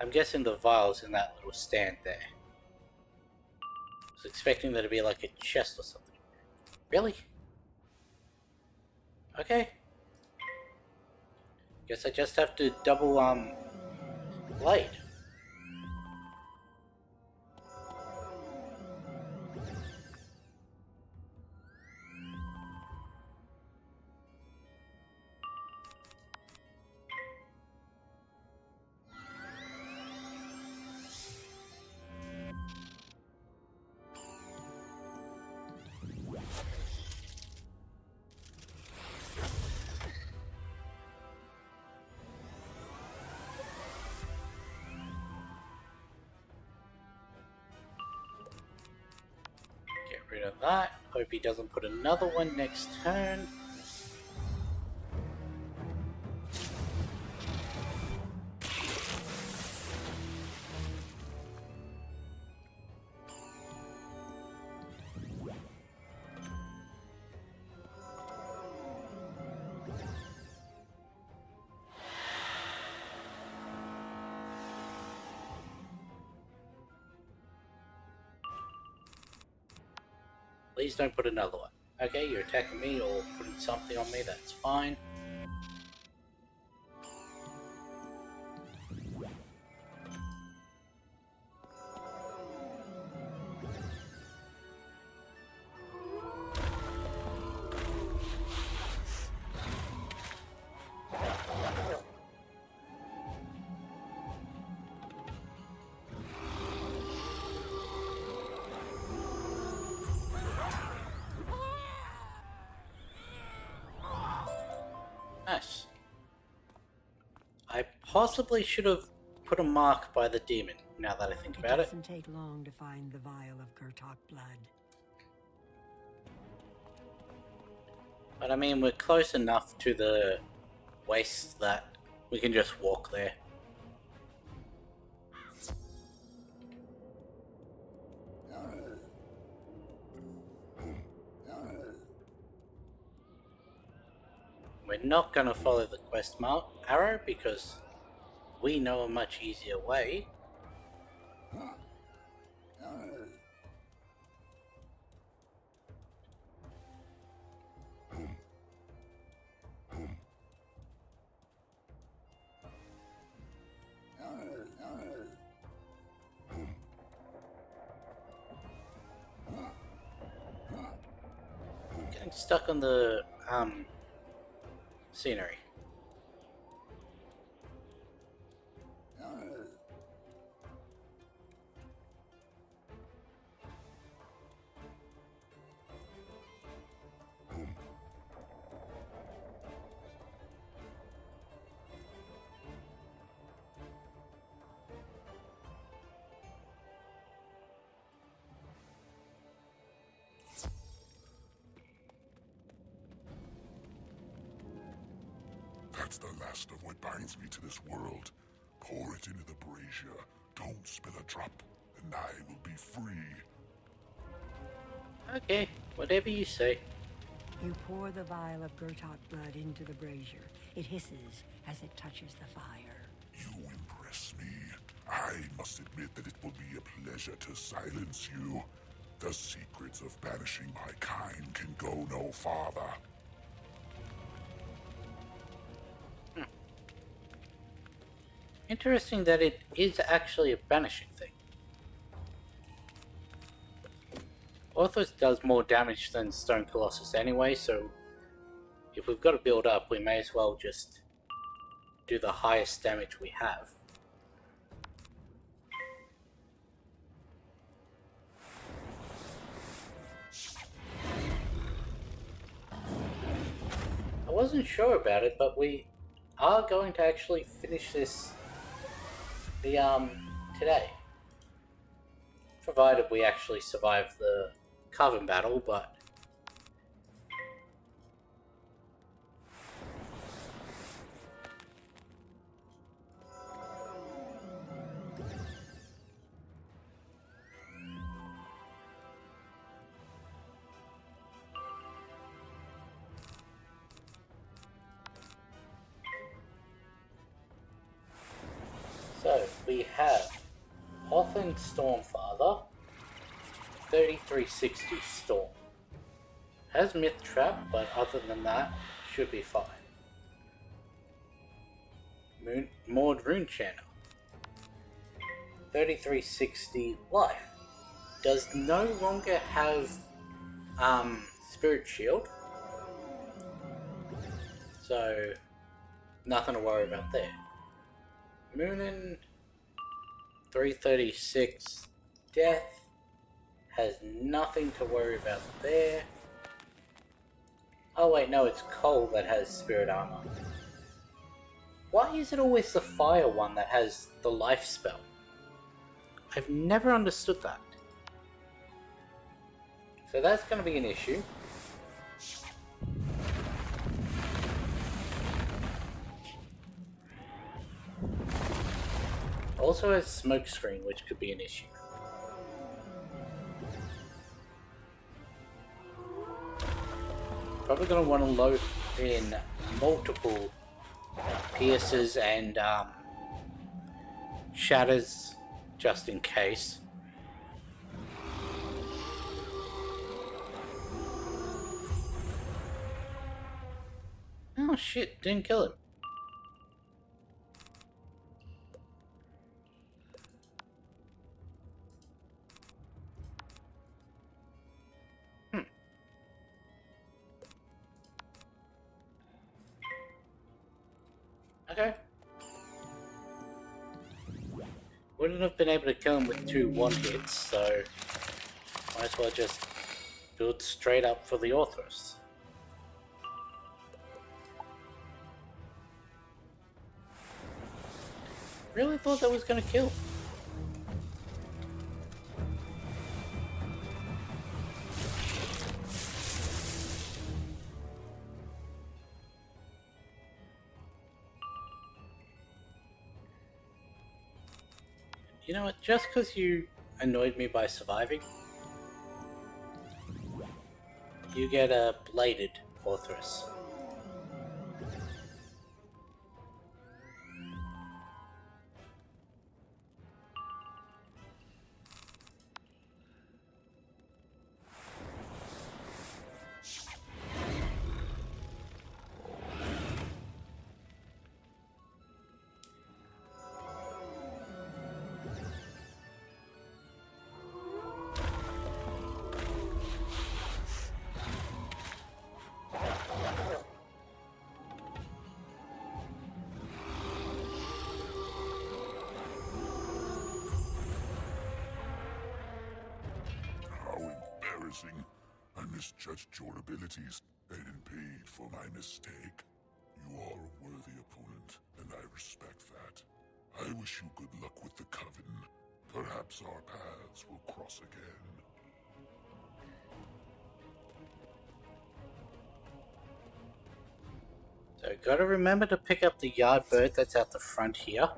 I'm guessing the vial's in that little stand there. I was expecting there to be like a chest or something. Really? Okay. Guess I just have to double blade. Get rid of that. Hope he doesn't put another one next turn. Please don't put another one. Okay, you're attacking me or putting something on me, that's fine. Nice. I possibly should have put a mark by the demon, now that I think about it. It doesn't take long to find the vial of Gurtok blood. But I mean, we're close enough to the waste that we can just walk there. We're not going to follow the quest mark arrow because we know a much easier way. Getting stuck on the scenery. That's the last of what binds me to this world. Pour it into the brazier. Don't spill a drop, and I will be free. Okay, whatever you say. You pour the vial of Gurtok blood into the brazier. It hisses as it touches the fire. You impress me. I must admit that it will be a pleasure to silence you. The secrets of banishing my kind can go no farther. Interesting that it is actually a banishing thing. Orthos does more damage than Stone Colossus anyway, so if we've got to build up, we may as well just do the highest damage we have. I wasn't sure about it, but we are going to actually finish this today. Provided we actually survive the Coven battle, but so we have Hothan Stormfather, 3360 Storm. Has Myth Trap, but other than that, should be fine. Maud Rune Channel, 3360 Life. Does no longer have Spirit Shield, so nothing to worry about there. Moonin, 336 Death, has nothing to worry about there. Oh wait, no, it's Cole that has Spirit Armor. Why is it always the Fire one that has the Life spell? I've never understood that. So that's going to be an issue. Also has Smokescreen, which could be an issue. Probably going to want to load in multiple pierces and shatters just in case. Oh shit, didn't kill him. Okay. Wouldn't have been able to kill him with 2 one-hits, so might as well just build straight up for the Orthros. Really thought that was gonna kill. You know what, just because you annoyed me by surviving, you get a bladed Orthros. misjudged your abilities and paid for my mistake. You are a worthy opponent, and I respect that. I wish you good luck with the Coven. Perhaps our paths will cross again. So gotta remember to pick up the yard bird that's out the front here.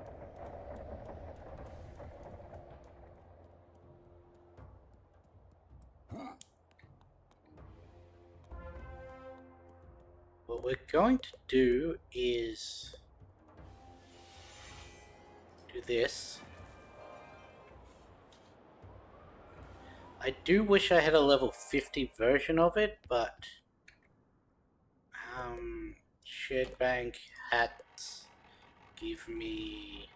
What we're going to do is do this. I do wish I had a level 50 version of it, but shared bank hats give me...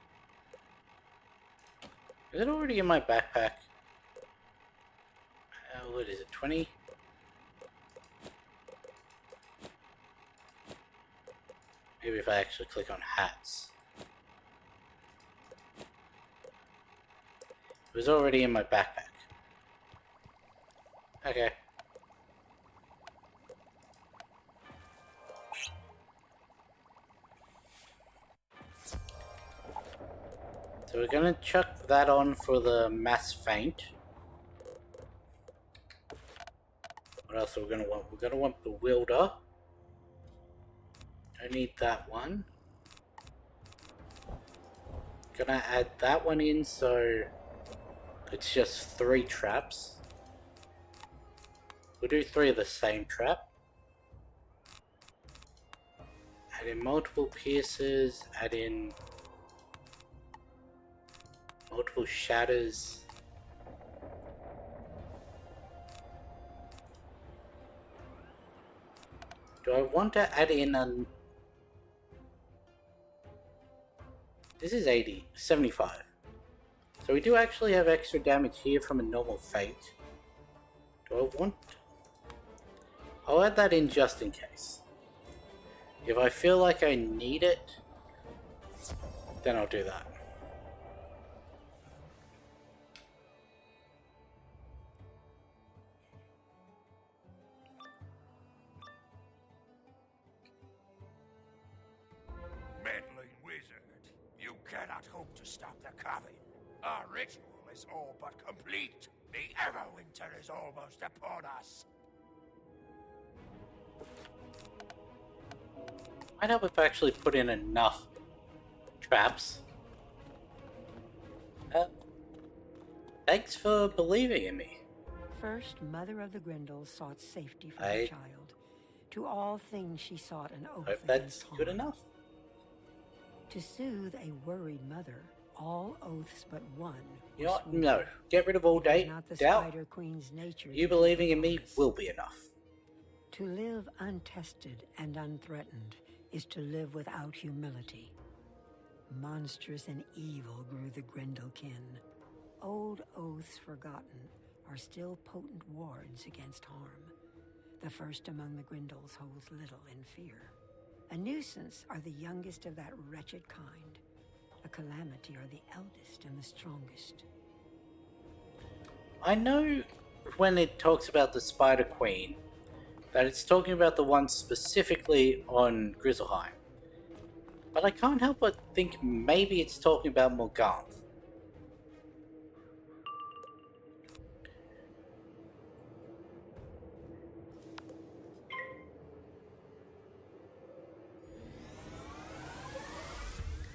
Is it already in my backpack? What is it, 20? Maybe if I actually click on hats. It was already in my backpack. Okay. So we're gonna chuck that on for the mass faint. What else are we gonna want? We're gonna want the Bewilder. I need that one. Gonna add that one in so it's just 3 traps. We'll do 3 of the same trap. Add in multiple pierces, add in multiple shatters. Do I want to add in an... This is 75. So we do actually have extra damage here from a normal fate. Do I want... I'll add that in just in case. If I feel like I need it, then I'll do that. Meddling wizard, you cannot hope to stop the Coven. Our ritual is all but complete. The Everwinter is almost upon us. Might help if I actually put in enough traps. Thanks for believing in me. First, Mother of the Grindles sought safety for her child. To all things she sought an oath Hope against that's harm. good enough. To soothe a worried mother, all oaths but one. You know what? No. Get rid of all doubt. Spider Queen's nature. You believing in me will be enough. To live untested and unthreatened is to live without humility. Monstrous and evil grew the Grindlekin. Old oaths forgotten are still potent wards against harm. The first among the Grindles holds little in fear. A nuisance are the youngest of that wretched kind. A calamity are the eldest and the strongest. I know when it talks about the Spider Queen, that it's talking about the one specifically on Grizzleheim. But I can't help but think maybe it's talking about Morganth.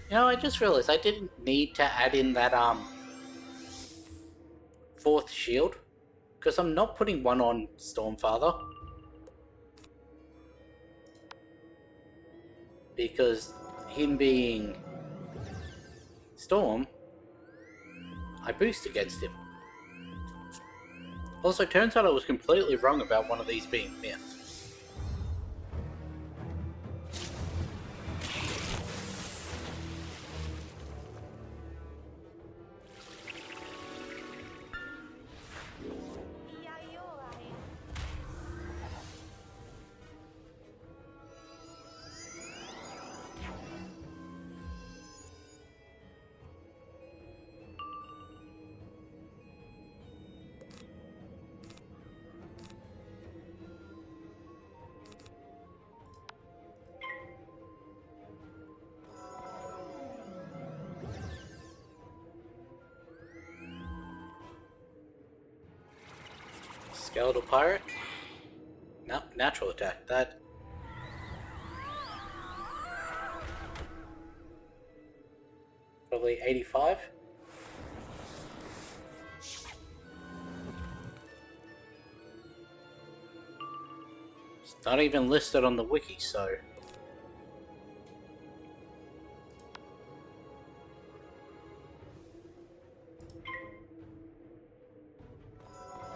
You know, I just realized I didn't need to add in that 4th shield, because I'm not putting one on Stormfather. Because him being Storm, I boost against him. Also, turns out I was completely wrong about one of these being Myth. Skeletal pirate? Nope, natural attack. That. Probably 85. It's not even listed on the wiki, so.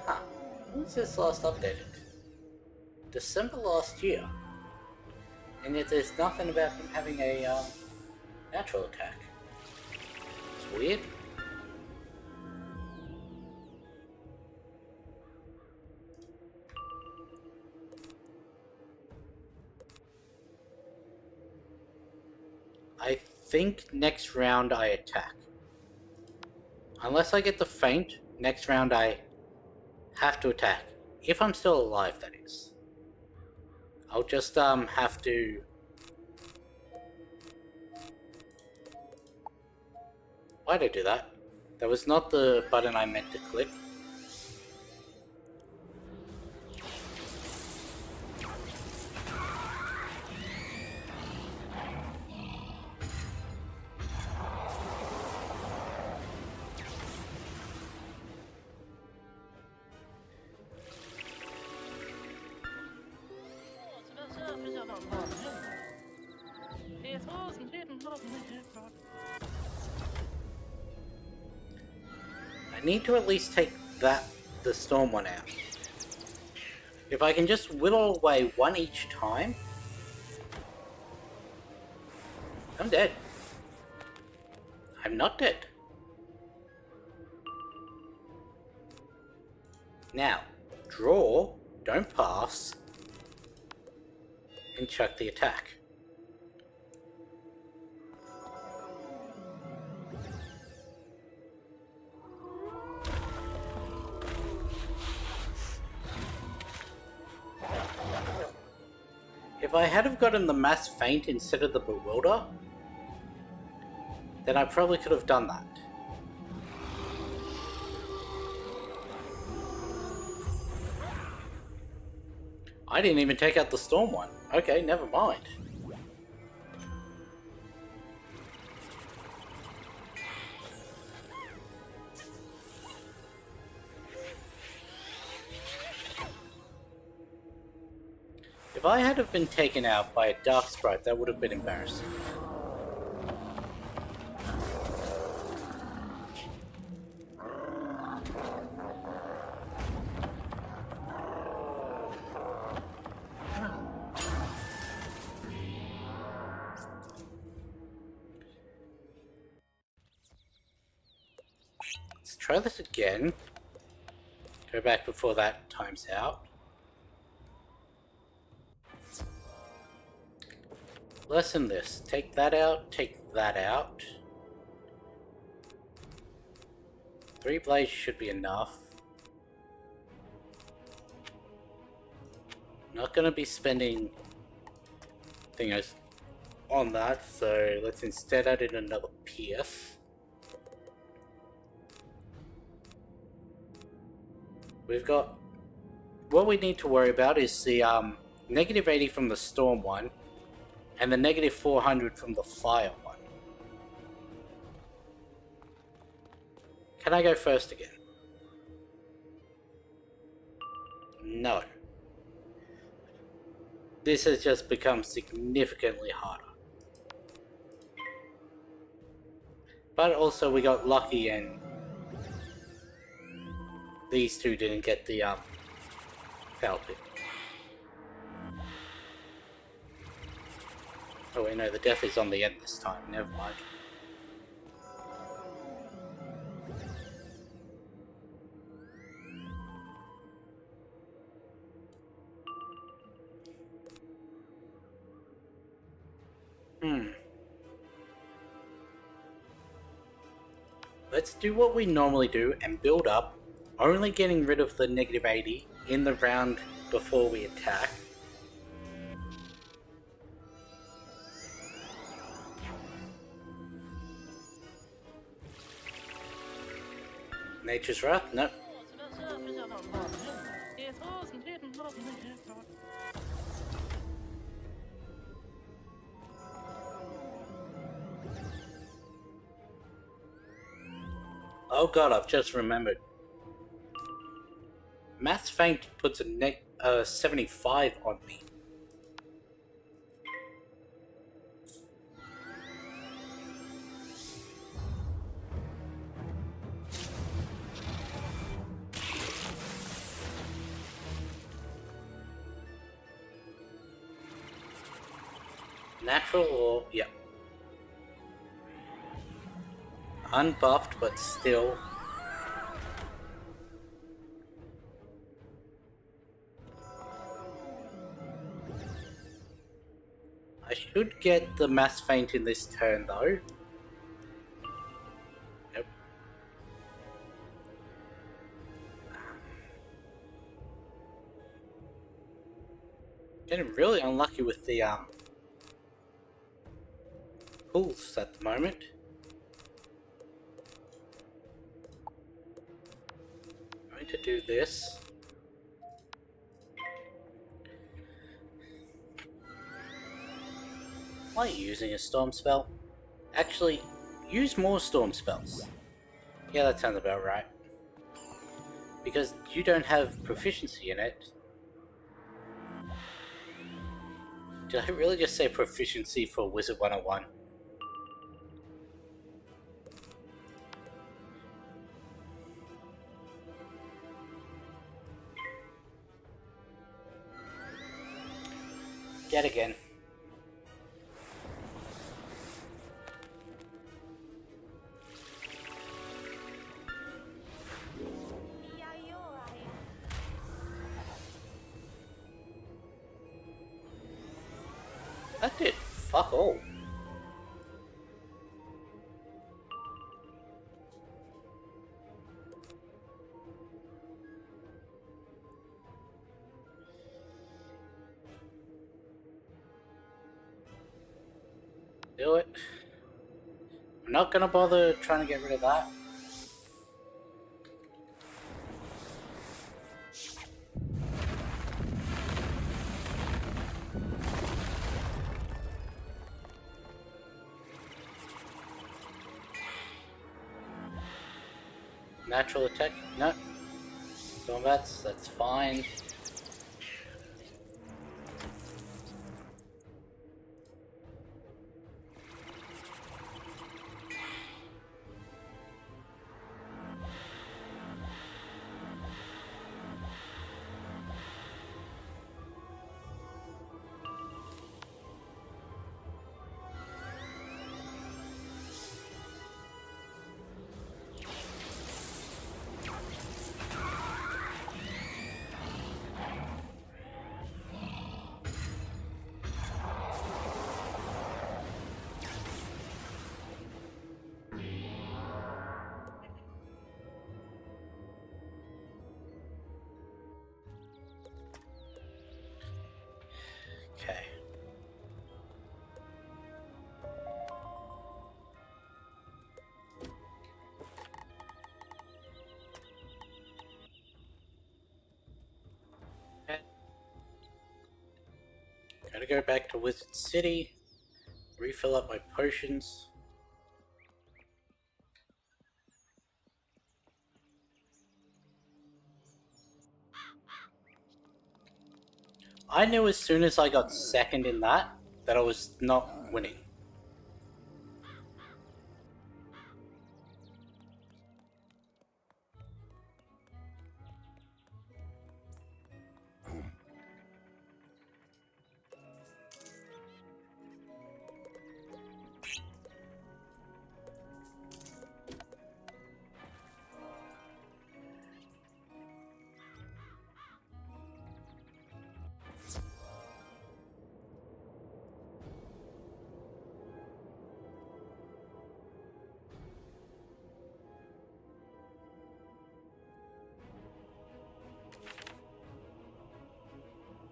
Huh. When was this last updated? December last year. And yet there's nothing about him having a natural attack. It's weird. I think next round I attack. Unless I get the feint, next round I have to attack. If I'm still alive, that is. I'll just have to... Why'd I do that? That was not the button I meant to click. I need to at least take the storm one out. If I can just whittle away one each time, I'm dead. I'm not dead. Now, draw, don't pass, and chuck the attack. If I had have gotten the mass feint instead of the bewilder, then I probably could have done that. I didn't even take out the storm one. Okay, never mind. If I had have been taken out by a dark sprite, that would have been embarrassing. Let's try this again. Go back before that times out. Lessen this. Take that out, take that out. 3 blades should be enough. Not gonna be spending thingos on that, so let's instead add in another pierce. We've got... What we need to worry about is the negative 80 from the storm one, and the negative 400 from the fire one. Can I go first again? No. This has just become significantly harder. But also we got lucky and these two didn't get the foul pit. Oh wait, no, the death is on the end this time, never mind. Let's do what we normally do and build up, only getting rid of the negative 80 in the round before we attack. Nature's Wrath? Nope. Oh god, I've just remembered. Mass Feint puts a 75 on me. Natural or... yeah. Unbuffed, but still... I should get the Mass Feint in this turn, though. Nope. Getting really unlucky with the, pulls at the moment. I'm going to do this. Am I using a storm spell? Actually, use more storm spells. Yeah, that sounds about right. Because you don't have proficiency in it. Did I really just say proficiency for Wizard 101? Yet again. That did fuck all. Do it. I'm not gonna bother trying to get rid of that. Natural attack? No. Combats, that's fine. Okay. Gotta go back to Wizard City, refill up my potions. I knew as soon as I got second in that I was not winning.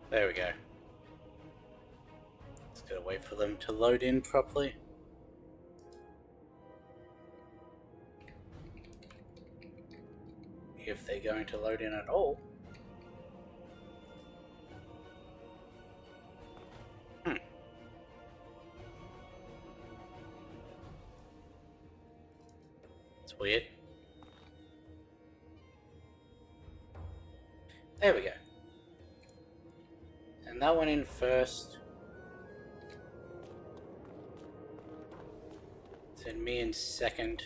There we go. Just gotta wait for them to load in properly. If they're going to load in at all. It's weird. that one in first. Then me in second.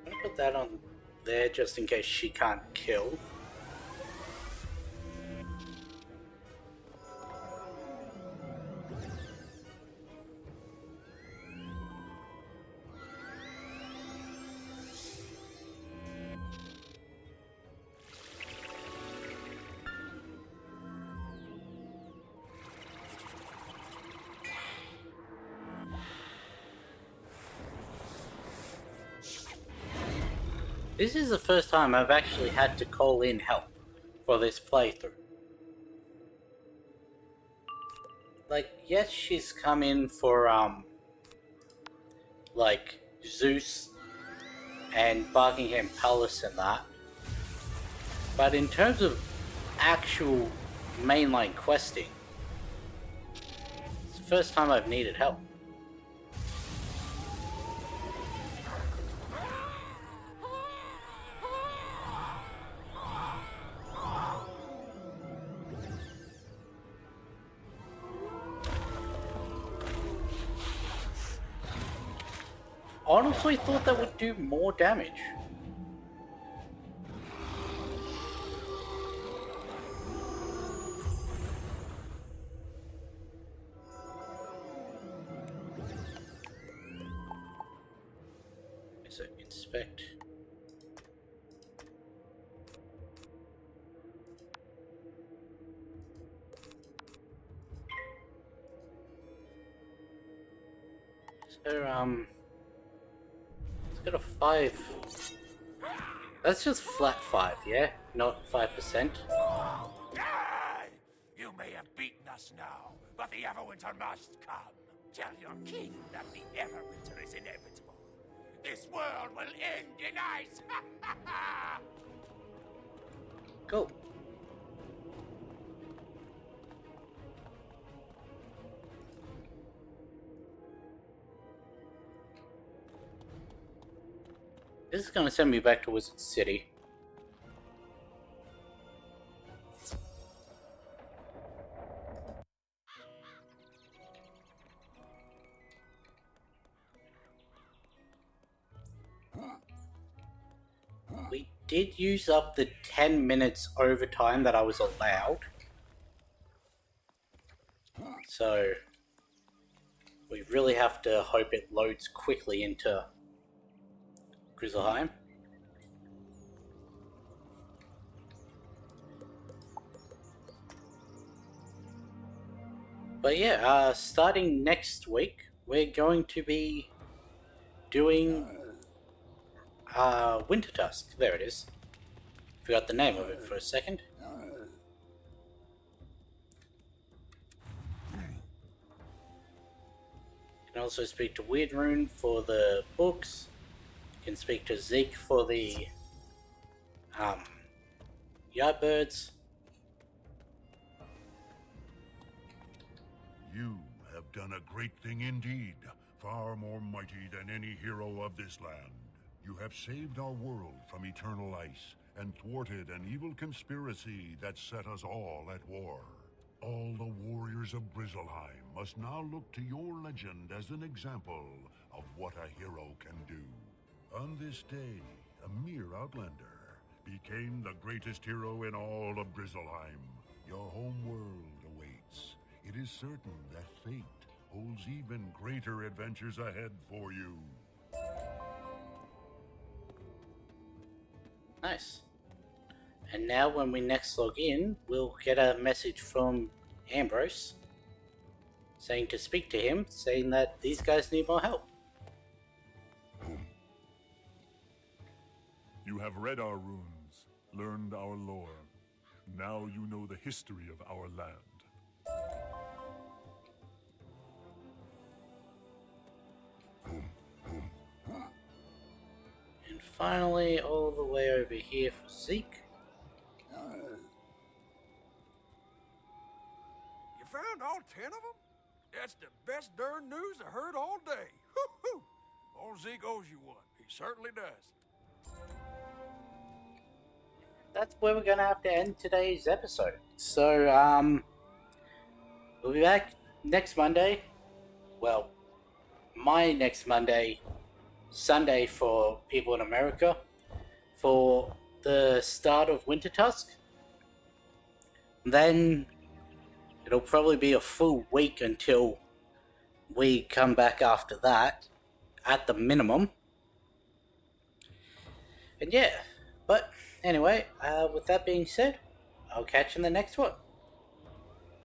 I'm gonna put that on there just in case she can't kill. This is the first time I've actually had to call in help for this playthrough. Like, yes, she's come in for, like, Zeus and Buckingham Palace and that. But in terms of actual mainline questing, it's the first time I've needed help. Honestly thought that would do more damage. So inspect. So it's got a 5. That's just flat 5, yeah? Not 5%. You may have beaten us now, but the Everwinter must come. Tell your king that the Everwinter is inevitable. This world will end in ice! Go. This is gonna send me back to Wizard City. We did use up the 10 minutes overtime that I was allowed. So we really have to hope it loads quickly into Grizzleheim. But yeah, starting next week, we're going to be doing Winter Tusk. There it is. Forgot the name of it for a second. You can also speak to Weirdrune for the books. You can speak to Zeke for the Yardbirds. You have done a great thing indeed, far more mighty than any hero of this land. You have saved our world from eternal ice and thwarted an evil conspiracy that set us all at war. All the warriors of Grizzleheim must now look to your legend as an example of what a hero can do. On this day, a mere outlander became the greatest hero in all of Grizzleheim. Your home world awaits. It is certain that fate holds even greater adventures ahead for you. Nice. And now when we next log in, we'll get a message from Ambrose saying to speak to him, saying that these guys need more help. You have read our runes, learned our lore. Now you know the history of our land. And finally, all the way over here for Zeke. You found all 10 of them? That's the best darn news I heard all day. Hoo-hoo! Old Zeke owes you one. He certainly does. That's where we're gonna have to end today's episode. So, we'll be back next Monday. Well, my next Monday, Sunday for people in America, for the start of Winter Tusk. Then it'll probably be a full week until we come back after that, at the minimum. And yeah, but anyway, with that being said, I'll catch you in the next one.